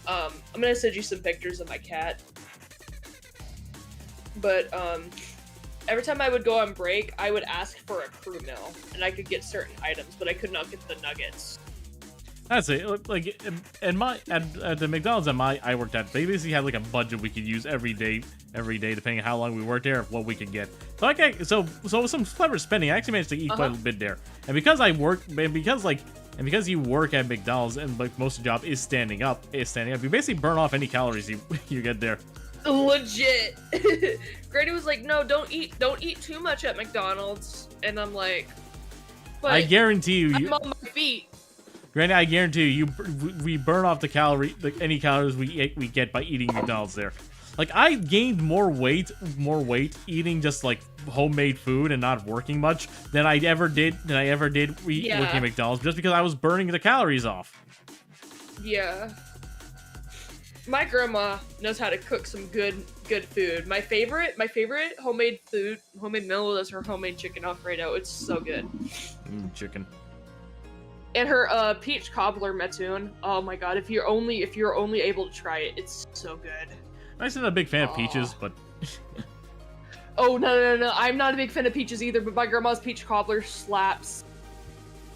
I'm gonna send you some pictures of my cat. But every time I would go on break, I would ask for a crew meal, and I could get certain items, but I could not get the nuggets. That's it. Like at the McDonald's I worked at, they basically had like a budget we could use every day, depending on how long we worked there, what we could get. So with some clever spending, I actually managed to eat quite a bit there. And because because you work at McDonald's and like most of the job is standing up, you basically burn off any calories you get there. Legit. Grady was like, "No, don't eat too much at McDonald's," and I'm like, "But I guarantee you, I'm on my feet." Granted, I guarantee you, we burn off the any calories we get by eating McDonald's there. Like, I gained more weight eating just like homemade food and not working much than I ever did working at McDonald's, just because I was burning the calories off. Yeah. My grandma knows how to cook some good food. My favorite homemade meal is her homemade chicken Alfredo. It's so good. Chicken. And her peach cobbler metoon. Oh my god, if you're only able to try it, it's so good. I'm not a big fan of peaches, but oh no, I'm not a big fan of peaches either, but my grandma's peach cobbler slaps.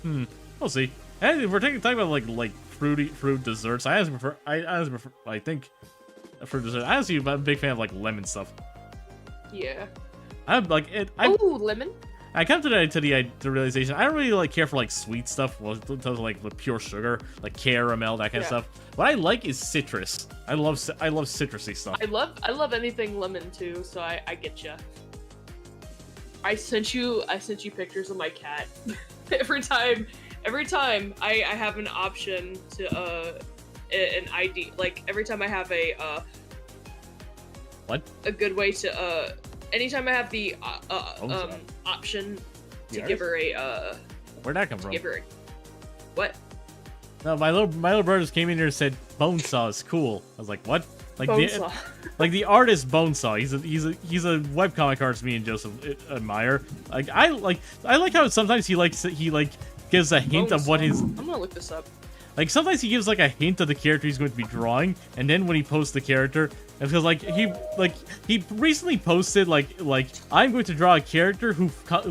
We'll see. And if we're talking about like fruit desserts, I honestly prefer I think a fruit dessert. I honestly am a big fan of like lemon stuff. Yeah. I'm like it. Ooh, lemon. I come to the realization I don't really like care for like sweet stuff, like with pure sugar, like caramel, that kind of stuff. What I like is citrus. I love citrusy stuff. I love anything lemon too, so I get you. I sent you pictures of my cat. every time I have an option to an ID, like every time I have a what? A good way to anytime I have the option to give her a where'd that come from? Give her what? No, my little brother just came in here and said Bonesaw is cool. I was like, what? Like Bonesaw. The artist Bonesaw. He's a webcomic artist me and Joseph admire. Like I like how sometimes he gives a hint of what his. I'm gonna look this up. Like sometimes he gives like a hint of the character he's going to be drawing, and then when he posts the character, it feels like he recently posted like I'm going to draw a character who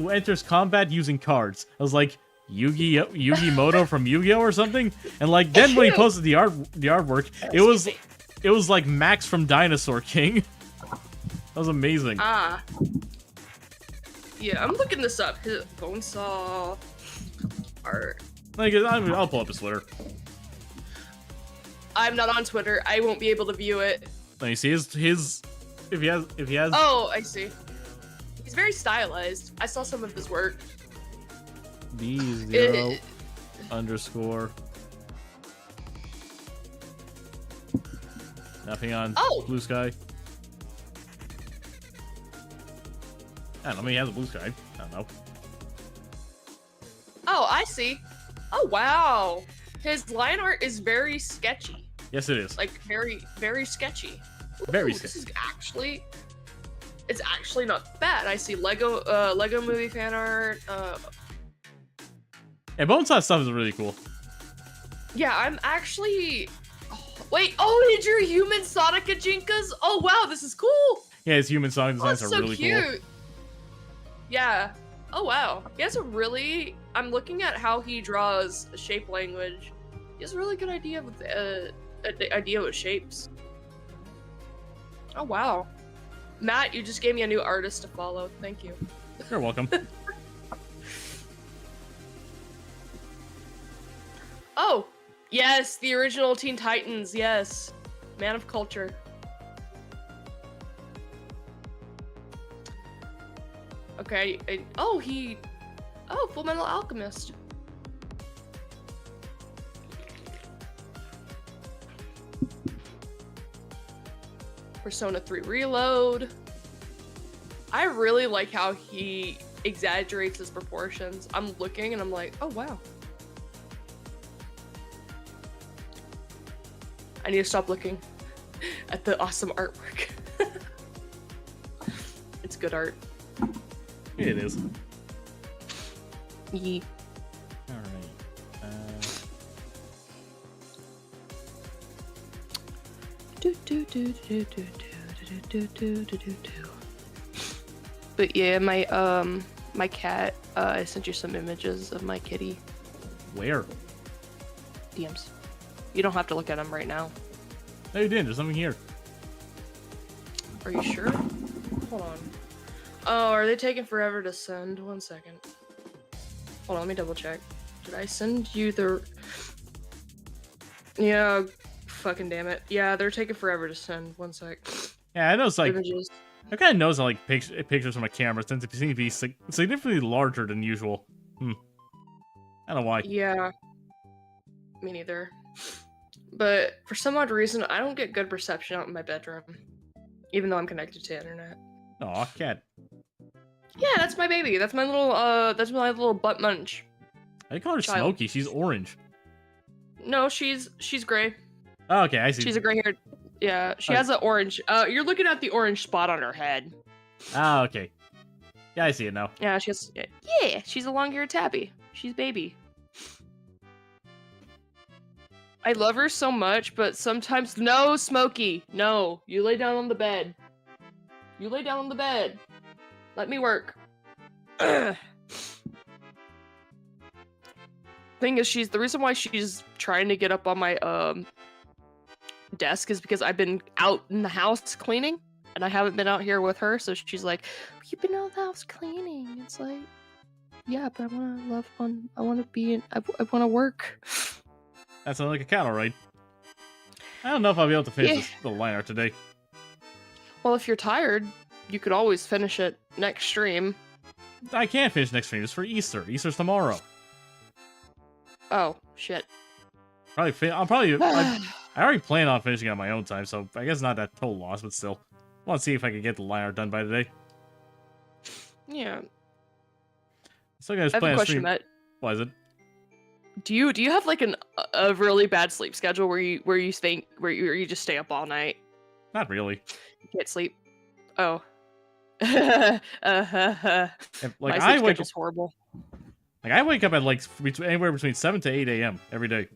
enters combat using cards. I was like, Yugi Moto from Yu-Gi-Oh or something, and like then when he posted the artwork, it was like Max from Dinosaur King. That was amazing. Yeah, I'm looking this up. Bonesaw art. Like I'll pull up his Twitter. I'm not on Twitter. I won't be able to view it. Let me see his if he has. Oh, I see. He's very stylized. I saw some of his work. B0 underscore. Nothing on Blue Sky. I don't know. Maybe he has a Blue Sky. I don't know. Oh, I see. Oh wow, his line art is very sketchy. Yes, it is. Like very, very sketchy. Ooh, very sketchy. This is it's actually not bad. I see Lego Movie fan art. And Bonesaw stuff is really cool. Yeah, I'm actually. Wait, oh, he drew human Sonic Ajinkas? Oh wow, this is cool. Yeah, his human Sonic designs are so really cute. cool. Yeah. Oh wow. He has a really. I'm looking at how he draws a shape language. He has a really good idea with the idea with shapes. Oh wow. Matt, you just gave me a new artist to follow. Thank you. You're welcome. Oh, yes, the original Teen Titans. Yes, man of culture. Okay. Oh, Full Metal Alchemist. Persona 3 Reload. I really like how he exaggerates his proportions. I'm looking and I'm like, oh wow. I need to stop looking at the awesome artwork. It's good art. It is. Yee. Alright. But yeah, my cat, I sent you some images of my kitty. Where? DMs. You don't have to look at them right now. No, you didn't. There's something here. Are you sure? Hold on. Oh, are they taking forever to send? 1 second. Hold on, let me double check. Did I send you the... Yeah, fucking damn it. Yeah, they're taking forever to send. 1 sec. Yeah, I know it's like... Images. I kind of noticed that like pictures from a camera tend to seem to be significantly larger than usual. I don't know why. Yeah. Me neither. But for some odd reason, I don't get good reception out in my bedroom. even though I'm connected to internet. Aw, cat. Yeah, that's my baby. That's my little butt munch. I call her Child. Smokey. She's orange. No, she's gray. Oh, okay, I see. She's a gray-haired. Yeah, she Oh. has an orange. You're looking at the orange spot on her head. Ah, okay. Yeah, I see it now. Yeah, she has. Yeah, she's a long-haired tabby. She's baby. I love her so much, but sometimes no, Smokey. No, you lay down on the bed. You lay down on the bed. Let me work. Thing is, the reason why she's trying to get up on my desk is because I've been out in the house cleaning, and I haven't been out here with her. So she's like, "You've been out the house cleaning." It's like, yeah, but I want to be in. I want to work. That sounds like a cat, alright. I don't know if I'll be able to finish Yeah. the line art today. Well, if you're tired, you could always finish it next stream. I can't finish next stream. It's for Easter. Easter's tomorrow. Oh shit. I already plan on finishing on my own time, so I guess not that total loss, but still. I want to see if I can get the line art done by today. Yeah. Still gonna I have plan a a question, stream. Matt. What is it? Do you have like a really bad sleep schedule where you just stay up all night? Not really. You can't sleep. Oh. My Like sleep I wake up, schedule's horrible. like I wake up at like anywhere between 7 to 8 a.m. every day.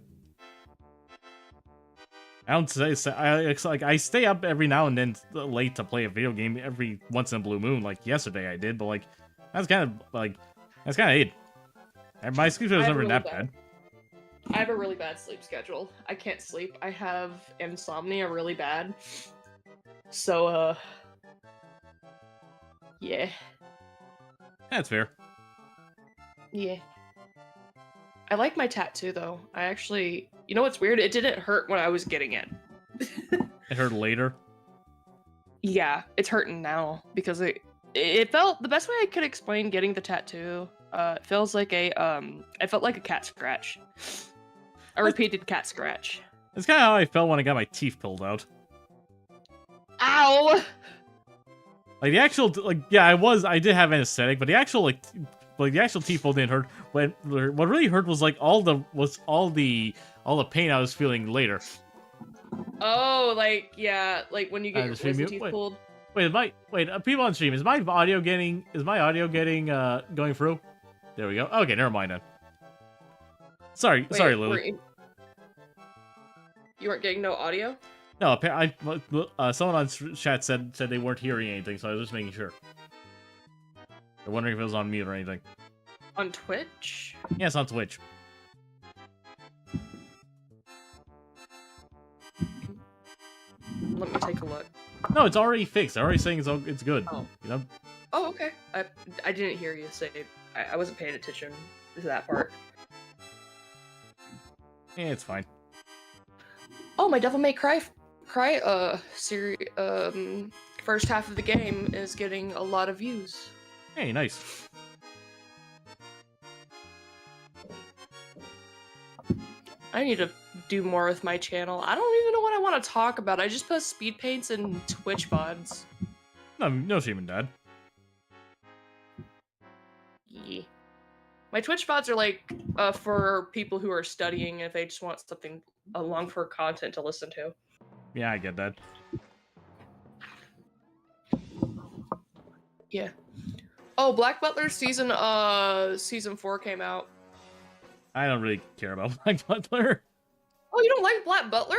I don't say it's like I stay up every now and then late to play a video game every once in a blue moon. Like yesterday I did, but like that's kind of it. And my sleep schedule is I have never really that bad- bad. I have a really bad sleep schedule. I can't sleep. I have insomnia really bad. So, yeah. That's fair. Yeah. I like my tattoo, though. I actually... You know what's weird? It didn't hurt when I was getting it. It hurt later. Yeah, it's hurting now, because it felt... The best way I could explain getting the tattoo, it feels like it felt like a cat scratch. A repeated cat scratch. It's kind of how I felt when I got my teeth pulled out. Ow! Like the actual, I did have anesthetic, but the actual the actual teeth pull didn't hurt. What really hurt was like all the pain I was feeling later. Oh, like, yeah, like when you get your stream wisdom mute? teeth Wait. pulled. People on stream, is my audio getting going through? There we go. Okay, never mind then. Sorry, Wait, Lily. You weren't getting no audio? No, someone on chat said they weren't hearing anything, so I was just making sure. They're wondering if it was on mute or anything. On Twitch? Yeah, it's on Twitch. Let me take a look. No, it's already fixed. They're already saying it's good. Oh. You know? Oh, okay. I didn't hear you say it. I wasn't paying attention to that part. Yeah, it's fine. Oh, my Devil May Cry series first half of the game is getting a lot of views. Hey, nice. I need to do more with my channel. I don't even know what I want to talk about. I just post speed paints and Twitch VODs. No shame in that. Yeah. My Twitch VODs are like for people who are studying if they just want something long for content to listen to. Yeah, I get that. Yeah. Oh, Black Butler season 4 came out. I don't really care about Black Butler. Oh, you don't like Black Butler?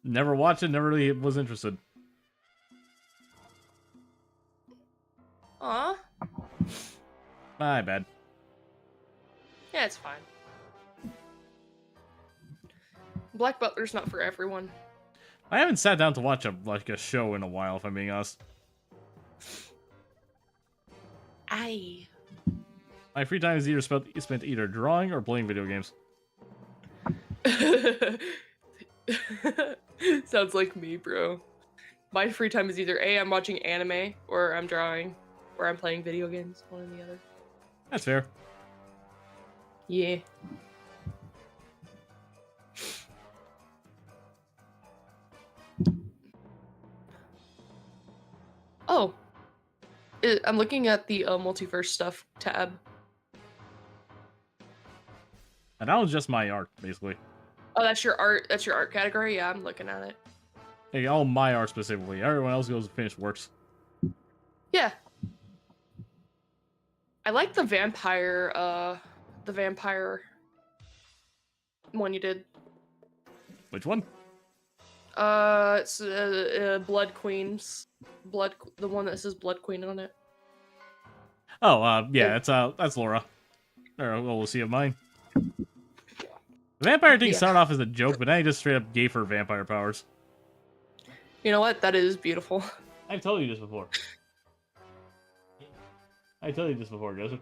Never watched it, never really was interested. Aw. My bad. Yeah, it's fine. Black Butler's not for everyone. I haven't sat down to watch a show in a while, if I'm being honest. Aye. My free time is either spent either drawing or playing video games. Sounds like me, bro. My free time is either A, I'm watching anime, or I'm drawing, or I'm playing video games, one or the other. That's fair. Yeah. I'm looking at the multiverse stuff tab. And that was just my art, basically. Oh, that's your art. That's your art category. Yeah, I'm looking at it. Hey, all my art specifically. Everyone else goes to finished works. Yeah. I like the vampire one you did. Which one? It's Blood Queens. The one that says Blood Queen on it. Oh, yeah, that's Laura. Or we'll see of mine. The vampire thing started off as a joke, but now he just straight up gave her vampire powers. You know what? That is beautiful. I've told you this before. Joseph.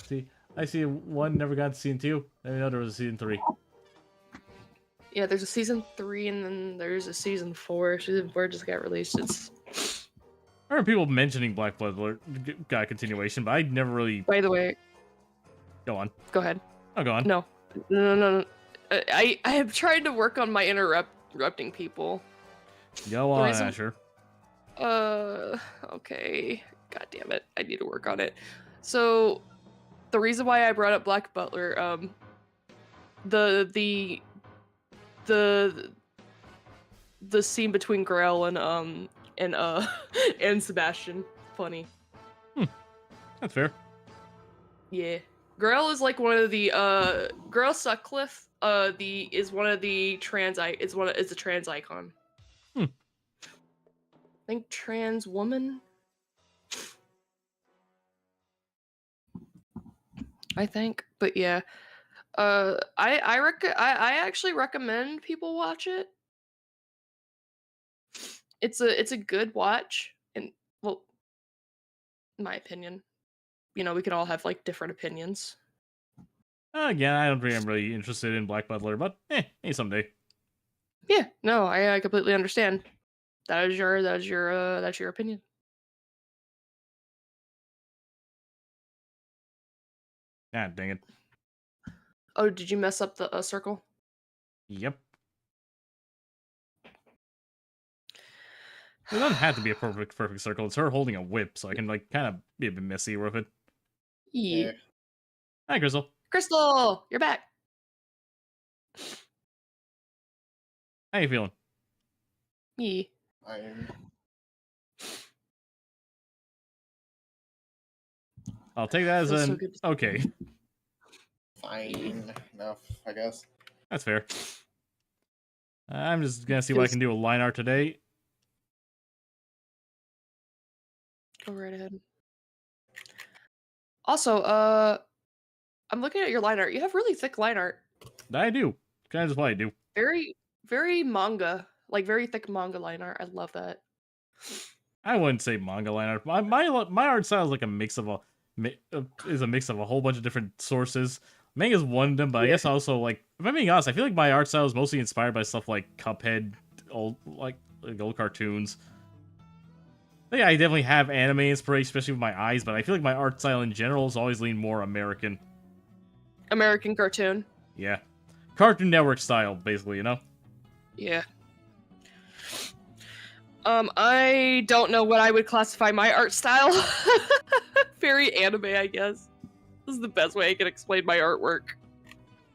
See, I see one, never got to season 2. I didn't know there was a season 3. Yeah, there's a season 3 and then there's a season 4. Season 4 just got released. I remember people mentioning Black Blood got a continuation, but I never really... By the way... Go on. Go ahead. Oh, go on. No. I have tried to work on my interrupting people. Go on, Asher. Okay. God damn it. I need to work on it. So, the reason why I brought up Black Butler, the scene between Grail and and Sebastian, funny. That's fair. Yeah. Grail is like one of the Grail Sutcliffe is one of the is a trans icon. I think trans woman. I think, but yeah. I actually recommend people watch it. It's a good watch, and well, in my opinion. You know, we can all have like different opinions. Again, I don't think I'm really interested in Black Butler, but maybe someday. Yeah, no, I completely understand. That's your opinion. Ah, dang it. Oh, did you mess up the circle? Yep. It doesn't have to be a perfect circle. It's her holding a whip, so I can like kind of be a bit messy with it. Yeah. Hi, Crystal. Crystal, you're back. How you feeling? Yeah. I'll take that as Feels so an good to see okay. Fine enough, I guess. That's fair. I'm just gonna see what I can do with line art today. Go right ahead. Also, I'm looking at your line art. You have really thick line art. I do. Kind of just what I do. Very, very manga. Like very thick manga line art. I love that. I wouldn't say manga line art. My art style is like a mix of a whole bunch of different sources. Manga is one of them, but I guess also like if I'm being honest, I feel like my art style is mostly inspired by stuff like Cuphead, old cartoons. Yeah, I definitely have anime inspiration, especially with my eyes, but I feel like my art style in general has always leaned more American. American cartoon. Yeah. Cartoon Network style, basically, you know? Yeah. I don't know what I would classify my art style. Very anime, I guess. This is the best way I can explain my artwork.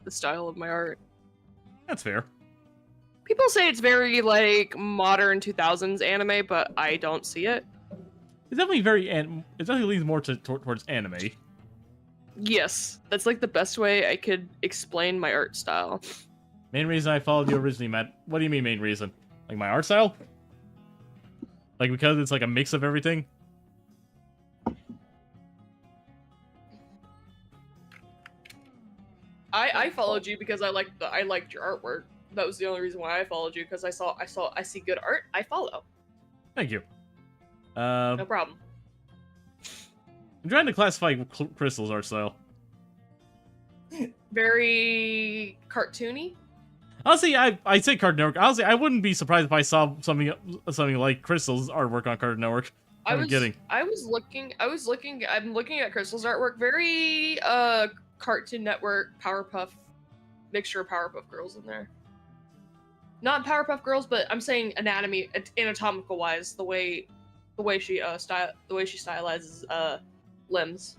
The style of my art. That's fair. People say it's very, like, modern 2000s anime, but I don't see it. It's definitely it definitely leans more towards anime. Yes. That's, like, the best way I could explain my art style. Main reason I followed you originally, Matt. What do you mean main reason? Like my art style? Like because it's like a mix of everything? I followed you because I liked your artwork. That was the only reason why I followed you, because I see good art, I follow. Thank you. No problem. I'm trying to classify Crystal's art style. Very cartoony. Honestly, I'd say Cartoon Network. Honestly, I wouldn't be surprised if I saw something like Crystal's artwork on Cartoon Network. I'm looking at Crystal's artwork. Very Cartoon Network, Powerpuff, mixture of Powerpuff Girls in there. Not Powerpuff Girls, but I'm saying anatomical wise, the way the way she stylizes limbs,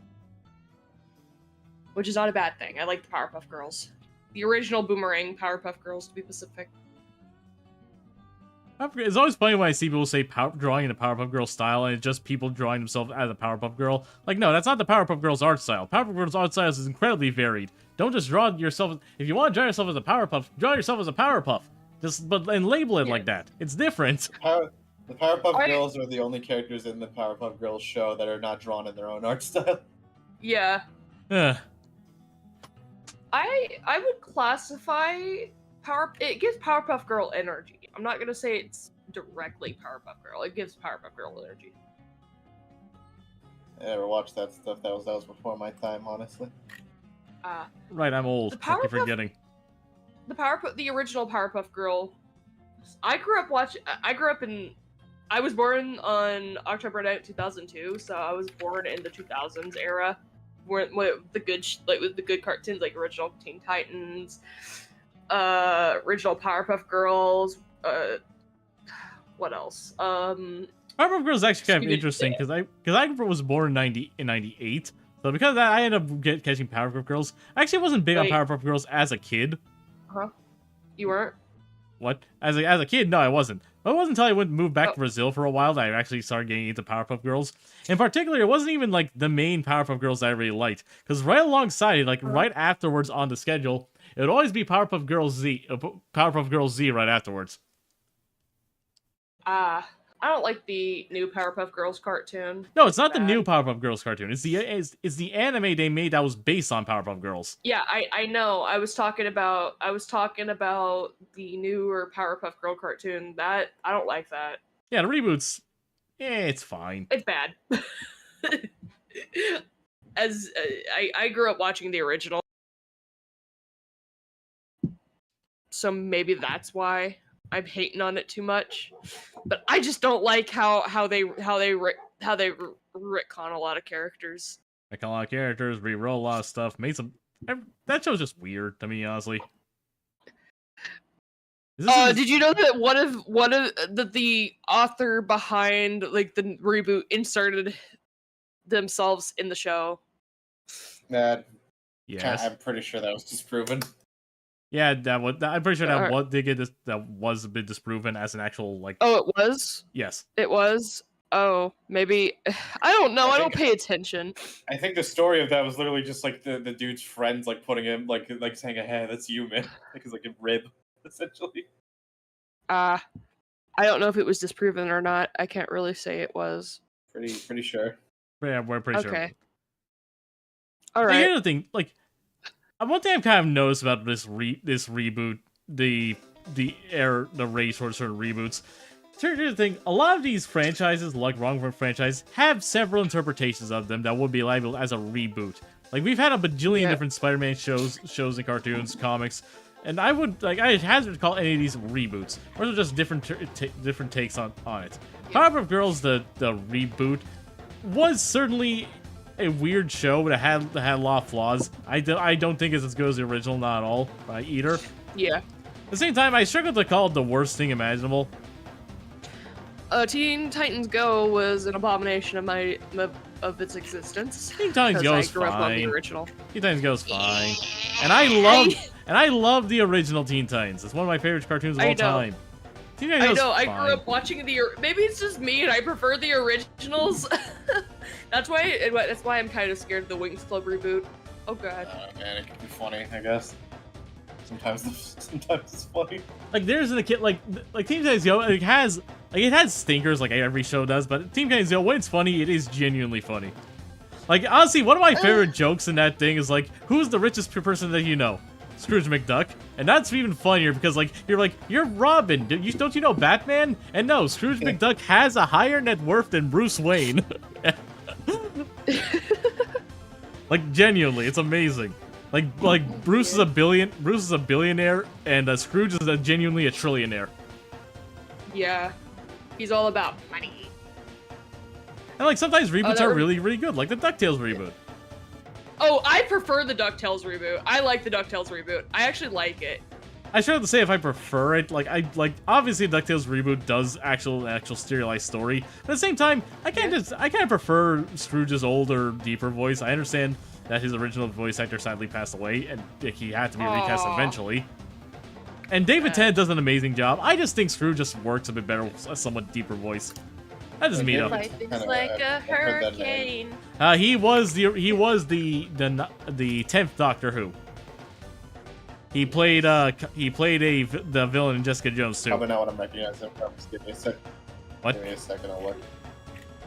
which is not a bad thing. I like the Powerpuff Girls, the original Boomerang Powerpuff Girls, to be specific. It's always funny when I see people say drawing in a Powerpuff Girl style, and it's just people drawing themselves as a Powerpuff Girl. Like, no, that's not the Powerpuff Girls art style. Powerpuff Girls art style is incredibly varied. Don't just draw yourself. If you want to draw yourself as a Powerpuff, draw yourself as a Powerpuff. And label it like that. It's different. The Powerpuff Girls are the only characters in the Powerpuff Girls show that are not drawn in their own art style. Yeah. I would classify it gives Powerpuff Girl energy. I'm not gonna say it's directly Powerpuff Girl. It gives Powerpuff Girl energy. I never watched that stuff. That was before my time, honestly. Right, I'm old. I keep forgetting. The original Powerpuff Girl. I was born on October 9th, 2002, so I was born in the 2000s era, with the good cartoons like original Teen Titans, original Powerpuff Girls. What else? Powerpuff Girls is actually kind of interesting because I was born in 98, so because of that I ended up catching Powerpuff Girls. I actually wasn't big on Powerpuff Girls as a kid. Huh? You weren't? What? As a kid, no, I wasn't. But it wasn't until I went moved back to Brazil for a while that I actually started getting into Powerpuff Girls. In particular, it wasn't even like the main Powerpuff Girls that I really liked, because right alongside it, like right afterwards on the schedule, it would always be Powerpuff Girls Z right afterwards. I don't like the new Powerpuff Girls cartoon. No, it's not the new Powerpuff Girls cartoon. It's the anime they made that was based on Powerpuff Girls. Yeah, I know. I was talking about the newer Powerpuff Girl cartoon. That I don't like that. Yeah, the reboots. It's fine. It's bad. I grew up watching the original, so maybe that's why I'm hating on it too much. But I just don't like how they retcon a lot of characters. Retcon a lot of characters, re-roll a lot of stuff. That show's just weird to me, honestly. Did you know that one of the author behind like the reboot inserted themselves in the show? Yes. I'm pretty sure that was disproven. Yeah, I'm pretty sure that was a bit disproven as an actual like. Oh, it was. Yes, it was. Oh, maybe. I don't know. I don't pay attention. I think the story of that was literally just like the dude's friends like putting him like saying, "Hey, that's you, man," like it's like a rib, essentially. I don't know if it was disproven or not. I can't really say it was. Pretty sure. Yeah, we're pretty sure. Okay. All right. The other thing, like. One thing I've kind of noticed about this reboot, the race for certain reboots. Here's the thing: a lot of these franchises, like Wrongful franchise, have several interpretations of them that would be labeled as a reboot. Like we've had a bajillion different Spider-Man shows and cartoons, comics, and I hazard to call any of these reboots, or they're just different takes on it. Powerpuff Girls, the reboot, was certainly a weird show, but it had a lot of flaws. I don't think it's as good as the original, not at all, by either. Yeah. At the same time, I struggle to call it the worst thing imaginable. Teen Titans Go was an abomination of its existence. Teen Titans Go is fine. I grew up on the original. Teen Titans Go is fine, and I love the original Teen Titans. It's one of my favorite cartoons of all time. I know. I grew up watching maybe it's just me, and I prefer the originals. That's why I'm kind of scared of the Winx Club reboot. Oh god. Man, it could be funny, I guess. Sometimes it's funny. Like there's a kid like Teen Titans Go. It has stinkers like every show does, but Teen Titans Go, when it's funny, it is genuinely funny. Like honestly, one of my favorite jokes in that thing is like, who's the richest person that you know? Scrooge McDuck. And that's even funnier because you're Robin. Don't you know Batman? And no, Scrooge McDuck has a higher net worth than Bruce Wayne. Like genuinely, it's amazing. Like Bruce is a billionaire, and Scrooge is genuinely a trillionaire. Yeah, he's all about money. And like sometimes reboots are really, really good, like the DuckTales reboot. Oh, I prefer the DuckTales reboot. I like the DuckTales reboot. I actually like it. I should have to say if I prefer it. Like obviously DuckTales reboot does actual serialized story, but at the same time, I kind of prefer Scrooge's older, deeper voice. I understand that his original voice actor sadly passed away, and he had to be recast eventually. And David Tennant does an amazing job. I just think Scrooge just works a bit better with a somewhat deeper voice. That doesn't mean Life is like a hurricane. He was the 10th Doctor Who. He played the villain in Jessica Jones too. Probably not what I'm recognizing from. Just give me a sec. What? Give me a second. I'll look.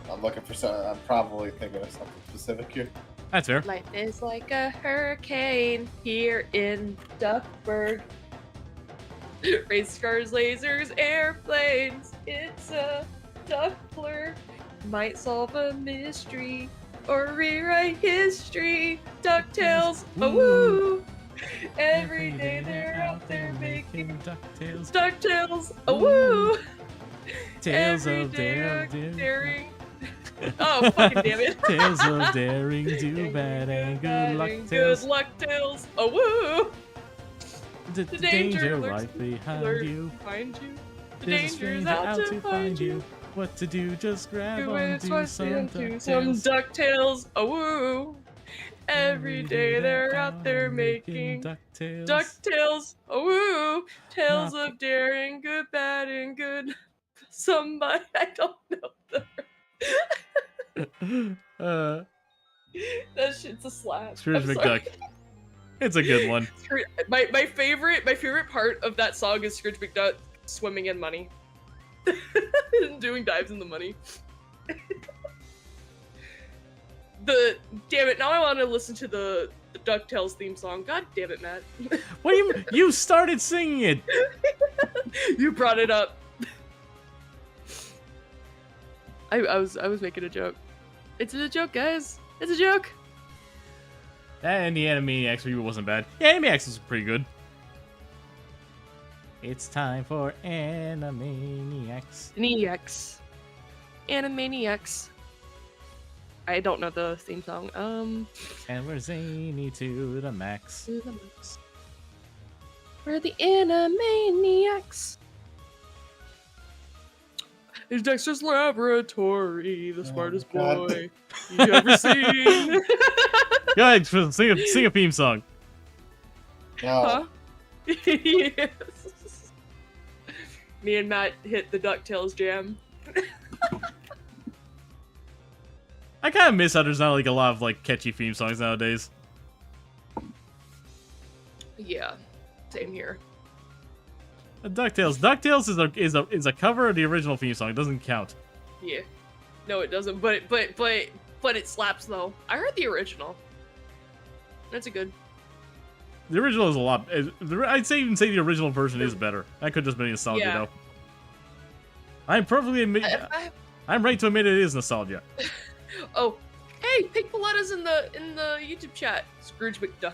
I'm looking for something. I'm probably thinking of something specific here. That's fair. Life is like a hurricane here in Duckburg. Race cars, lasers, airplanes. It's a Duckler. Might solve a mystery or rewrite history. DuckTales, a woo! Every day they're out there making DuckTales. DuckTales, a woo! Tales Every of day daring. daring. Oh, fucking damn it. Tales of daring, do bad and good luck Good tales. luck tales, a woo! The danger right behind you. Find you. The There's a danger's stranger out to find you. What to do? Just grab Do on it to twice some into some DuckTales. DuckTales, a woo! Every day they're out there making DuckTales. DuckTales, a woo! Tales of daring, good, bad, and good. Somebody, I don't know the that shit's a slap. Scrooge I'm sorry. McDuck. It's a good one. My favorite part of that song is Scrooge McDuck swimming in money. And doing dives in the money. Damn it, now I want to listen to the DuckTales theme song. God damn it, Matt. What do you started singing it? You brought it up. I was making a joke. It's a joke, guys. It's a joke. And the Animaniacs reboot wasn't bad. Yeah, Animaniacs was pretty good. It's time for Animaniacs. Animaniacs. I don't know the theme song. And we're zany to the max. We're the Animaniacs. It's Dexter's Laboratory, the smartest God. boy you ever seen. Go ahead, sing a theme song. No. Huh? Yes. Me and Matt hit the DuckTales jam. I kind of miss how there's not like a lot of like catchy theme songs nowadays. Yeah, same here. DuckTales is a cover of the original theme song. It doesn't count. Yeah. No, it doesn't. But it slaps though. I heard the original. That's a good. The original is a lot. I'd even say the original version is better. That could just be nostalgia Yeah. though. I'm perfectly I'm right to admit it is nostalgia. Oh, hey, Pink Paletta's in the YouTube chat. Scrooge McDuck.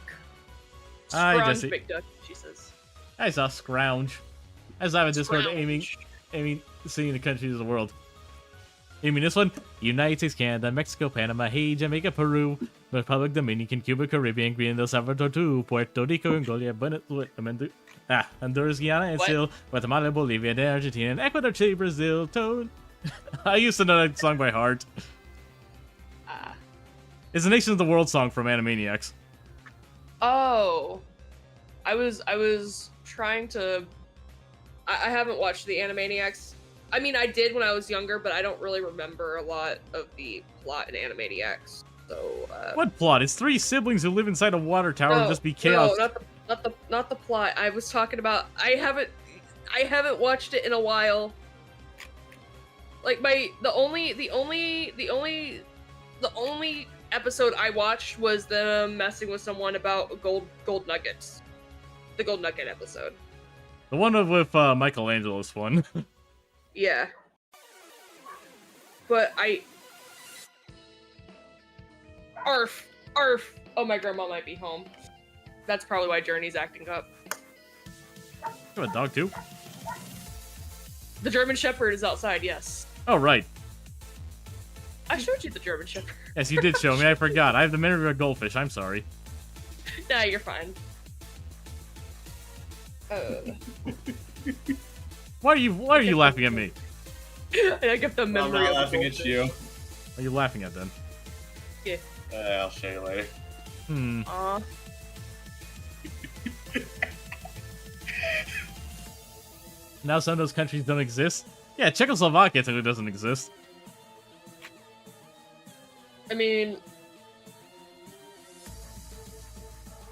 Hi, Scrooge Jesse. McDuck, she says. I saw Scrounge. As I have a Discord Scrounge. aiming, seeing the countries of the world. You mean this one? United States, Canada, Mexico, Panama, Haiti, Jamaica, Peru, Republic, Dominican, Cuba, Caribbean, Grenada, El Salvador, too, Puerto Rico, Angola, Honduras, Guyana, and What? still Guatemala, Bolivia, then Argentina, and Ecuador, Chile, Brazil, I used to know that song by heart. Ah. It's the Nations of the World song from Animaniacs. Oh. I was trying to. I haven't watched the Animaniacs. I mean, I did when I was younger, but I don't really remember a lot of the plot in Animaniacs. So. What plot? It's three siblings who live inside a water tower and just be chaos. No, not the plot. I was talking about. I haven't watched it in a while. Like the only episode I watched was them messing with someone about gold nuggets. The gold nugget episode. The one with Michelangelo's one. Yeah. But Arf. Oh, my grandma might be home. That's probably why Journey's acting up. You have a dog too? The German Shepherd is outside, yes. Oh, right. I showed you the German Shepherd. Yes, you did show me. I forgot. I have the memory of a goldfish. I'm sorry. Nah, you're fine. Why are you laughing at me? I get the I'm memory not of the laughing at goldfish. you. What are you laughing at then? I'll show you later. Hmm. Now some of those countries don't exist. Yeah, Czechoslovakia technically doesn't exist. I mean,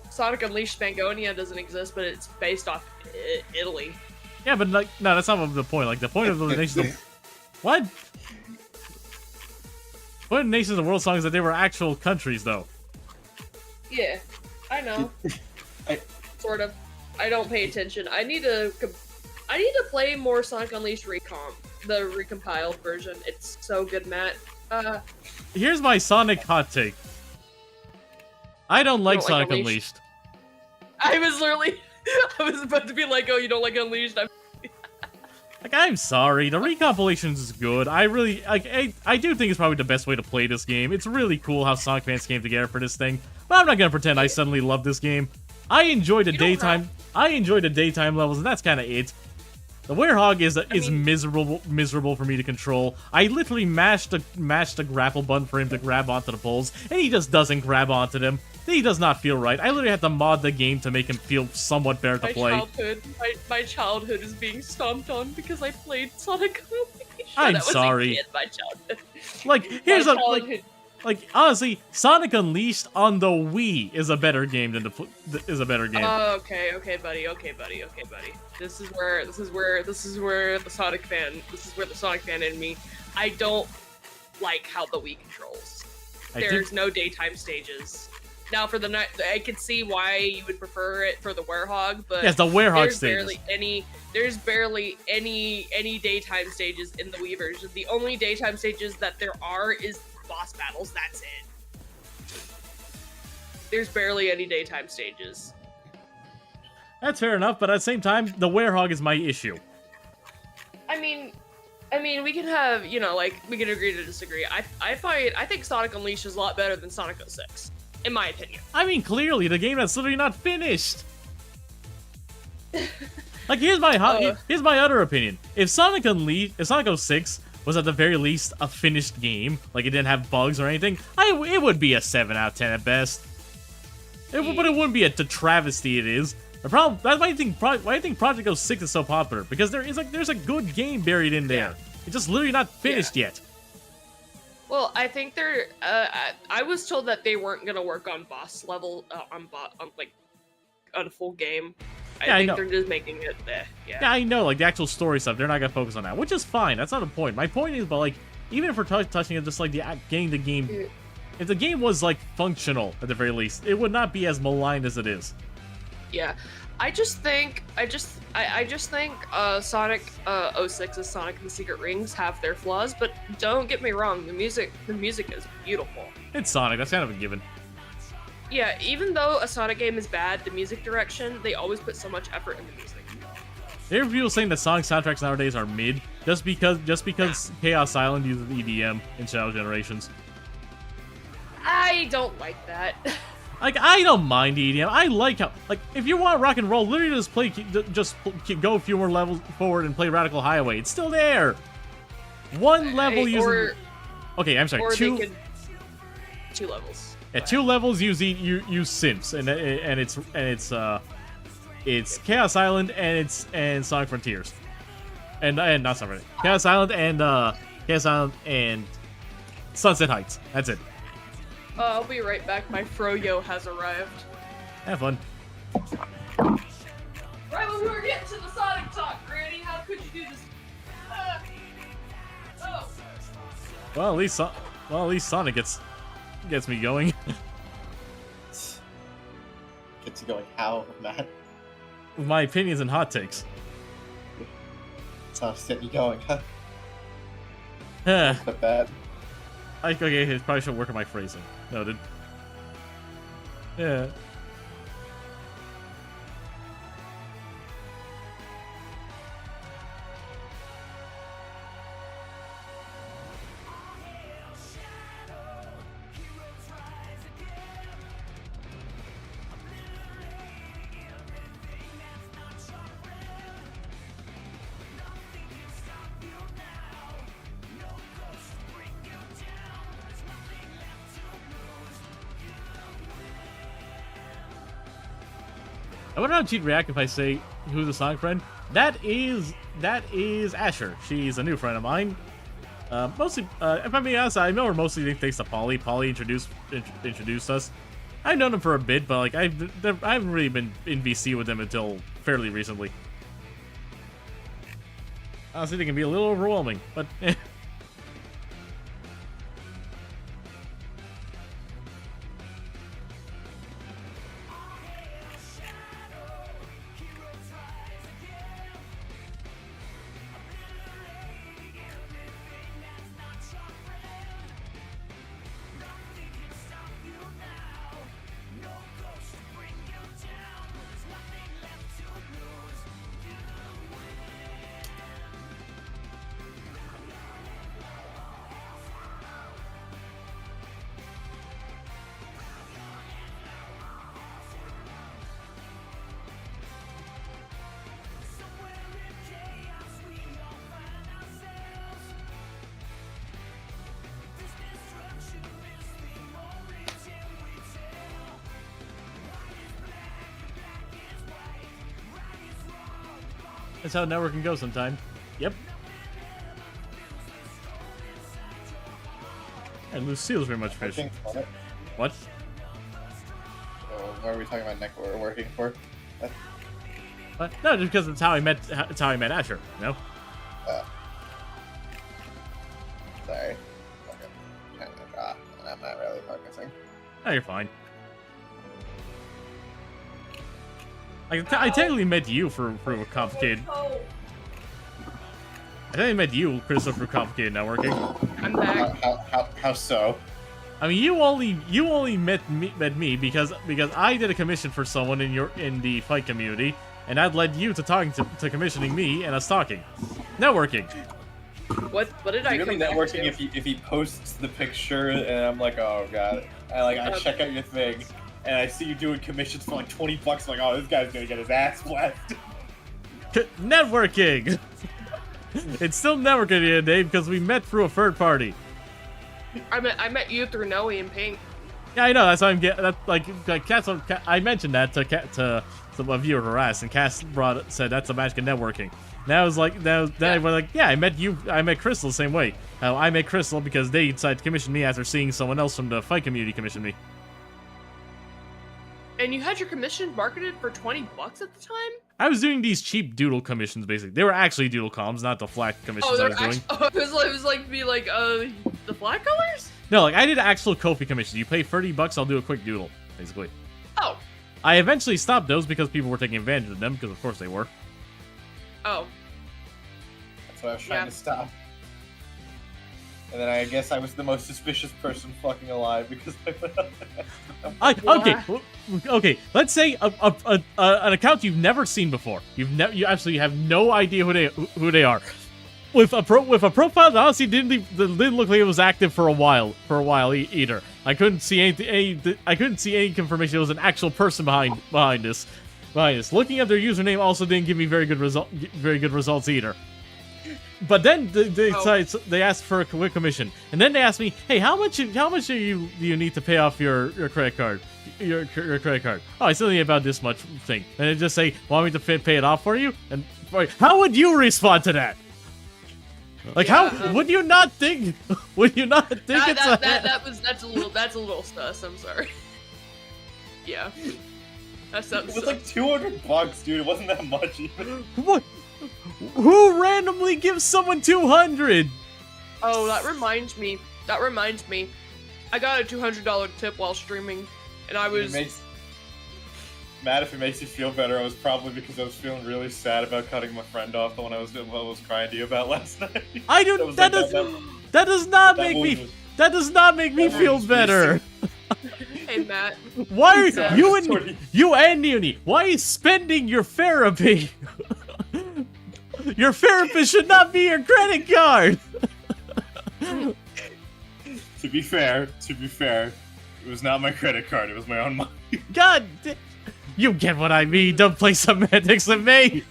Sonic Unleashed Spangonia doesn't exist, but it's based off Italy. Yeah, but like, no, that's not the point. Like the point of the nations. What? Point of Nations of the World Song is that they were actual countries, though. Yeah, I know. I- Sort of. I don't pay attention. I need to play more Sonic Unleashed Recomp, the recompiled version. It's so good, Matt. Here's my Sonic hot take. I don't like don't like Sonic Unleashed? Unleashed. I was literally, I was about to be like, oh, you don't like Unleashed? Like, I'm sorry, the recompilations is good. I really, like, I do think it's probably the best way to play this game. It's really cool how Sonic fans came together for this thing. But I'm not gonna pretend I suddenly love this game. I enjoy the You don't daytime. I enjoy the daytime levels, and that's kind of it. The Werehog is mean- miserable for me to control. I literally mashed the grapple button for him to grab onto the poles, and he just doesn't grab onto them. He does not feel right. I literally had to mod the game to make him feel somewhat better to play. My childhood is being stomped on because I played Sonic Unleashed. I'm That was a sorry. kid, my childhood. Like, here's My a childhood. like honestly, Sonic Unleashed on the Wii is a better game than is a better game. Okay, buddy. This is where the Sonic fan in me. I don't like how the Wii controls. I There's think- no daytime stages. Now for the night, I could see why you would prefer it for the Werehog, but Yes, the Werehog there's stages. barely any daytime stages in the Wii version. The only daytime stages that there are is boss battles. That's it. There's barely any daytime stages. That's fair enough, but at the same time, the Werehog is my issue. I mean, we can have, we can agree to disagree. I think Sonic Unleashed is a lot better than Sonic 06, in my opinion. I mean, clearly, the game that's literally not finished. Like, here's my other opinion. If Sonic 06 was at the very least a finished game, like it didn't have bugs or anything, it would be a 7 out of 10 at best. But it wouldn't be the travesty it is. The problem, that's why I think Project 06 is so popular, because there's a good game buried in there. It's just literally not finished yet. Well, I think they're. I was told that they weren't gonna work on boss level on a full game. Yeah, I think know. they're just making it. Yeah, I know, like the actual story stuff, they're not gonna focus on that, which is fine. That's not the point. My point is, but like, even if we're touching it, just like getting the game, if the game was like functional at the very least, it would not be as maligned as it is. Yeah, I just think Sonic 06's Sonic and the Secret Rings have their flaws, but don't get me wrong, the music is beautiful. It's Sonic, that's kind of a given. Yeah, even though a Sonic game is bad, the music direction, they always put so much effort in the music. There are people saying that Sonic soundtracks nowadays are mid, just because Chaos Island uses EDM in Shadow Generations. I don't like that. Like, I don't mind EDM. I like how, like, if you want rock and roll, literally go a few more levels forward and play Radical Highway. It's still there. One level using. Okay, I'm sorry. Or Two. they could 2 levels. Yeah, 2 levels use synths, and it's Chaos Island and Sonic Frontiers, and not Sonic Frontiers. Chaos Island and Sunset Heights. That's it. I'll be right back. My Froyo has arrived. Have fun. Right when we were getting to the Sonic talk, Granny, how could you do this? Oh. Well, at least Sonic gets me going. Gets you going how, Matt? With my opinions and hot takes. That's how it's you going, huh? Eh, But bad. okay, I probably should work on my phrasing. Noted. Yeah. I wonder how she'd react if I say who's a Sonic friend. That is Asher. She's a new friend of mine. Mostly, if I'm being honest, I know her mostly thanks to Polly. Polly introduced us. I've known him for a bit, but like I haven't really been in VC with them until fairly recently. Honestly, they can be a little overwhelming, but. That's how networking goes sometimes. Yep. And Lucille's very much fish. What? Why are we talking about network we're working for? What? No, just because it's how I met Asher. You know. Sorry. I'm not really focusing. Oh, you're fine. I technically met you for complicated. I technically met you, Crystal, for complicated networking. I'm back. How so? I mean, you only met me because I did a commission for someone in the fight community, and that led you to talking to commissioning me and us talking, networking. What did I Really come back networking to? if he posts the picture and I'm like, oh god. I check out your thing and I see you doing commissions for like $20. I'm like, oh, this guy's gonna get his ass blasted. Networking. It's still networking at the end of the day because we met through a third party. I met you through Noe and Pink. Yeah, I know. That's why I'm getting. That's like Cass. I mentioned that to some of you harassed, and Cass said that's a magic of networking. And I was like, then I was like, yeah, I met Crystal the same way. I met Crystal because they decided to commission me after seeing someone else from the fight community commission me. And you had your commission marketed for $20 at the time? I was doing these cheap doodle commissions, basically. They were actually doodle comms, not the flat commissions I was doing. It was like be like, the flat colors? No, like I did actual Kofi commissions. You pay $30, I'll do a quick doodle, basically. Oh. I eventually stopped those because people were taking advantage of them, because of course they were. Oh. That's what I was trying to stop. And then I guess I was the most suspicious person fucking alive because okay. Let's say an account you've never seen before. You absolutely have no idea who they are. With a profile that honestly didn't look like it was active for a while either. I couldn't see any confirmation it was an actual person behind this. Looking at their username also didn't give me very good results either. But then they asked for a quick commission, and then they asked me, "Hey, how much do you need to pay off your credit card? Your credit card? Oh, I still need about this much thing." And they just say, "Want me to pay it off for you?" And how would you respond to that? Like, how would you not think? Would you not think that's a little sus. I'm sorry. Yeah. That sounds. It was like $200, dude. It wasn't that much even. What? Who randomly gives someone 200? Oh, that reminds me. I got a $200 tip while streaming, and I was. Matt, if it makes you feel better, it was probably because I was feeling really sad about cutting my friend off, the one I was crying to you about last night. That does not make me feel better. Hey Matt. Why are you and Uni? Why are you spending your therapy? Your therapist should not be your credit card. To be fair, it was not my credit card. It was my own money. God, you get what I mean. Don't play semantics with me.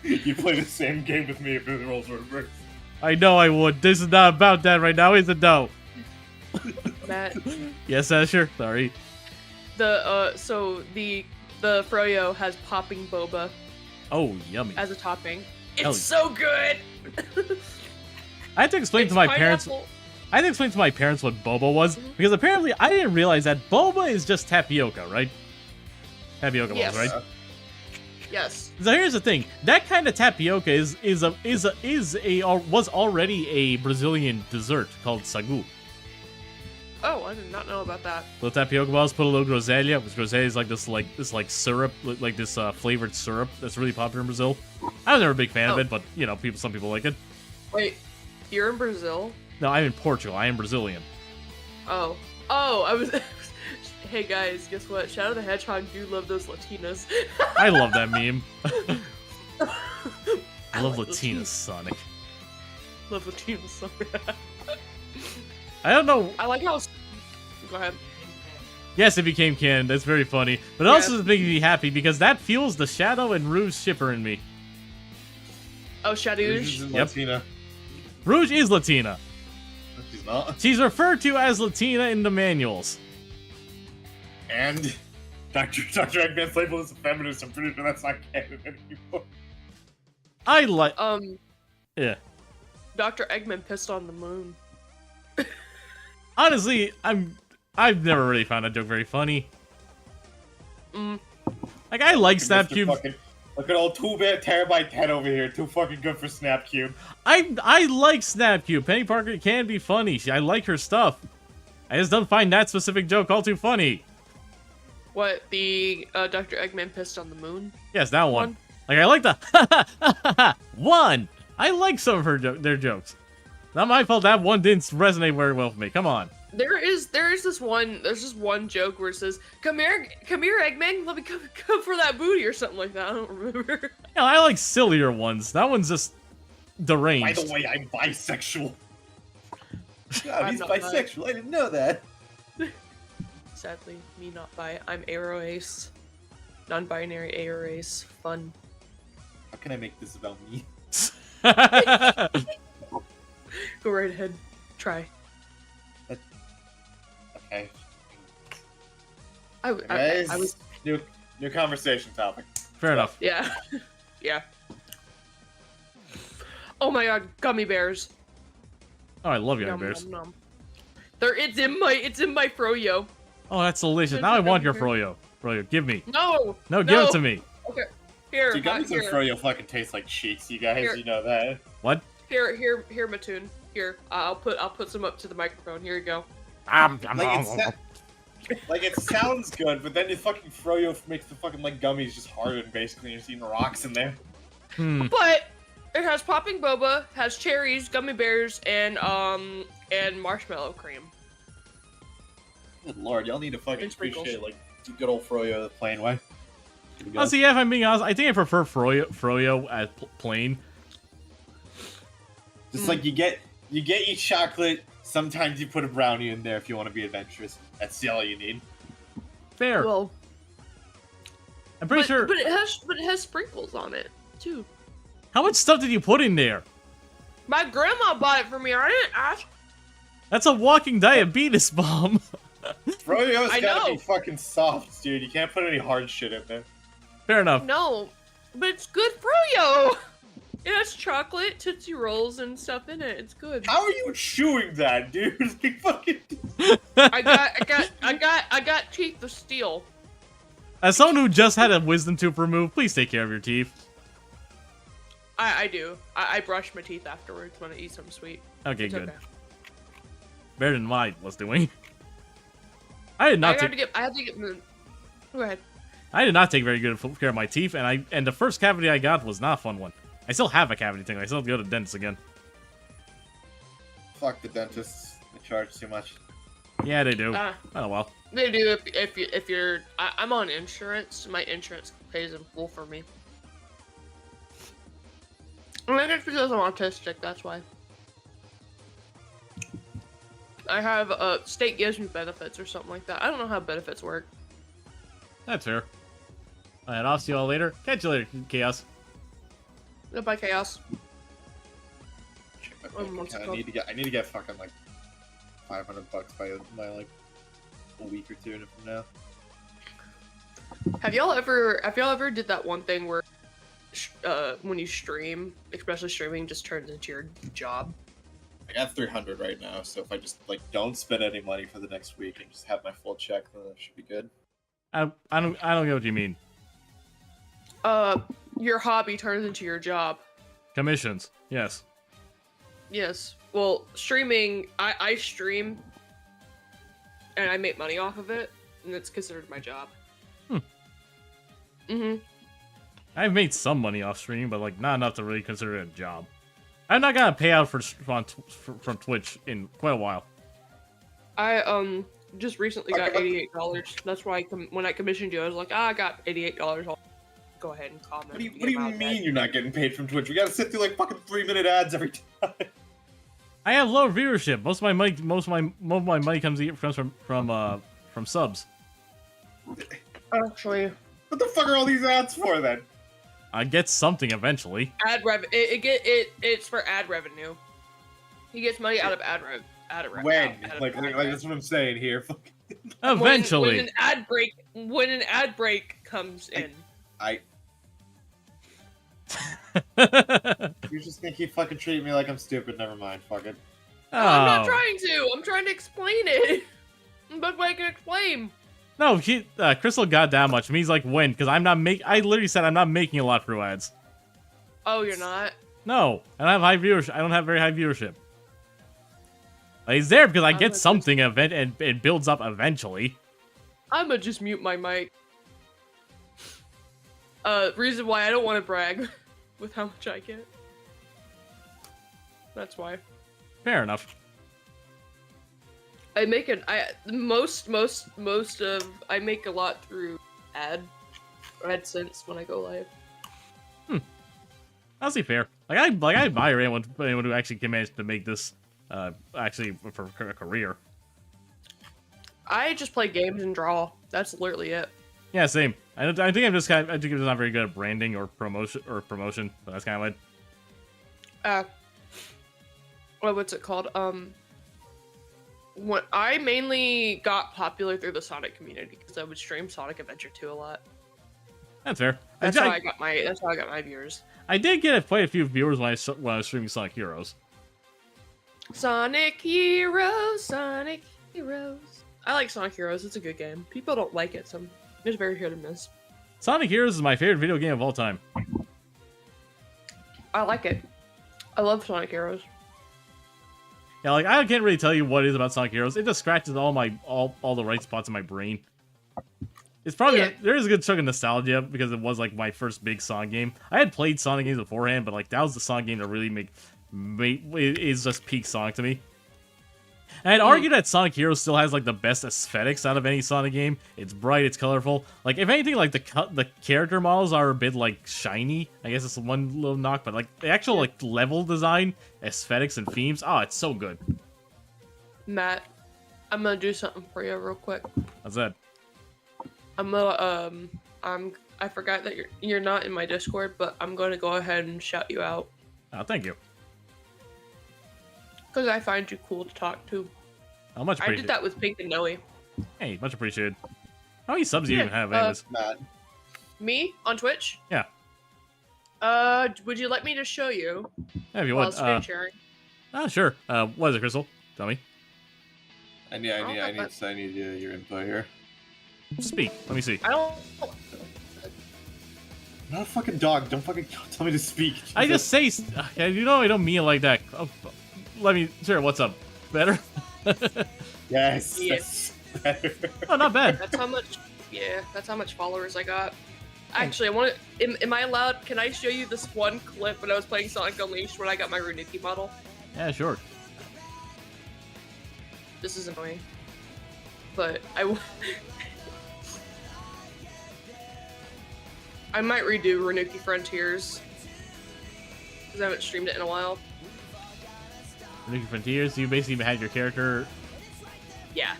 You play the same game with me if the roles were reversed. I know I would. This is not about that right now, is it? No. Matt. Yes, Asher. Sorry. So the the Froyo has popping boba Oh, yummy. as a topping. It's Hell so good. I had to explain It's to my parents. pineapple. I had to explain to my parents what boba was because apparently I didn't realize that boba is just tapioca, right? Tapioca balls, Yes. right? Yes. So here's the thing: that kind of tapioca was already a Brazilian dessert called sagu. Oh, I did not know about that. Little tapioca balls, put a little groselha. Which groselha is like this syrup, like this flavored syrup that's really popular in Brazil. I was never a big fan of Oh. it, but you know, some people like it. Wait, you're in Brazil? No, I'm in Portugal. I am Brazilian. Oh, I was. Hey guys, guess what? Shadow the Hedgehog do love those Latinas. I love that meme. I love like Latinas, Latinas. Sonic. Love Latinas. So I don't know. I like how. Go ahead. Yes, it became canon. That's very funny. But it Yeah. also is making me happy because that fuels the Shadow and Rouge shipper in me. Oh, She's Shadouge. in Yep. Latina. Rouge is Latina. She's not. She's referred to as Latina in the manuals. And Dr. Eggman's label is a feminist. I'm pretty sure that's not canon anymore. I like. Yeah. Dr. Eggman pissed on the moon. Honestly, I've never really found that joke very funny. Mm. Like I like Mr. Snapcube. fucking- Look at old 2-bit terabyte head over here. Too fucking good for Snapcube. I like Snapcube. Penny Parker can be funny. I like her stuff. I just don't find that specific joke all too funny. What, the Dr. Eggman pissed on the moon? Yes, that one. Like I like the one. I like some of their jokes. Not my fault that one didn't resonate very well for me. Come on. There's this one joke where it says, come here, Eggman, let me come for that booty," or something like that. I don't remember. You know, I like sillier ones. That one's just By deranged. the way, I'm bisexual. God, I'm he's not bi. bisexual. I didn't know that. Sadly, me not bi. I'm Aero Ace. Non-binary Aero Ace. Fun. How can I make this about me? Go right ahead. Try. Okay. I Guys, was. new conversation topic. Fair enough. Yeah. Yeah. Oh my god, gummy bears. Oh, I love Nom, young bears. nom, nom. It's in my Froyo. Oh, that's delicious. Now I want your Froyo. Froyo, give me. No. No, give it to me. Okay. Here. Dude, gummies and here. Froyo fucking taste like cheeks, you guys. Here. You know that. What? Here, Mattoon. Here, I'll put some up to the microphone. Here you go. Like it sounds good, but then the fucking Froyo makes the fucking like gummies just harden. Basically, you're seeing rocks in there. But it has popping boba, has cherries, gummy bears, and marshmallow cream. Good lord, y'all need to fucking And sprinkles. appreciate like the good old Froyo the plain way. Here we go. Honestly, yeah, if I'm being honest, I think I prefer Froyo as plain. Just like you get your chocolate. Sometimes you put a brownie in there if you want to be adventurous. That's all you need. Fair. Well, I'm pretty sure. but it has sprinkles on it too. How much stuff did you put in there? My grandma bought it for me. I didn't ask. That's a walking diabetes bomb. Froyo's I gotta know. be fucking soft, dude. You can't put any hard shit in there. Fair enough. No, but it's good Froyo. It has chocolate, Tootsie Rolls, and stuff in it. It's good. How are you chewing that, dude? Like, fucking. I got teeth of steel. As someone who just had a wisdom tooth removed, please take care of your teeth. I do. I brush my teeth afterwards when I eat something sweet. Okay, It's good. okay. Better than what I was doing. I did I not had take. to get. Go ahead. I did not take very good care of my teeth, and the first cavity I got was not a fun one. I still have a cavity thing. I still have to go to the dentist again. Fuck the dentists. They charge too much. Yeah, they do. Ah. Oh well. They do if you're. I'm on insurance. My insurance pays in full for me. I think it's because I'm autistic. That's why. I have state gives me benefits or something like that. I don't know how benefits work. That's fair. Alright, I'll see you all later. Catch you later, Chaos. Goodbye, chaos. Check my One bank month's account. ago. I need to get fucking like $500 by like a week or two from now. Have y'all ever did that one thing where when you stream, especially streaming, just turns into your job? I got 300 right now, so if I just like don't spend any money for the next week and just have my full check, then that should be good. I don't get what you mean. Your hobby turns into your job. Commissions, yes. Yes. Well, streaming, I stream, and I make money off of it, and it's considered my job. I've made some money off streaming, but like not enough to really consider it a job. I've not got a payout from Twitch in quite a while. I just recently got $88. That's why when I commissioned you, I was like, I got $88. I'll go ahead and comment. What do you mean you're not getting paid from Twitch? We gotta sit through like fucking 3-minute ads every time. I have low viewership. Most of my money comes from subs. Actually, What the fuck are all these ads for then? I get something eventually. It's for ad revenue. He gets money out of ad revenue. When? Like that's what I'm saying here. Eventually. When an ad break comes in. You're just gonna keep fucking treating me like I'm stupid. Never mind. Fuck it. I'm not trying to. I'm trying to explain it. But I can explain. No, Crystal got that much. Means like when? Because I literally said I'm not making a lot through ads. Oh, you're not? No, I don't have high viewership. I don't have very high viewership. Like, it's there because I get something event and it builds up eventually. I'ma just mute my mic. Reason why I don't want to brag with how much I get. That's why. Fair enough. I make I make a lot through AdSense when I go live. Honestly, fair. I admire anyone who actually can manage to make this actually for a career. I just play games and draw. That's literally it. Yeah, same. I think I'm just not very good at branding or promotion. But that's kind of what's it called? When I mainly got popular through the Sonic community because I would stream Sonic Adventure 2 a lot. That's fair. That's how I got my viewers. I did get quite a few viewers when I was streaming Sonic Heroes. Sonic Heroes. I like Sonic Heroes. It's a good game. People don't like it, so it's very hit or miss. Sonic Heroes is my favorite video game of all time. I like it. I love Sonic Heroes. Yeah, like I can't really tell you what it is about Sonic Heroes. It just scratches all the right spots in my brain. It's probably there is a good chunk of nostalgia because it was like my first big Sonic game. I had played Sonic games beforehand, but like that was the Sonic game that really is just peak Sonic to me. And I'd argue that Sonic Heroes still has like the best aesthetics out of any Sonic game. It's bright, it's colorful. Like if anything, like the character models are a bit like shiny. I guess it's one little knock, but like the actual like level design, aesthetics, and themes, oh, it's so good. Matt, I'm gonna do something for you real quick. What's that? I'm gonna I forgot that you're not in my Discord, but I'm gonna go ahead and shout you out. Oh, thank you. Because I find you cool to talk to. Oh, much appreciated. I did that with Pink and Noe. Hey, much appreciated. How many subs do you even have, anyways? Me? On Twitch? Yeah. Would you like me to show you? Yeah, if you while want. screen sharing? Oh, sure. What is it, Crystal? Tell me. I need your input here. Speak. Let me see. I don't... I'm not a fucking dog. Don't fucking tell me to speak. Jesus. I just say... you know I don't mean it like that. Oh, let me... Sure, what's up? Better? Yes. Yes. Better. Oh, not bad. That's how much... Yeah, that's how much followers I got. Actually, I want to... Am I allowed... Can I show you this one clip when I was playing Sonic Unleashed when I got my Runiki model? Yeah, sure. This is annoying. But I might redo Renuki Frontiers. Because I haven't streamed it in a while. Renuki Frontiers, you basically had your character... Yeah.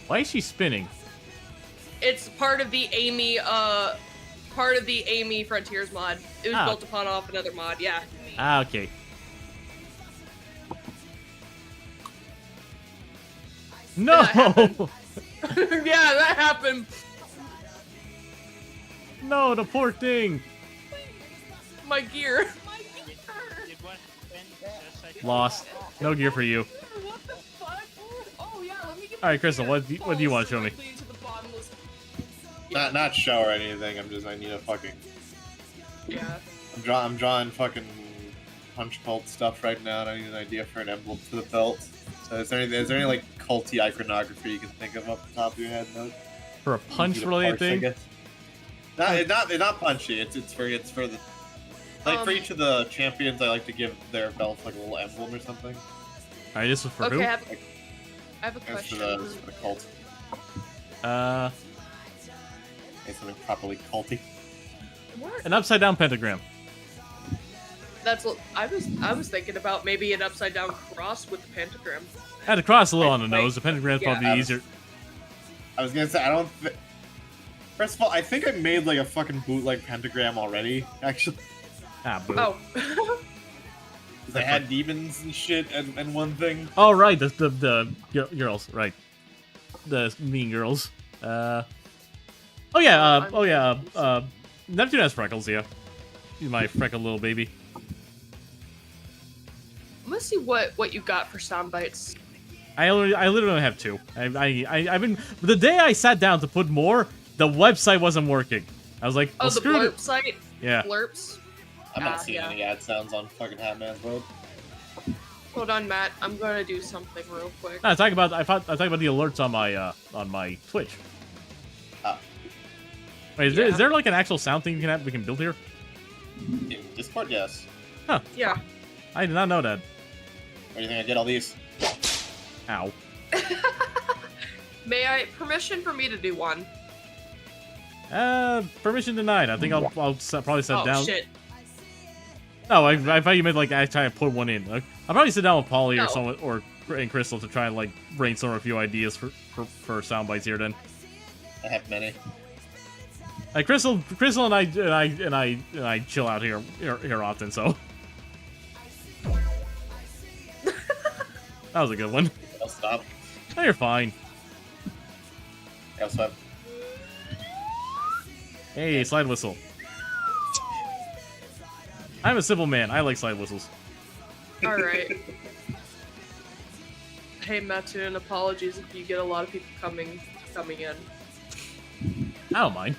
Why is she spinning? It's part of the Amy, Frontiers mod. It was built upon off another mod, yeah. Ah, okay. No! Yeah, that happened. No, the poor thing. My gear. Lost. No gear for you. What the fuck? Oh yeah, let me get. All right, Crystal, what do you want to show me? Not show or anything. I need a fucking. Yeah. I'm drawing fucking punch cult stuff right now, and I need an idea for an emblem for the belt. So is there any like culty iconography you can think of off the top of your head? No? For a punch-related thing? Not punchy. It's for the like for each of the champions. I like to give their belts like a little emblem or something. All right, this was for Okay, who? I have a It's question. for the cult. It's something properly culty. An upside down pentagram. That's what I was thinking about. Maybe an upside down cross with the pentagram. I had to cross a little on the Like, nose. The pentagram's yeah. probably easier. I was gonna say I don't. First of all, I think I made like a fucking bootleg pentagram already. Actually, Ah, boo. Oh. 'cause I had demons and shit and one thing. Oh, right, the girls, right. The mean girls. Oh yeah, Neptune has freckles, yeah. He's my freckled little baby. Let's see what you got for sound bites. I literally only have 2. I've been the day I sat down to put more, the website wasn't working. I was like, well, Oh, the screw blurb it. site? Yeah. Blurps? I'm not seeing yeah. any ad sounds on fucking Hatman's World. Hold on, Matt. I'm gonna do something real quick. No, I talk about the alerts on my Twitch. Ah. Wait, is there like an actual sound thing we can build here? In Discord, yes. Yeah. I did not know that. Where do you think I did all these? Ow. Permission for me to do one? Permission denied. I think I'll probably sit Oh down. shit. No, I thought you meant like I try to put one in. Like, I'll probably sit down with Polly or No. someone and Crystal to try and like brainstorm a few ideas for sound bites here. Then, I have many. like Crystal and I chill out here often. So that was a good one. I'll stop. No, you're fine. I also have. Hey, slide whistle. I'm a simple man. I like slide whistles. Alright. Hey, Mattoon, apologies if you get a lot of people coming in. I don't mind.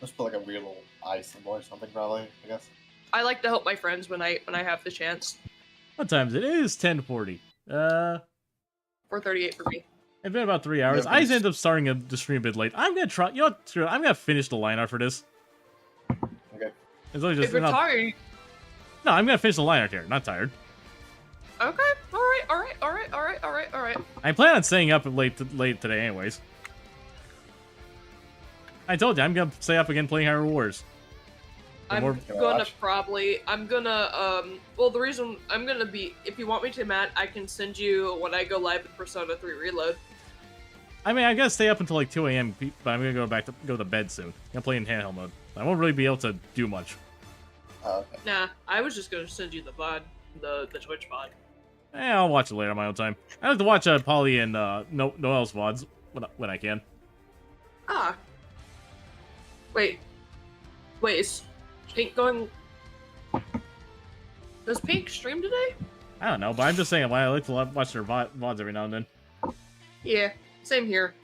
Just put like a weird little eye symbol or something, probably. I guess. I like to help my friends when I have the chance. What time is it? It is 10:40. 4:38 for me. It's been about 3 hours. Yeah, I but- ended up starting the stream a bit late. I'm gonna try. You know what? Screw it. I'm gonna finish the line art for this. Okay. It's only just If you're not- tired. No, I'm gonna finish the line art here. Not tired. Okay. Alright. I plan on staying up late today, anyways. I told you I'm gonna stay up again playing Hyrule Wars. The I'm more- gonna well, the reason I'm gonna be, if you want me to, Matt, I can send you when I go live with Persona 3 Reload. I mean, I'm gonna stay up until like 2 a.m., but I'm gonna go to bed soon. I'm gonna play in handheld mode. I won't really be able to do much. Okay. Nah, I was just gonna send you the VOD, the Twitch VOD. I'll watch it later on my own time. I like to watch Polly and Noel's VODs when I can. Ah. Wait, is Pink going... Does Pink stream today? I don't know, but I'm just saying I like to watch their VODs every now and then. Yeah, same here.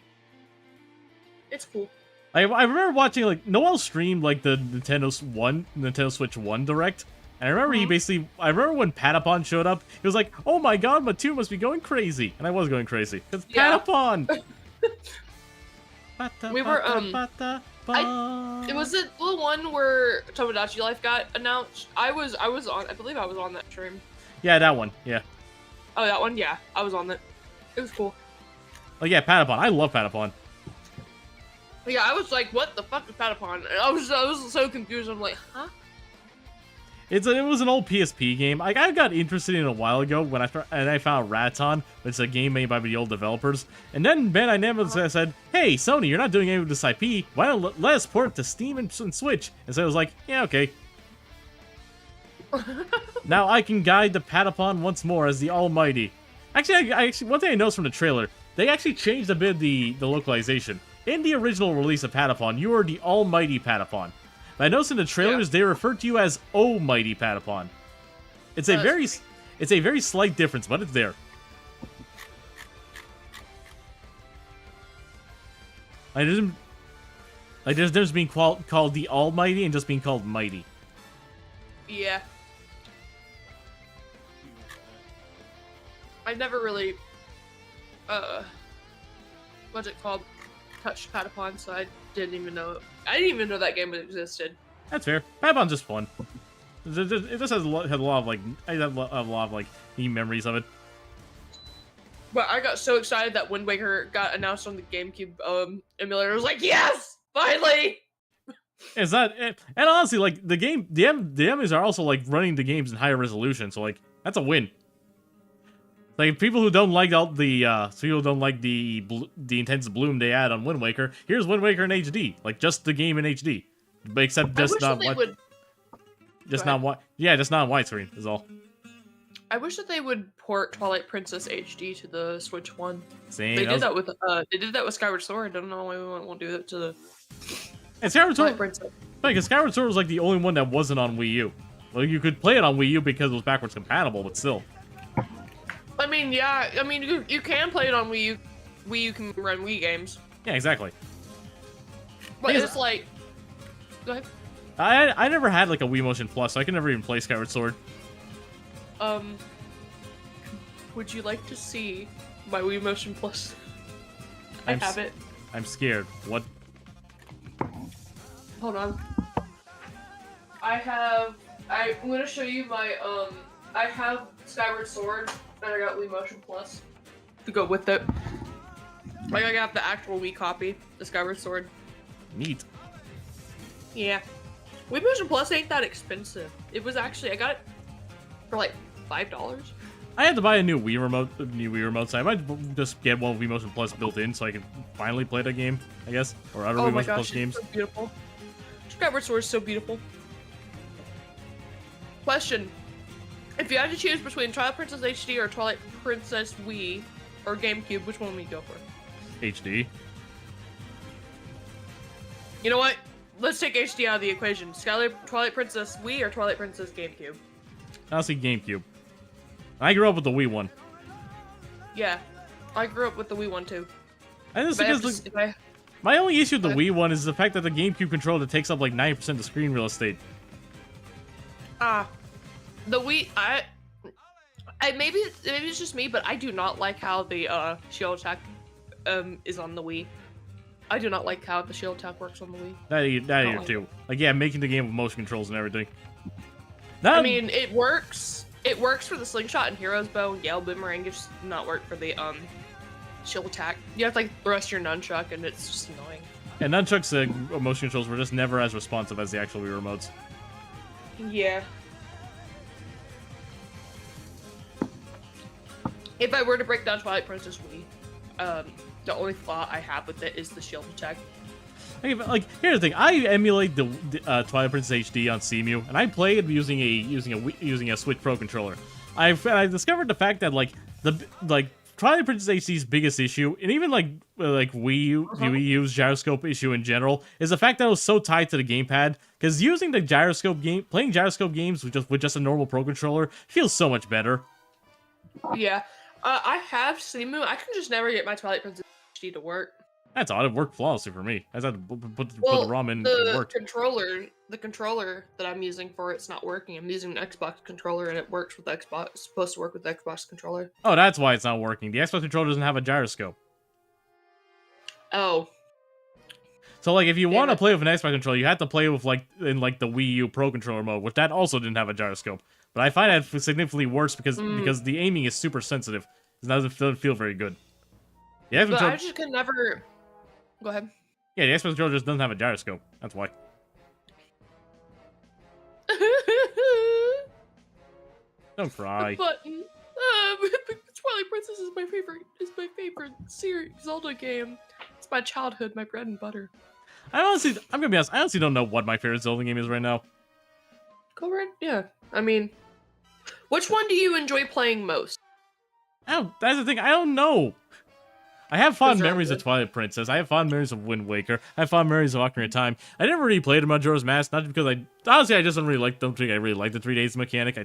It's cool. I remember watching like Noel streamed like the Nintendo Switch 1 Direct, and I remember I remember when Patapon showed up, he was like, "Oh my God, Matu must be going crazy," and I was going crazy because Yeah. Patapon. We were, It was it the one where Tomodachi Life got announced? I believe I was on that stream. Yeah, that one. Yeah. Oh, that one? Yeah, I was on that. It was cool. Oh yeah, Patapon. I love Patapon. Yeah, I was like, what the fuck is Patapon? And I was so confused. I'm like, huh? It was an old PSP game. Like I got interested in it a while ago when I found Raton, which is a game made by the old developers. And then Ben I said, "Hey, Sony, you're not doing anything with this IP. Why don't let us port it to Steam and Switch?" And so I was like, "Yeah, okay." Now I can guide the Patapon once more as the Almighty. Actually, one thing I noticed from the trailer, they actually changed a bit the localization. In the original release of Patapon, you were the Almighty Patapon. But I noticed in the trailers they refer to you as Almighty Patapon. It's a very slight difference, but it's there. There's difference being called the Almighty and just being called Mighty. Yeah. I've never really, what's it called? Touched Patapon, so I didn't even know that game existed. That's fair. Patapon's just fun. It just has a lot of like neat memories of it. But I got so excited that Wind Waker got announced on the GameCube emulator. I was like, yes, finally. It's not, and honestly, like the enemies are also like running the games in higher resolution, so like that's a win. Like people who don't like the intense bloom they add on Wind Waker, here's Wind Waker in HD, like just the game in HD, except just not what, just not what, yeah, just not widescreen is all. I wish that they would port Twilight Princess HD to the Switch One. Same. They did that with Skyward Sword. I don't know why we won't do that to the. And Skyward Sword, Princess. because Skyward Sword was like the only one that wasn't on Wii U. Well, you could play it on Wii U because it was backwards compatible, but still. I mean, yeah. I mean, you can play it on Wii U. Wii U can run Wii games. Yeah, exactly. But it's like. Go ahead. I never had like a Wii Motion Plus, so I could never even play Skyward Sword. Would you like to see my Wii Motion Plus? I have it. I'm scared. What? Hold on. I'm gonna show you my, I have Skyward Sword, and I got Wii Motion Plus to go with it. Like, I got the actual Wii copy, the Skyward Sword. Neat. Yeah. Wii Motion Plus ain't that expensive. It was actually, I got it for like $5. I had to buy a new Wii remote, so I might just get one Wii Motion Plus built in so I can finally play the game, I guess, or other Wii Motion Plus games. It's so beautiful. Skyward Sword is so beautiful. Question: if you had to choose between Twilight Princess HD or Twilight Princess Wii or GameCube, which one would you go for? HD. You know what? Let's take HD out of the equation. Twilight Princess Wii or Twilight Princess GameCube? Honestly, GameCube. I grew up with the Wii one. Yeah, I grew up with the Wii one too. And this is because my only issue with the Wii one is the fact that the GameCube controller takes up like 90% of the screen real estate. The Wii, I maybe it's just me, but I do not like how the shield attack is on the Wii. I do not like how the shield attack works on the Wii. That either too. Like, yeah, making the game with motion controls and everything. I mean, it works. It works for the slingshot and Hero's Bow and Yell Boomerang. It just not work for the shield attack. You have to like thrust your nunchuck, and it's just annoying. And nunchucks motion controls were just never as responsive as the actual Wii remotes. Yeah. If I were to break down Twilight Princess Wii, the only flaw I have with it is the shield attack. Okay, but, like, here's the thing: I emulate the Twilight Princess HD on CMU, and I play it using a Switch Pro controller. I discovered the fact that Twilight Princess HD's biggest issue, and even like Wii U's gyroscope issue in general, is the fact that it was so tied to the gamepad. Because using the playing gyroscope games with just a normal Pro controller feels so much better. Yeah, I have CMU. I can just never get my Twilight Princess HD to work. That's odd. It worked flawlessly for me. I just had to put the ROM in. It worked. The controller that I'm using for it's not working. I'm using an Xbox controller, and it works with Xbox. It's supposed to work with the Xbox controller. Oh, that's why it's not working. The Xbox controller doesn't have a gyroscope. Oh. So, like, if you want to play with an Xbox controller, you have to play with in the Wii U Pro controller mode, which that also didn't have a gyroscope. But I find that significantly worse because the aiming is super sensitive. It doesn't feel very good. The Xbox controller, I just can never. Go ahead. Yeah, the Xbox controller just doesn't have a gyroscope. That's why. Don't cry. Button. Twilight Princess is my favorite series Zelda game. It's my childhood, my bread and butter. I'm gonna be honest. I honestly don't know what my favorite Zelda game is right now. Go right. Yeah. I mean, which one do you enjoy playing most? That's the thing. I don't know. I have fond Those are all memories of good. Twilight Princess. I have fond memories of Wind Waker. I have fond memories of Ocarina of Time. I never really played Majora's Mask, not because honestly I just don't really like. Don't think I really like the 3 days mechanic.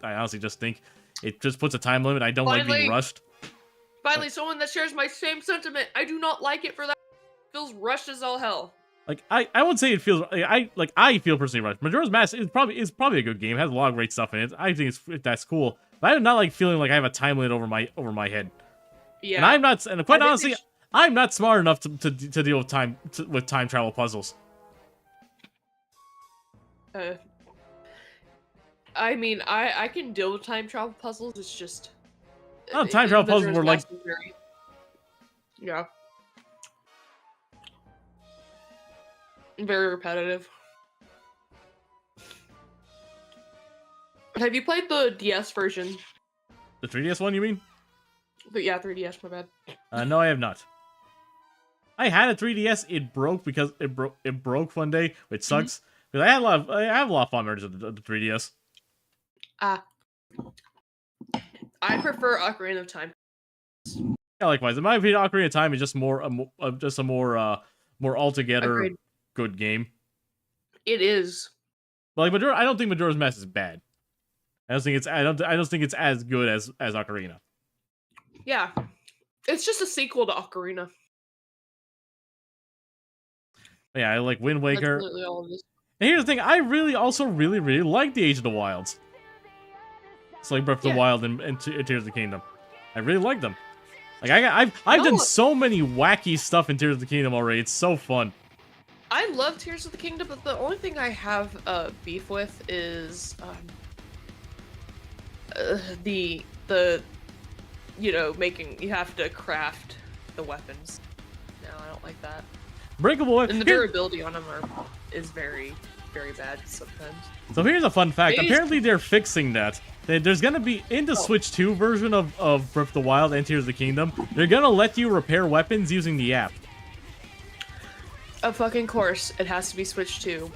I honestly just think it just puts a time limit. I don't like being Finally. rushed. Finally, someone that shares my same sentiment. I do not like it for that. It feels rushed as all hell. Like I would say it feels I feel personally rushed. Majora's Mask is probably a good game. It has a lot of great stuff in it. I think that's cool. But I'm not like feeling like I have a time limit over my head. Yeah. And I'm not. And quite I think honestly, they I'm not smart enough to deal with time travel puzzles. I mean, I can deal with time travel puzzles. It's just Oh, time travel puzzles Majora's were like Mask is very- yeah, very repetitive. Have you played the DS version? the 3DS one. You mean? But yeah, 3DS. My bad. No, I have not. I had a 3DS. It broke because it broke one day, which sucks. Because I have a lot of fun memories of the 3DS. I prefer Ocarina of Time. Yeah, likewise. In my opinion, Ocarina of Time is just more more altogether Agreed. good game. It is. But like I don't think Majora's Mask is bad. I don't think it's as good as Ocarina. Yeah. It's just a sequel to Ocarina. But yeah, I like Wind That's Waker. literally all it is. And here's the thing, I really like the Age of the Wilds. It's like Breath of the Yeah. Wild and Tears of the Kingdom. I really like them. Like I've done No. so many wacky stuff in Tears of the Kingdom already. It's so fun. I love Tears of the Kingdom, but the only thing I have beef with is the making you have to craft the weapons. No, I don't like that. Breakable. And the Here- durability on them is very, very bad sometimes. So here's a fun fact. Maybe- Apparently they're fixing that. There's gonna be in the Switch 2 version of Breath of the Wild and Tears of the Kingdom. They're gonna let you repair weapons using the app. Of fucking course, it has to be Switch 2.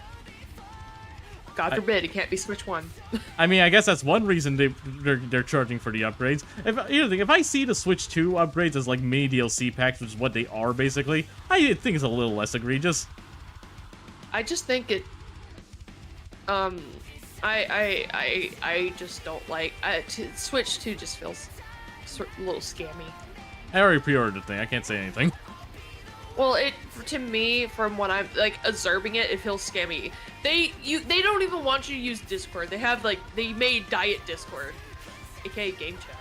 God forbid, it can't be Switch 1. I mean, I guess that's one reason they're charging for the upgrades. If I see the Switch 2 upgrades as like mini DLC packs, which is what they are basically, I think it's a little less egregious. I just think it. I just don't like. Switch 2 just feels a little scammy. I already pre-ordered the thing. I can't say anything. Well, to me, from what I'm like observing it feels scammy. They don't even want you to use Discord. They made Diet Discord, aka Game Chat,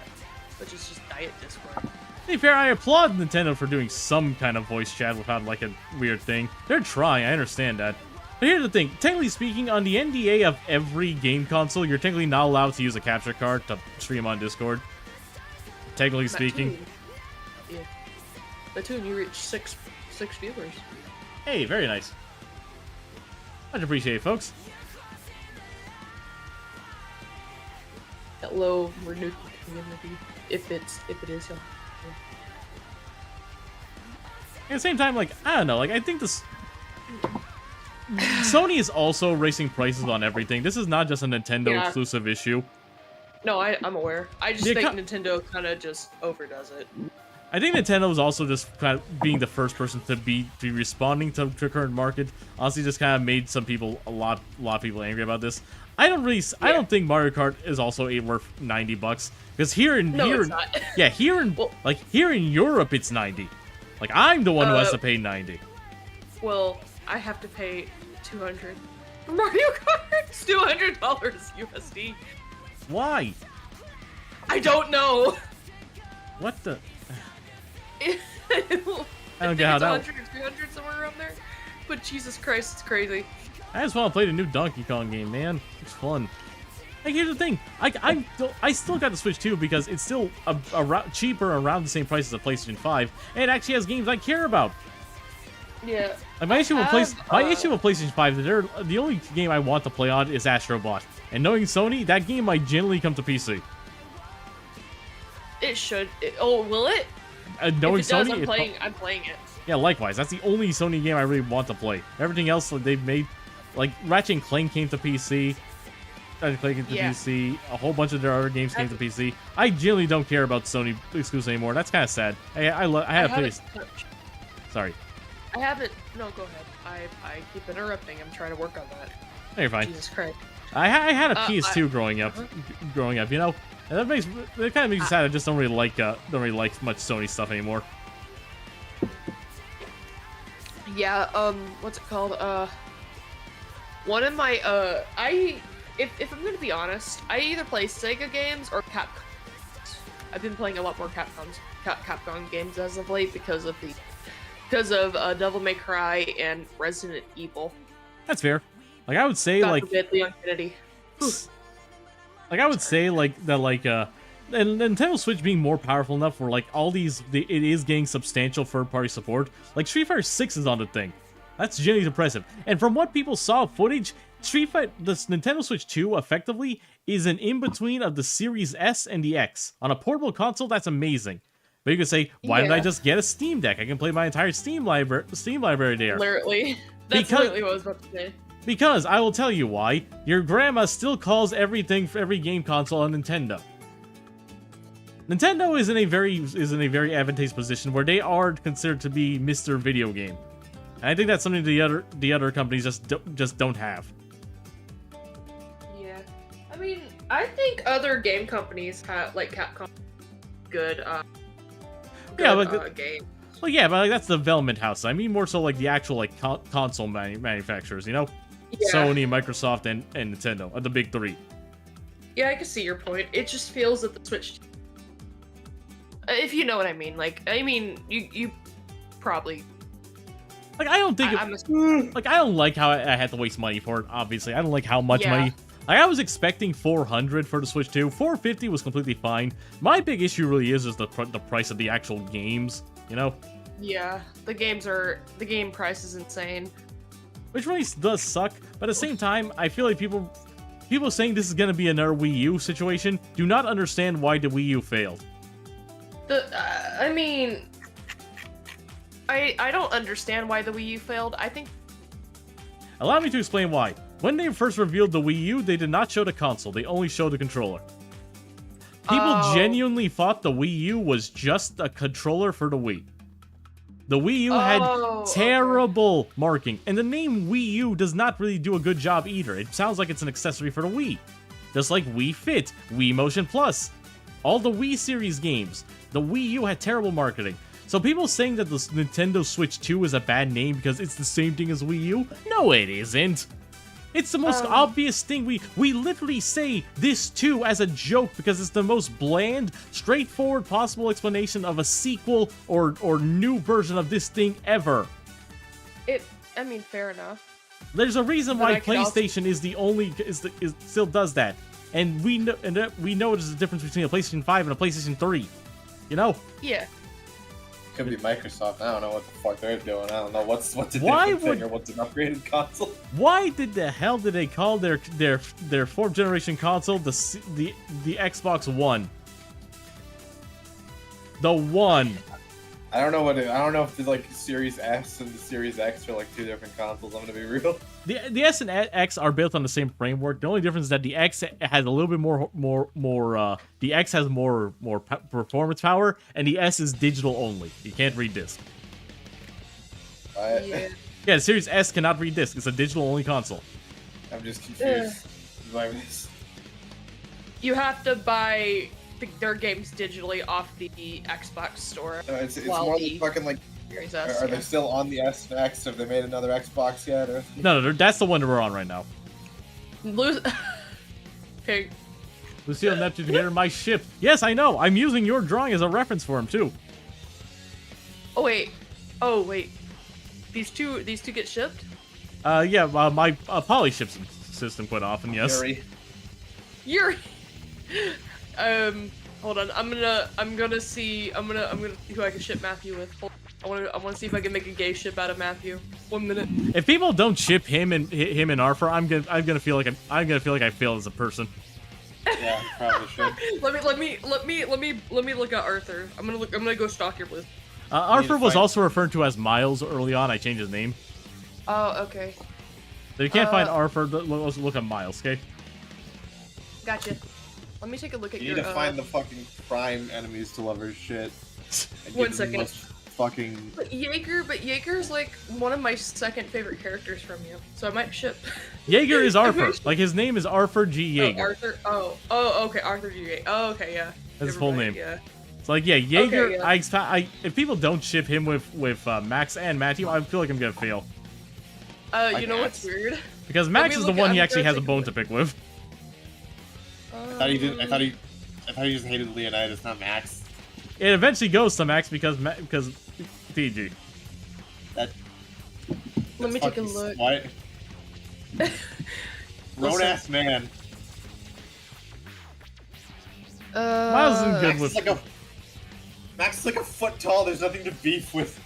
which is just Diet Discord. To be fair, I applaud Nintendo for doing some kind of voice chat without like a weird thing. They're trying. I understand that. But here's the thing. Technically speaking, on the NDA of every game console, you're technically not allowed to use a capture card to stream on Discord. Technically speaking. Yeah. Platoon, you reached six viewers. Hey, very nice. Much appreciated, folks. Hello, we're new to the community. If it is. At the same time, like, I don't know, like, I think this... Sony is also raising prices on everything. This is not just a Nintendo Yeah. exclusive issue. No, I'm aware. I just The think eco- Nintendo kind of just overdoes it. I think Nintendo is also just kind of being the first person to be responding to the current market. Honestly, just kind of made some people a lot of people angry about this. I don't think Mario Kart is also worth $90 because here in It's not. yeah here in Well- here in Europe it's 90. Like I'm the one who has to pay 90. Well, I have to pay $200 for Mario Kart. It's $200 USD. Why? I don't know. What the? I don't get how it's that- 100 or 300 somewhere around there. But Jesus Christ, it's crazy. I just want to play the new Donkey Kong game, man. It's fun. Like, here's the thing. I still got the Switch 2 because it's still cheaper, around the same price as the PlayStation 5, and it actually has games I care about. Yeah. Like my issue with have, issue with PlayStation 5 the only game I want to play on is Astro Bot. And knowing Sony, that game might generally come to PC. It should. Will it? Knowing if it does, Sony, I'm playing it. yeah, likewise. That's the only Sony game I really want to play. Everything else they've made, like Ratchet and Clank came to PC. came to Yeah. PC. A whole bunch of their other games came to PC. I genuinely don't care about Sony exclusives anymore. That's kind of sad. I had a haven't PS. touched- Sorry. I haven't. No, go ahead. I keep interrupting. I'm trying to work on that. No, you're fine. Jesus Christ. I had a Uh, PS2 growing up, you know. And that kind of makes me sad. I just don't really like much Sony stuff anymore. Yeah. What's it called? One of my if I'm gonna be honest, I either play Sega games or Capcom. I've been playing a lot more Capcom games as of late because of Devil May Cry and Resident Evil. That's fair. Like I would say, God like forbid, Leon Kennedy. I would say like that and Nintendo Switch being more powerful enough for like all these it is getting substantial third-party support. Like Street Fighter 6 is on the thing. That's genuinely impressive. And from what people saw footage, the Nintendo Switch 2 effectively is an in-between of the Series S and the X. On a portable console, that's amazing. But you could say, why didn't I Yeah. just get a Steam Deck? I can play my entire Steam library there. Literally. That's Because- literally what I was about to say. Because I will tell you why. Your grandma still calls everything for every game console a Nintendo. Nintendo is in a very advantageous position where they are considered to be Mr. Video Game. And I think that's something the other companies just don't have. Yeah. I mean, I think other game companies have, like Capcom, good, Yeah, but game. well, yeah, but like, that's the development house. I mean more so like the actual like console manufacturers, you know? Yeah. Sony, Microsoft, and Nintendo are the big three. Yeah, I can see your point. It just feels that the Switch, if you know what I mean. Like, I mean, you probably. Like I don't think I'm a, like I don't like how I had to waste money for it. Obviously, I don't like how much Yeah. money. Like I was expecting 400 for the Switch 2. 450 was completely fine. My big issue really is the price of the actual games. You know, yeah, the game price is insane. which really does suck. But at the same time, I feel like people saying this is gonna be another Wii U situation do not understand why the Wii U failed. I mean, I don't understand why the Wii U failed. I think Allow me to explain why. When they first revealed the Wii U, they did not show the console. They only showed the controller. People Oh. genuinely thought the Wii U was just a controller for the Wii. The Wii U had Oh, okay. terrible marking, and the name Wii U does not really do a good job either. It sounds like it's an accessory for the Wii. Just like Wii Fit, Wii Motion Plus, all the Wii series games. The Wii U had terrible marketing. So people saying that the Nintendo Switch 2 is a bad name because it's the same thing as Wii U? No, it isn't. It's the most obvious thing. We literally say this too as a joke because it's the most bland, straightforward possible explanation of a sequel or new version of this thing ever. I mean, fair enough. There's a reason But why I could also- PlayStation is the only still does that, and we know there's a difference between a PlayStation 5 and a PlayStation 3. You know Yeah. Could be Microsoft. I don't know what the fuck they're doing. I don't know what's a Why different would- thing or what's an upgraded console. why did the hell did they call their fourth generation console the Xbox One? The One. I don't know I don't know if the like Series S and the Series X are like two different consoles. I'm gonna be real. The S and X are built on the same framework. The only difference is that the X has a little bit more. The X has more performance power, and the S is digital only. You can't read disc. Yeah. Yeah, the Series S cannot read disc. It's a digital only console. I'm just confused by this. You have to buy their games digitally off the Xbox store. No, it's Well, more the- than fucking like. Series Are, S, are yeah. they still on the S and X? Have they made another Xbox yet? Or... No, that's the one that we're on right now. Okay. Lucille and Neptune together, my ship. Yes, I know. I'm using your drawing as a reference for him too. Oh wait. Oh wait. These two get shipped? Yeah, my poly ship system quite often. Yes. Yuri. You're hold on. I'm gonna see who I can ship Matthew with. I wanna see if I can make a gay ship out of Matthew. 1 minute. If people don't ship him and Arthur, I'm gonna feel like I failed as a person. Yeah, probably should. Let me look at Arthur. I'm gonna go stalk your list. Arthur was find- also referred to as Miles early on. I changed his name. Oh, okay. So you can't find Arthur. Let's look at Miles, okay? Gotcha. Let me take a look at You your. need to find the fucking prime enemies to love her shit. And One give them the second. most fucking. But Jaeger's like one of my second favorite characters from you, so I might ship. Jaeger is Arthur. Like his name is Arthur G. Oh, Jaeger. Arthur. Oh, okay, Arthur G. Jaeger. Oh, okay, yeah. That's his Never full mind, name. Yeah. It's like, yeah, Jaeger. Okay, yeah. If people don't ship him with Max and Matthew, I feel like I'm gonna fail You know what's weird? because Max me is the look one at- he I'm actually gonna has a take a bone look. to pick with. I thought he did. I thought he just hated Leonidas, not Max. It eventually goes to Max because TG. That. Let me take a fucking look. What? Grown Listen. ass man. Miles isn't good Max with. is like a. Max is like a foot tall. There's nothing to beef with.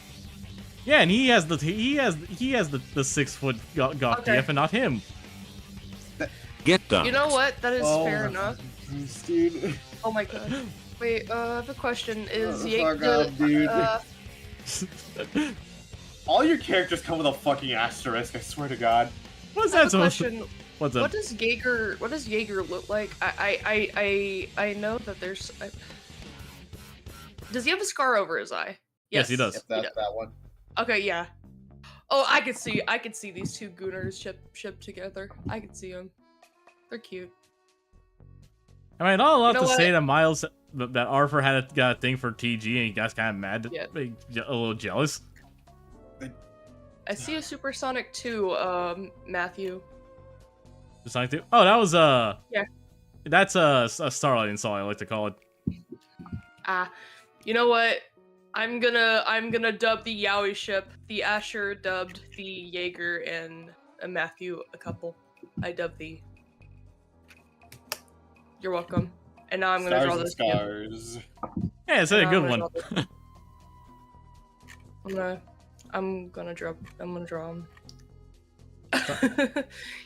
Yeah, and he has the 6 foot goth Okay. DF and not him. Get dunked. You know what? That is Oh, fair enough. Dude. Oh my god. Wait, I have a question. Is Fuck Jaeger? up, dude. Uh, All your characters come with a fucking asterisk. I swear to God. What's I have that a supposed to? question. What's What up? does Jaeger look like? I know that there's. Does he have a scar over his eye? Yes, he does. If that's that one. Okay, yeah. Oh, I could see these two Gooners shipped together. I could see them. They're cute. Am I not allowed You know to what? say that Miles that Arthur got a thing for TG and he got kind of mad, Yeah. a little jealous? I see a Supersonic 2, Matthew. Just like to. Oh, that was Yeah. That's a Starlight install, I like to call it. You know what? I'm gonna dub the Yowie ship. The Asher dubbed the Jaeger and Matthew a couple. I dubbed the. You're welcome. And now I'm gonna draw Stars this. and again. scars. Yeah, it's a Now good I'm one. gonna draw this. I'm gonna draw him.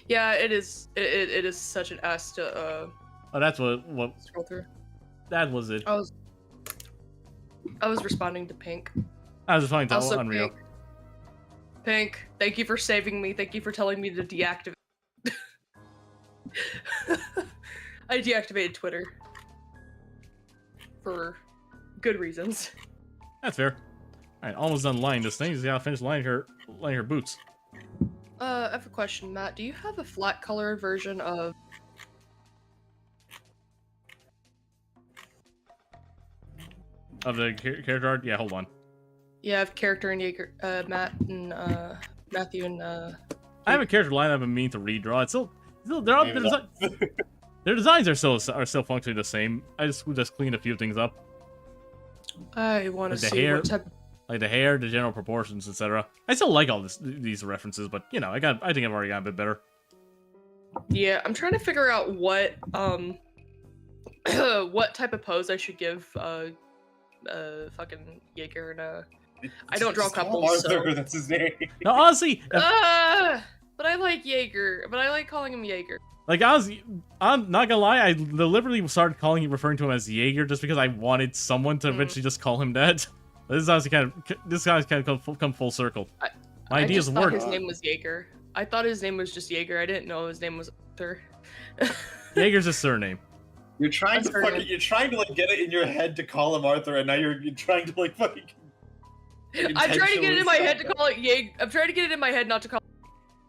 Yeah, it is. It is such an ass to Oh, that's what scroll through. that was it. I was responding to Pink. I was just finding that Also, unreal. Pink, thank you for saving me. Thank you for telling me to deactivate. I deactivated Twitter for good reasons. That's fair. All right, almost done lining this thing. Just gotta finish lining her boots. I have a question, Matt. Do you have a flat color version of? Of the character art? Yeah, hold on. Yeah, I have character and Jaeger, Matt and Matthew and I have a character line I've been meaning to redraw. It's still they're up. Maybe Their designs are still functionally the same. I just cleaned a few things up, I want to Like the see hair. what type. like the hair, the general proportions, etc. I still like all these references, but you know, I think I've already gotten a bit better. Yeah, I'm trying to figure out what what type of pose I should give fucking Jaeger and I don't draw Just call couples, so. Arthur, that's his name. No, honestly, But I like Jaeger. But I like calling him Jaeger. like I'm not gonna lie, I deliberately started referring to him as Jaeger just because I wanted someone to eventually just call him that. This is honestly this guy's kind of come full circle. My I ideas just thought work. his name was Jaeger. I thought his name was just Jaeger. I didn't know his name was Arthur. Jaeger's his surname. You're trying That's to very fucking, good. you're trying to like get it in your head to call him Arthur, and now you're trying to like fucking. I'm trying to get it in my head to intentionally call it Jaeger. I'm trying to get it in my head not to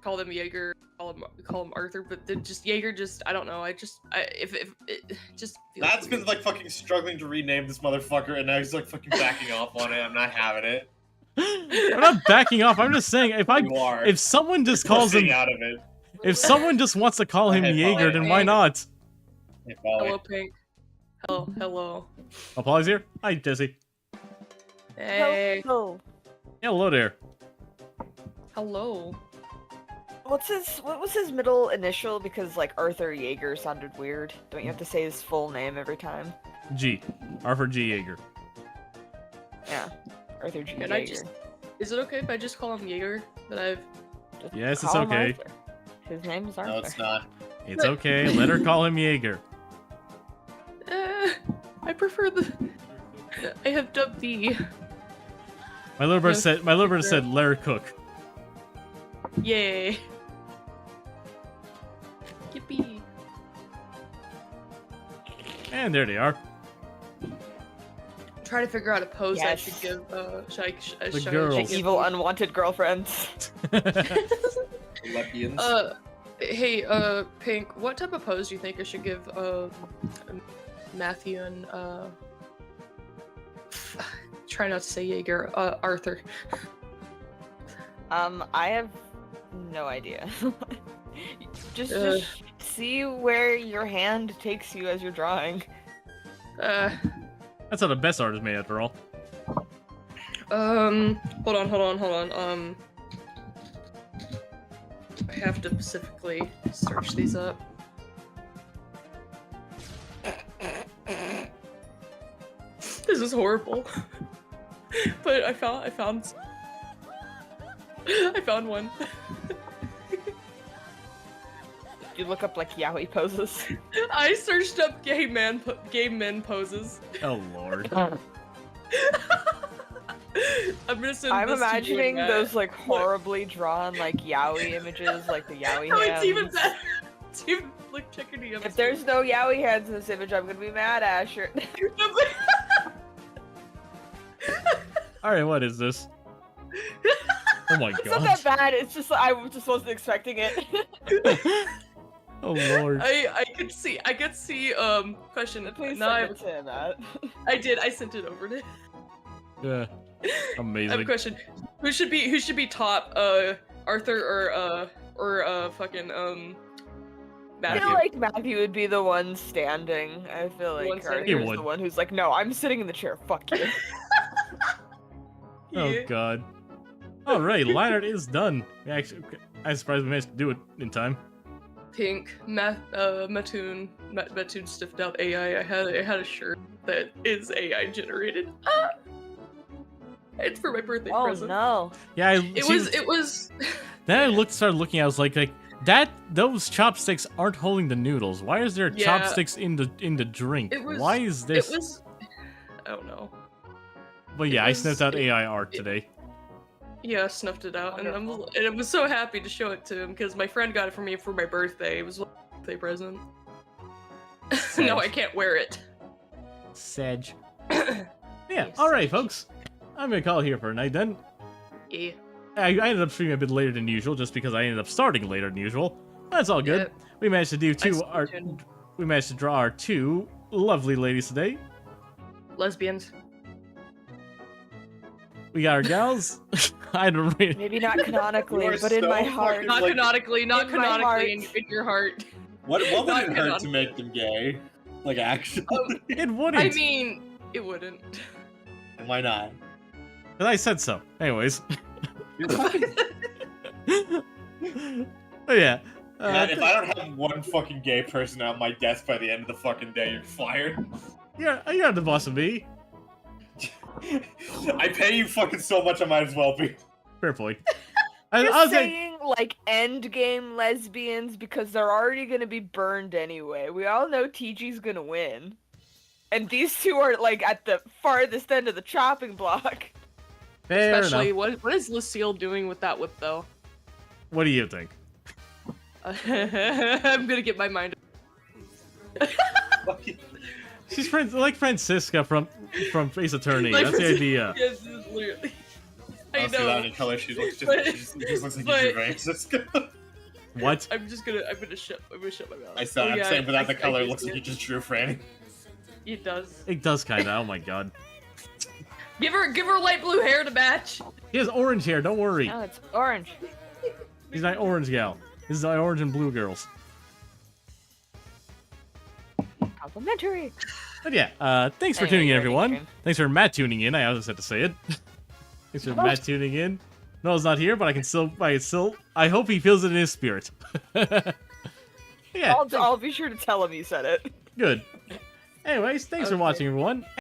call them Jaeger. Call him Arthur, but just Jaeger. Just I don't know. If it just. feels Matt's weird. been like fucking struggling to rename this motherfucker, and now he's like fucking backing off on it. I'm not having it. I'm not backing off. I'm just saying You are. if someone just calls Forcing him, out of it. if someone just wants to call him Hey, Jaeger, then why Hey. not? Hey, Polly. Hello, Pink. Hello. Oh, Polly's here. Hi, Jesse. Hey. Oh, Yeah, hello there. Hello. what was his middle initial? Because like Arthur Jaeger sounded weird. Don't you have to say his full name every time? G. Arthur G. Jaeger. Yeah, Arthur G. And I Jaeger. just- Is it okay if I just call him Jaeger? That I've. Just Yes, it's call him okay. Arthur. His name is Arthur. No, it's not. It's okay. Let her call him Jaeger. I prefer the. I have dubbed the. My little bird No, said, let her cook. Yay. Yippee. And there they are. I'm trying to figure out a pose I should Yes. give. The should I girls. give Evil you? unwanted girlfriends. Lesbians. Hey, Pink, what type of pose do you think I should give, Matthew and, try not to say Jaeger, Arthur. I have no idea. just see where your hand takes you as you're drawing. That's how the best art is made, after all. Hold on. I have to specifically search these up. This is horrible. But I found one. You look up like yaoi poses. I searched up gay men poses. Oh lord. I'm gonna send I'm this to you imagining and those like Look. horribly drawn like yaoi images, like the yaoi Oh, hands. it's even better. It's even like checking the If there's no yaoi hands in this image, I'm gonna be mad, Asher. Alright, what is this? Oh my It's not that god. bad. It's just I just wasn't expecting it. Oh lord. I could see question. Please Now I send it to Matt. I sent it over to Yeah. I have a Amazing. question. Who should be top? Arthur or fucking I Matthew? feel like Matthew would be the one standing. I feel One like standing. He Arthur's would. the one who's like, no, I'm sitting in the chair. Fuck you. Oh Yeah. god. Alright, line art is done. Actually, I'm surprised we managed to do it in time. Pink, Mattoon stiffed out AI. I had a shirt that is AI generated. Ah! It's for my birthday Oh present. no. Yeah, It was. Then I started looking. I was like those chopsticks aren't holding the noodles. Why is there Yeah. chopsticks in the drink? It was- Why is this? It was. I don't know. But yeah, it I was- sniffed out it- AI art today. Yeah, I snuffed it out, and Wonderful. I was so happy to show it to him because my friend got it for me for my birthday. It was a birthday present. No, I can't wear it. Sedge. Yeah. All right, folks. I'm gonna call it here for a night then. Yeah. I ended up streaming a bit later than usual, just because I ended up starting later than usual. That's all good. Yep. We managed to do I we managed to draw our two lovely ladies today. Lesbians. We got our gals. I don't really. Maybe not canonically, You are but in so my heart. fucking- Not Like- canonically, not in my canonically in, heart. in your heart. What would Not it hurt canon. to make them gay? Like actually? It wouldn't. I mean, it wouldn't. And why not? 'Cause I said so. Anyways. You're fucking. But yeah. Man, if I don't have one fucking gay person on my desk by the end of the fucking day, you're fired. you're the boss of me. I pay you fucking so much, I might as well be. Fair point. Just I was like, saying, like, endgame lesbians because they're already gonna be burned anyway. We all know TG's gonna win. And these two are, like, at the farthest end of the chopping block. fair Especially, enough. what is Lucille doing with that whip, though? What do you think? I'm gonna get my mind. She's friends like Francisca from Face Attorney. Like That's the idea. Yes, it's literally. I I don't see that know. any color. She looks just, But- she just looks like but- you racist. What? I'm gonna shut my mouth. I said, Oh, I'm yeah, saying without the I color, it can looks see like you it. just drew Franny. It does. It does kinda. Oh my god. Give her light blue hair to match. He has orange hair. Don't worry. Oh, it's orange. He's my orange gal. This is my orange and blue girls. Complimentary. But yeah, thanks for Anyway, tuning in, you're everyone. interesting. Thanks for Matt tuning in. I always had to say it. Thanks for Matt tuning in. Noel's not here, but I hope he feels it in his spirit. Yeah, I'll be sure to tell him you said it. good. Anyways, thanks for Okay. watching, everyone.